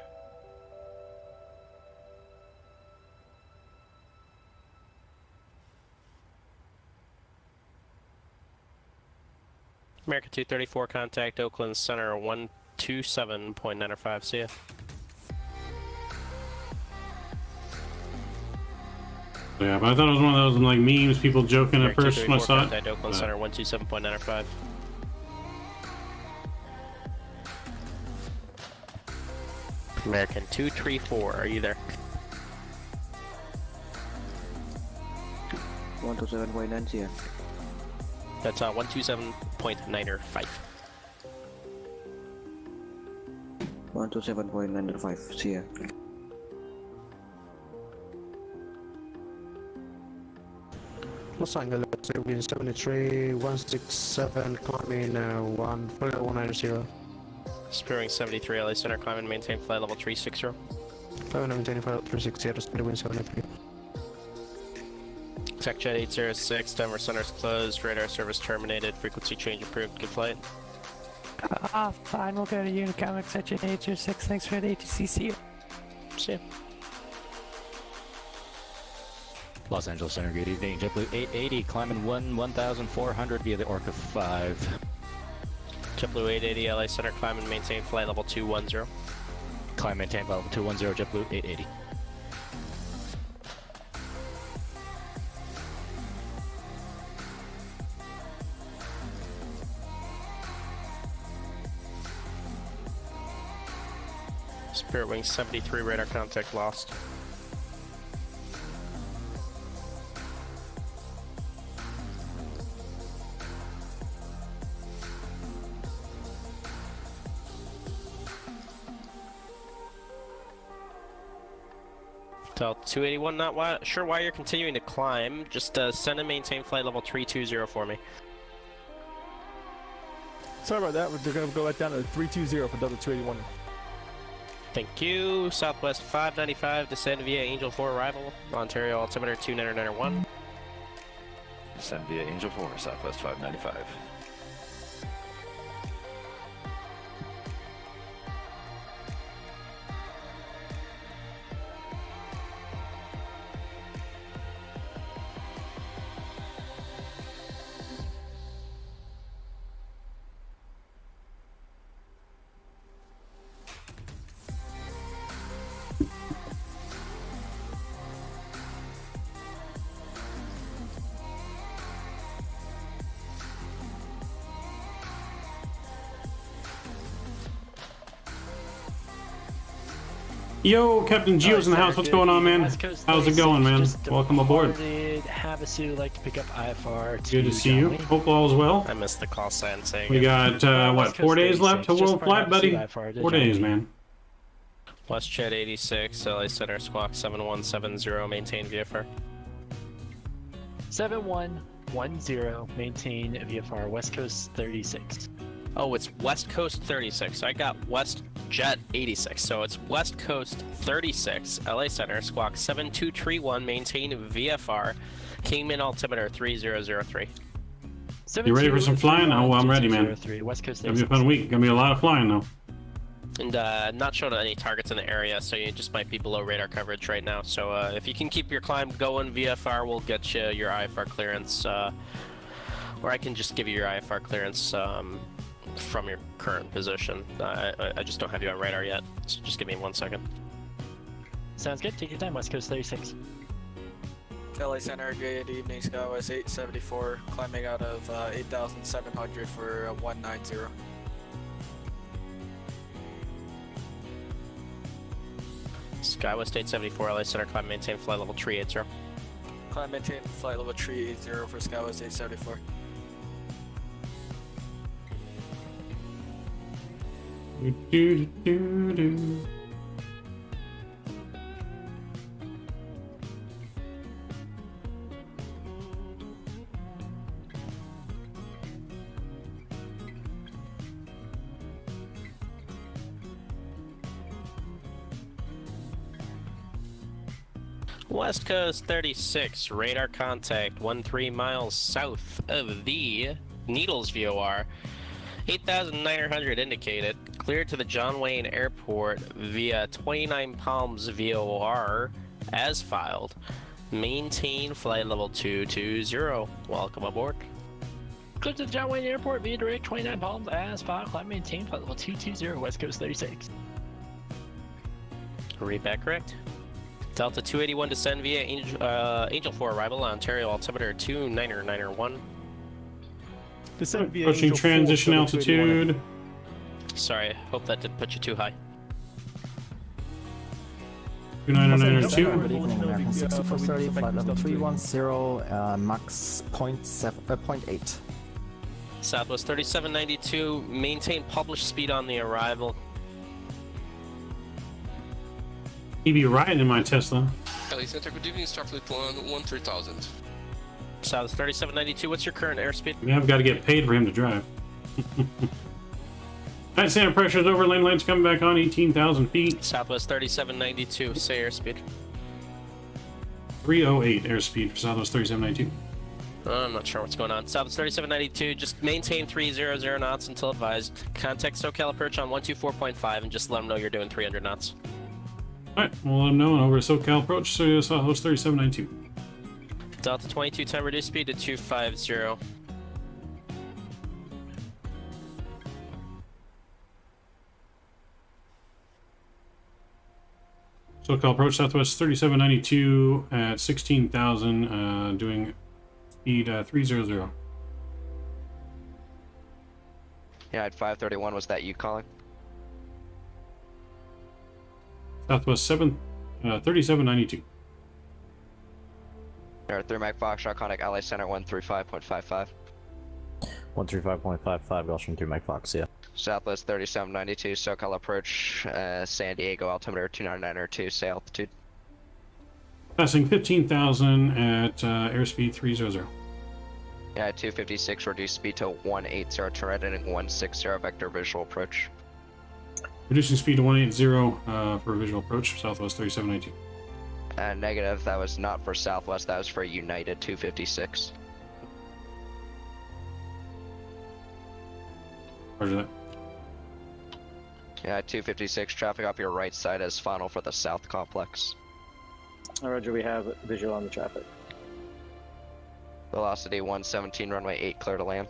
America 234, contact Oakland Center 127.95. See ya. Yeah, but I thought it was one of those like memes, people joking at first when I saw it. Contact Oakland Center 127.95. American 234, are you there? 127.9 here. That's 127.95. 127.95 here. Los Angeles, wind 73, 167, climbing 190. Spearing 73, LA Center, climb and maintain flight level 360. 525, 360, speed wind 73. TechJet 806, Denver Center's closed, radar service terminated, frequency change approved, good flight. Fine, we'll go to Unicom, section 806, thanks for the ATC, see you. See ya. Los Angeles Center, good evening. JetBlue 880, climbing 1,400 via the Orca 5. JetBlue 880, LA Center, climb and maintain flight level 210. Climb, maintain flight level 210, JetBlue 880. Spirit Wing 73, radar contact lost. Delta 281, not sure why you're continuing to climb. Just send and maintain flight level 320 for me. Sorry about that. They're going to go back down to 320 for Delta 281. Thank you. Southwest 595, descend via Angel 4 arrival. Ontario altimeter 29091. Descend via Angel 4, Southwest 595. Yo, Captain Geo's in the house. What's going on, man? How's it going, man? Welcome aboard. Havasu, like to pick up IFR. Good to see you. Hope all is well. I missed the call sign saying. We got what, 4 days left to world flight, buddy? 4 days, man. WestJet 86, LA Center, squawk 7170, maintain VFR. 7110, maintain VFR, West Coast 36. Oh, it's West Coast 36. I got WestJet 86, so it's West Coast 36, LA Center, squawk 7231, maintain VFR, Kingman altimeter 3003. You ready for some flying? Oh, well, I'm ready, man. West Coast 36. Gonna be a fun week. Gonna be a lot of flying, though. And not showing any targets in the area, so you just might be below radar coverage right now. So if you can keep your climb going, VFR will get you your IFR clearance, or I can just give you your IFR clearance from your current position. I just don't have you on radar yet, so just give me 1 second. Sounds good. Take your time, West Coast 36. LA Center, good evening, Skywest 874, climbing out of 8,700 for 190. Skywest 874, LA Center, climb maintain flight level 380. Climb maintain flight level 380 for Skywest 874. West Coast 36, radar contact 13 miles south of the Needles VOR. 8,900 indicated, cleared to the John Wayne Airport via 29 Palms VOR as filed. Maintain flight level 220. Welcome aboard. Cleared to the John Wayne Airport via direct 29 Palms as filed. Climb maintain flight level 220, West Coast 36. Read back correct. Delta 281 descend via Angel 4 arrival, Ontario altimeter 29091. Descend via Approaching Angel transition 4, altitude. Sorry, hope that didn't put you too high. 29092. Good evening, American 6430, flight level 310, max 0.8. Southwest 3792, maintain published speed on the arrival. He be riding in my Tesla. LA Center, good evening, Starfleet 1 3000. Southwest 3792, what's your current airspeed? Yeah, I've got to get paid for him to drive. Alright, center pressure's over, lane light's coming back on, 18,000 feet. Southwest 3792, say airspeed. 308 airspeed for Southwest 3792. I'm not sure what's going on. Southwest 3792, just maintain 300 knots until advised. Contact SoCal approach on 124.5 and just let them know you're doing 300 knots. Alright, we'll let them know, and over to SoCal approach, so Southwest 3792. Delta 22, time reduce speed to 250. SoCal approach Southwest 3792 at 16,000, doing speed 300. Yeah, at 531, was that you calling? Southwest 3792. Air 3 Mac Foxtrot, contact LA Center 135.55. 135.55, Gulfstream 3 Mike Fox, yeah. Southwest 3792, SoCal approach, San Diego, altimeter 29902, say altitude. Passing 15,000 at airspeed 300. Yeah, at 256, reduce speed to 180, turn heading 160, vector visual approach. Reducing speed to 180 for visual approach, Southwest 3792. Negative, that was not for Southwest, that was for United 256. Roger that. Yeah, 256, traffic off your right side is final for the south complex. Roger, we have visual on the traffic. Velocity 117, runway 8, clear to land.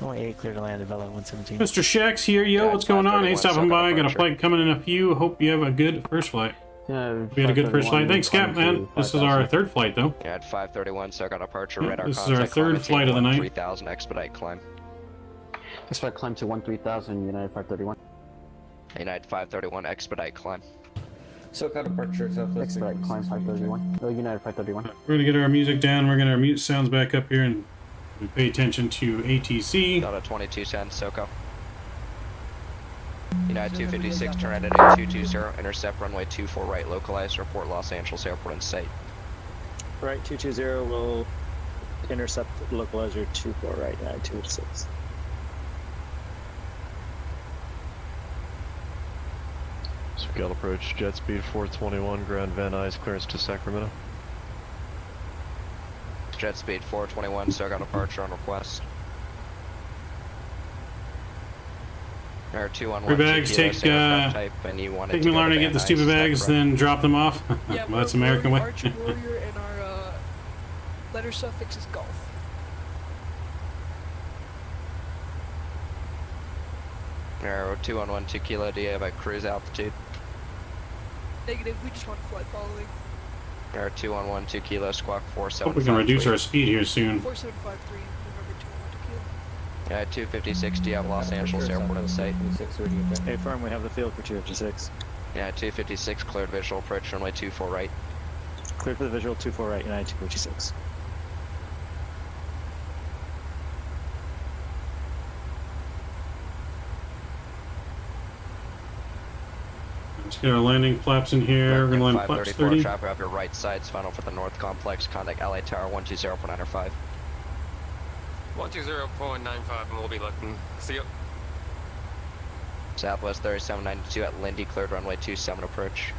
Runway 8, clear to land, develop 117. Mr. Shax here, yo, what's going on? Ain't stopping by, got a flight coming in a few. Hope you have a good first flight. Yeah, we had a good first flight. Thanks, Cap, man. This is our third flight, though. Yeah, at 531, so I got departure, radar this contact. This is our third flight of the night. 3000, expedite climb. Expedite climb to 13,000, United 531. United 531, expedite climb. SoCal departure, Southwest. Expedite climb 531. Oh, United 531. We're gonna get our music down. We're gonna mute sounds back up here and pay attention to ATC. Delta 2210, SoCal. United 256, turn at 220, intercept runway 24 right, localized, report Los Angeles Airport in sight. Right, 220 will intercept localizer 24 right, United 256. SoCal approach, jet speed 421, ground Van Nuys, clearance to Sacramento. Jet speed 421, SoCal departure on request. Or 211. Free bags, take Milano to get the stupid bags, then drop them off. Yeah, well, that's American way. Archer Warrior and our letter suffix is golf. Arrow 2112 kilo, do you have a cruise altitude? Negative, we just want to fly following. Arrow 2112 kilo, squawk 4753. Hope we can reduce our speed here soon. 4753, November 212 kilo. Yeah, 256, do you have Los Angeles Airport in sight? Hey, firm, we have the field for 256. Yeah, 256, cleared visual approach, runway 24 right. Cleared for the visual, 24 right, United 256. Let's get our landing flaps in here. We're gonna land flaps 30. Traffic off your right side, final for the north complex, contact LA Tower 120.95. 120.95, and we'll be looking. See you. Southwest 3792 at Lindy, cleared runway 27 approach.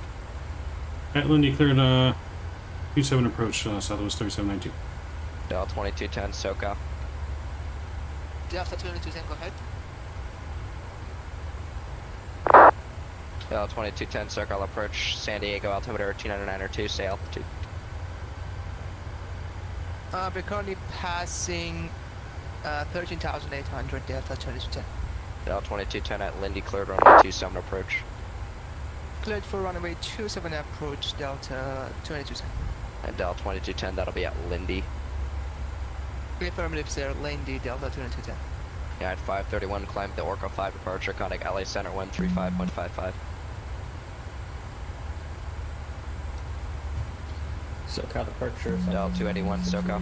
At Lindy, cleared 27 approach, Southwest 3792. Del 2210, SoCal. Delta 2210, go ahead. Del 2210, SoCal approach, San Diego, altimeter 29902, say altitude. We're currently passing 13,800, Delta 2210. Del 2210 at Lindy, cleared runway 27 approach. Cleared for runway 27 approach, Delta 2210. And Del 2210, that'll be at Lindy. Affirmative, sir, Lindy, Delta 2210. Yeah, at 531, climb the Orca 5 departure, contact LA Center 135.55. SoCal departure. Del 281, SoCal.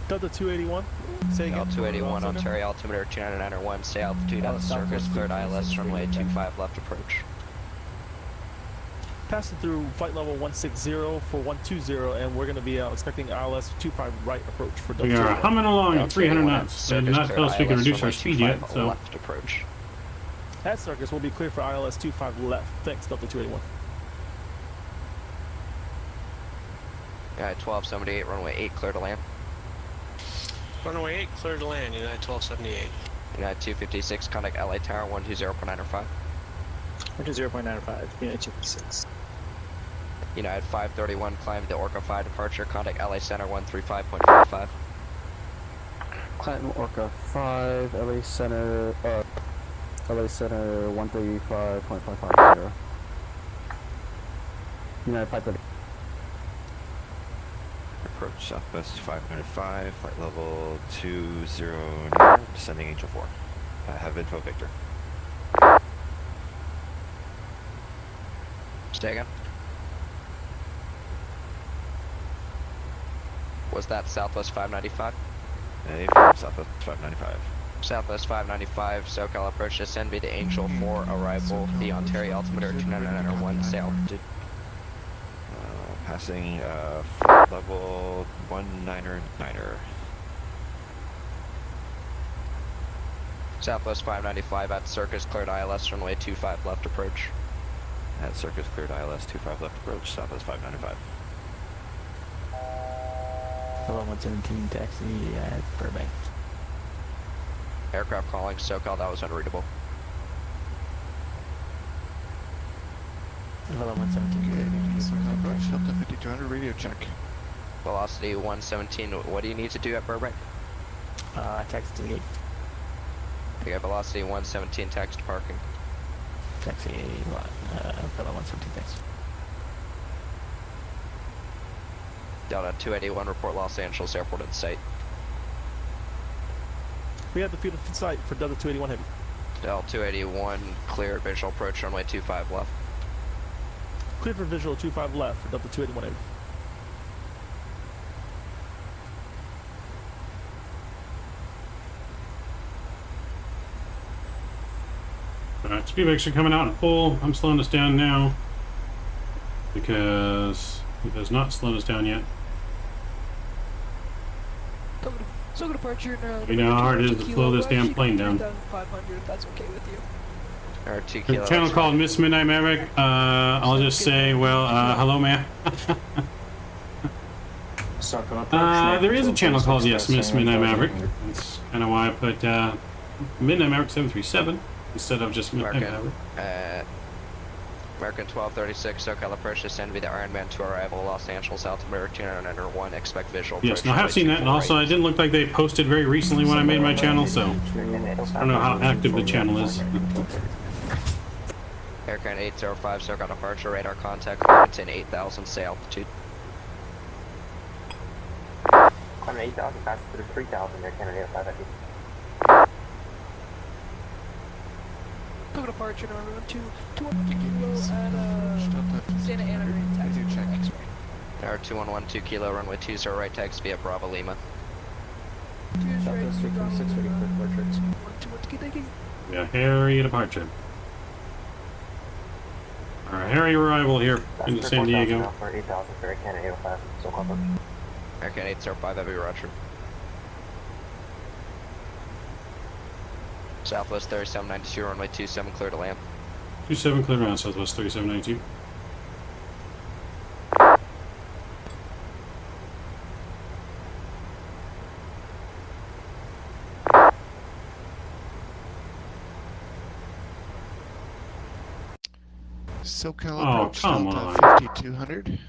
Delta 281. Say again. Del 281, Ontario, altimeter 29901, say altitude at the surface, cleared ILS, runway 25 left approach. passing through flight level 160 for 120, and we're going to be expecting ILS 25 right approach for We are humming along at 300 knots. They did not tell us we can reduce our speed yet, so. Left approach. At Circus, we'll be clear for ILS 25 left. Thanks, Delta 281. United 1278, runway 8, clear to land. Runway 8, clear to land, United 1278. United 256, contact LA Tower 120.905. 120.905, United 256. United 531, climb to Orca 5 departure, contact LA Center 135.55. Clinton Orca 5, LA Center 135.550. United 530. Approach Southwest 595, flight level 209, descending Angel 4. Have info, Victor. Stay again. Was that Southwest 595? Affirm, Southwest 595. Southwest 595, SoCal approach, descend via the Angel 4, arrival, the Ontario altimeter 299.1, sail. Passing flight level 199er. Southwest 595 at Circus, cleared ILS, runway 25 left approach. At Circus, cleared ILS 25 left approach, Southwest 595. Hello, 117 taxi at Burbank. Aircraft calling, SoCal, that was unreadable. Hello, 117. Approach, Delta 5200, radio check. Velocity 117, what do you need to do at Burbank? Taxi to the gate. Okay, velocity 117, taxi to parking. Taxi, fellow 117, thanks. Delta 281, report Los Angeles Airport in sight. We have the field of sight for Delta 281 Heavy. Delta 281, cleared, visual approach, runway 25 left. Clear for visual 25 left for Delta 281 Heavy. Alright, speed brakes are coming out in full. I'm slowing us down now because it has not slowed us down yet. So departure now. You know how hard it is to slow this damn plane down. 500 if that's okay with you. Or 2 kilo. Channel called Miss Midnight Maverick. I'll just say, well, hello, ma'am. There is a channel called, yes, Miss Midnight Maverick. That's kind of why I put Midnight Maverick 737 instead of just Midnight Maverick. American 1236, SoCal approach, descend via the Ironman to arrival, Los Angeles altimeter 201, expect visual approach. Yes, now I have seen that, and also I didn't look like they posted very recently when I made my channel, so I don't know how active the channel is. Aircraft 805, SoCal departure, radar contact, maintain 8,000, say altitude. Climb 8,000, pass through 3,000, Aircraft 805. Took a departure now, everyone. 212 kilo at Santa Ana Green taxi. X-ray. Tower 2112 2 kilo, runway 20 right, taxi via Bravo Lima. Southwest 326 ready for departure. Yeah, Harry departure. Alright, Harry arrival here in San Diego. For 8,000 for Aircraft 805, so cover. Aircraft 805, heavy roger. Southwest 3792, runway 27, clear to land. 27 clear around Southwest 3792. SoCal Oh, approach, come Delta on. 5200.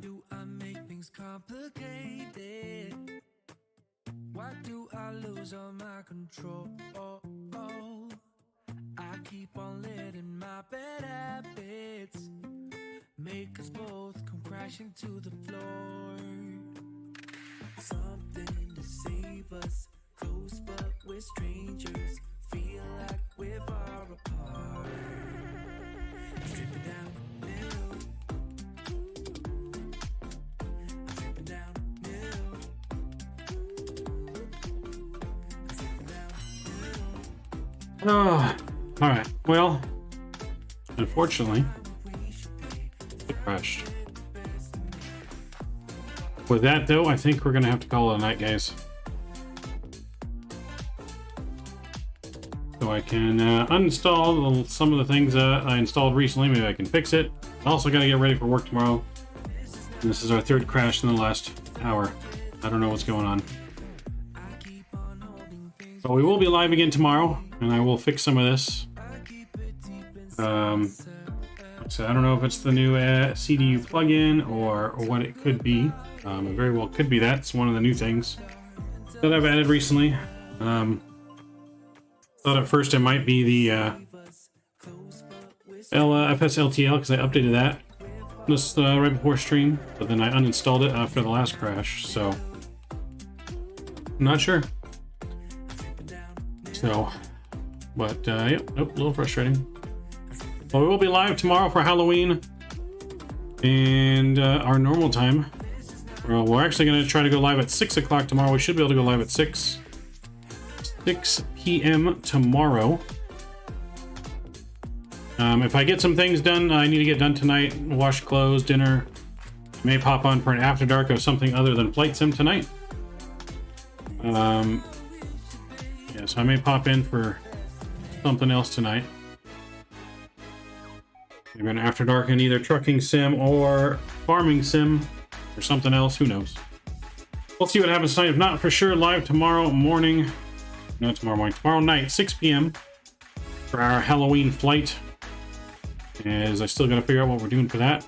do I make things complicated? Why do I lose all my control? I keep on letting my bad habits make us both come crashing to the floor. Something to save us, close but we're strangers. Feel like we're far apart. Stripping down middle. Stripping down middle. Stripping down middle. Oh, all right. Well, unfortunately, it crashed. With that, though, I think we're gonna have to call it a night, guys. So I can uninstall some of the things I installed recently. Maybe I can fix it. Also, gotta get ready for work tomorrow. And this is our third crash in the last hour. I don't know what's going on. But we will be live again tomorrow, and I will fix some of this. Like I said, I don't know if it's the new CDU plugin or what it could be. It very well could be that. It's one of the new things that I've added recently. Thought at first it might be the FSLTL because I updated that just right before stream, but then I uninstalled it after the last crash, so I'm not sure. So, but yep, nope, a little frustrating. Well, we will be live tomorrow for Halloween and our normal time. Well, we're actually going to try to go live at 6 o'clock tomorrow. We should be able to go live at 6 p.m. tomorrow. If I get some things done, I need to get done tonight. Wash clothes, dinner. I may pop on for an after dark of something other than flight sim tonight. Yeah, so I may pop in for something else tonight. Maybe an after dark in either trucking sim or farming sim or something else. Who knows? We'll see what happens tonight. If not, for sure, live tomorrow morning. Not tomorrow morning. Tomorrow night, 6 p.m. for our Halloween flight. As I still got to figure out what we're doing for that.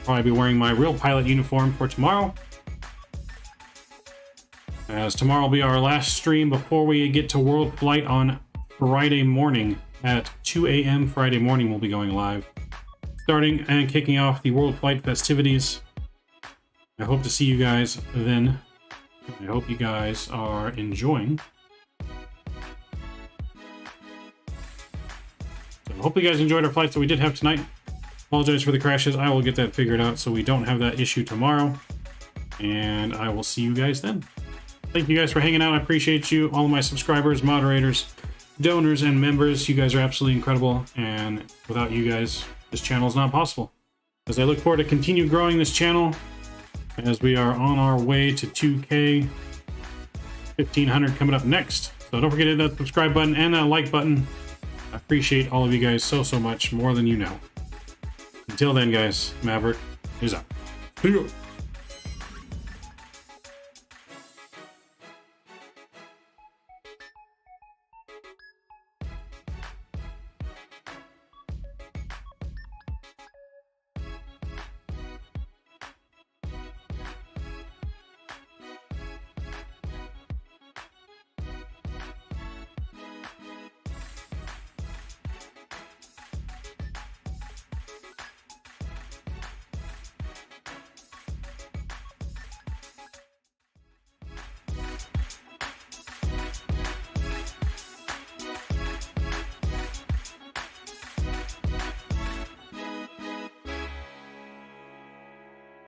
Probably be wearing my real pilot uniform for tomorrow. As tomorrow will be our last stream before we get to World Flight on Friday morning. At 2 a.m. Friday morning, we'll be going live. Starting and kicking off the World Flight festivities. I hope to see you guys then. I hope you guys are enjoying. So I hope you guys enjoyed our flights that we did have tonight. Apologize for the crashes. I will get that figured out so we don't have that issue tomorrow. And I will see you guys then. Thank you guys for hanging out. I appreciate you. All of my subscribers, moderators, donors, and members. You guys are absolutely incredible. And without you guys, this channel is not possible. As I look forward to continue growing this channel as we are on our way to 2K, 1500 coming up next. So don't forget to hit that subscribe button and that like button. I appreciate all of you guys so much, more than you know. Until then, guys, Maverick is out. See you.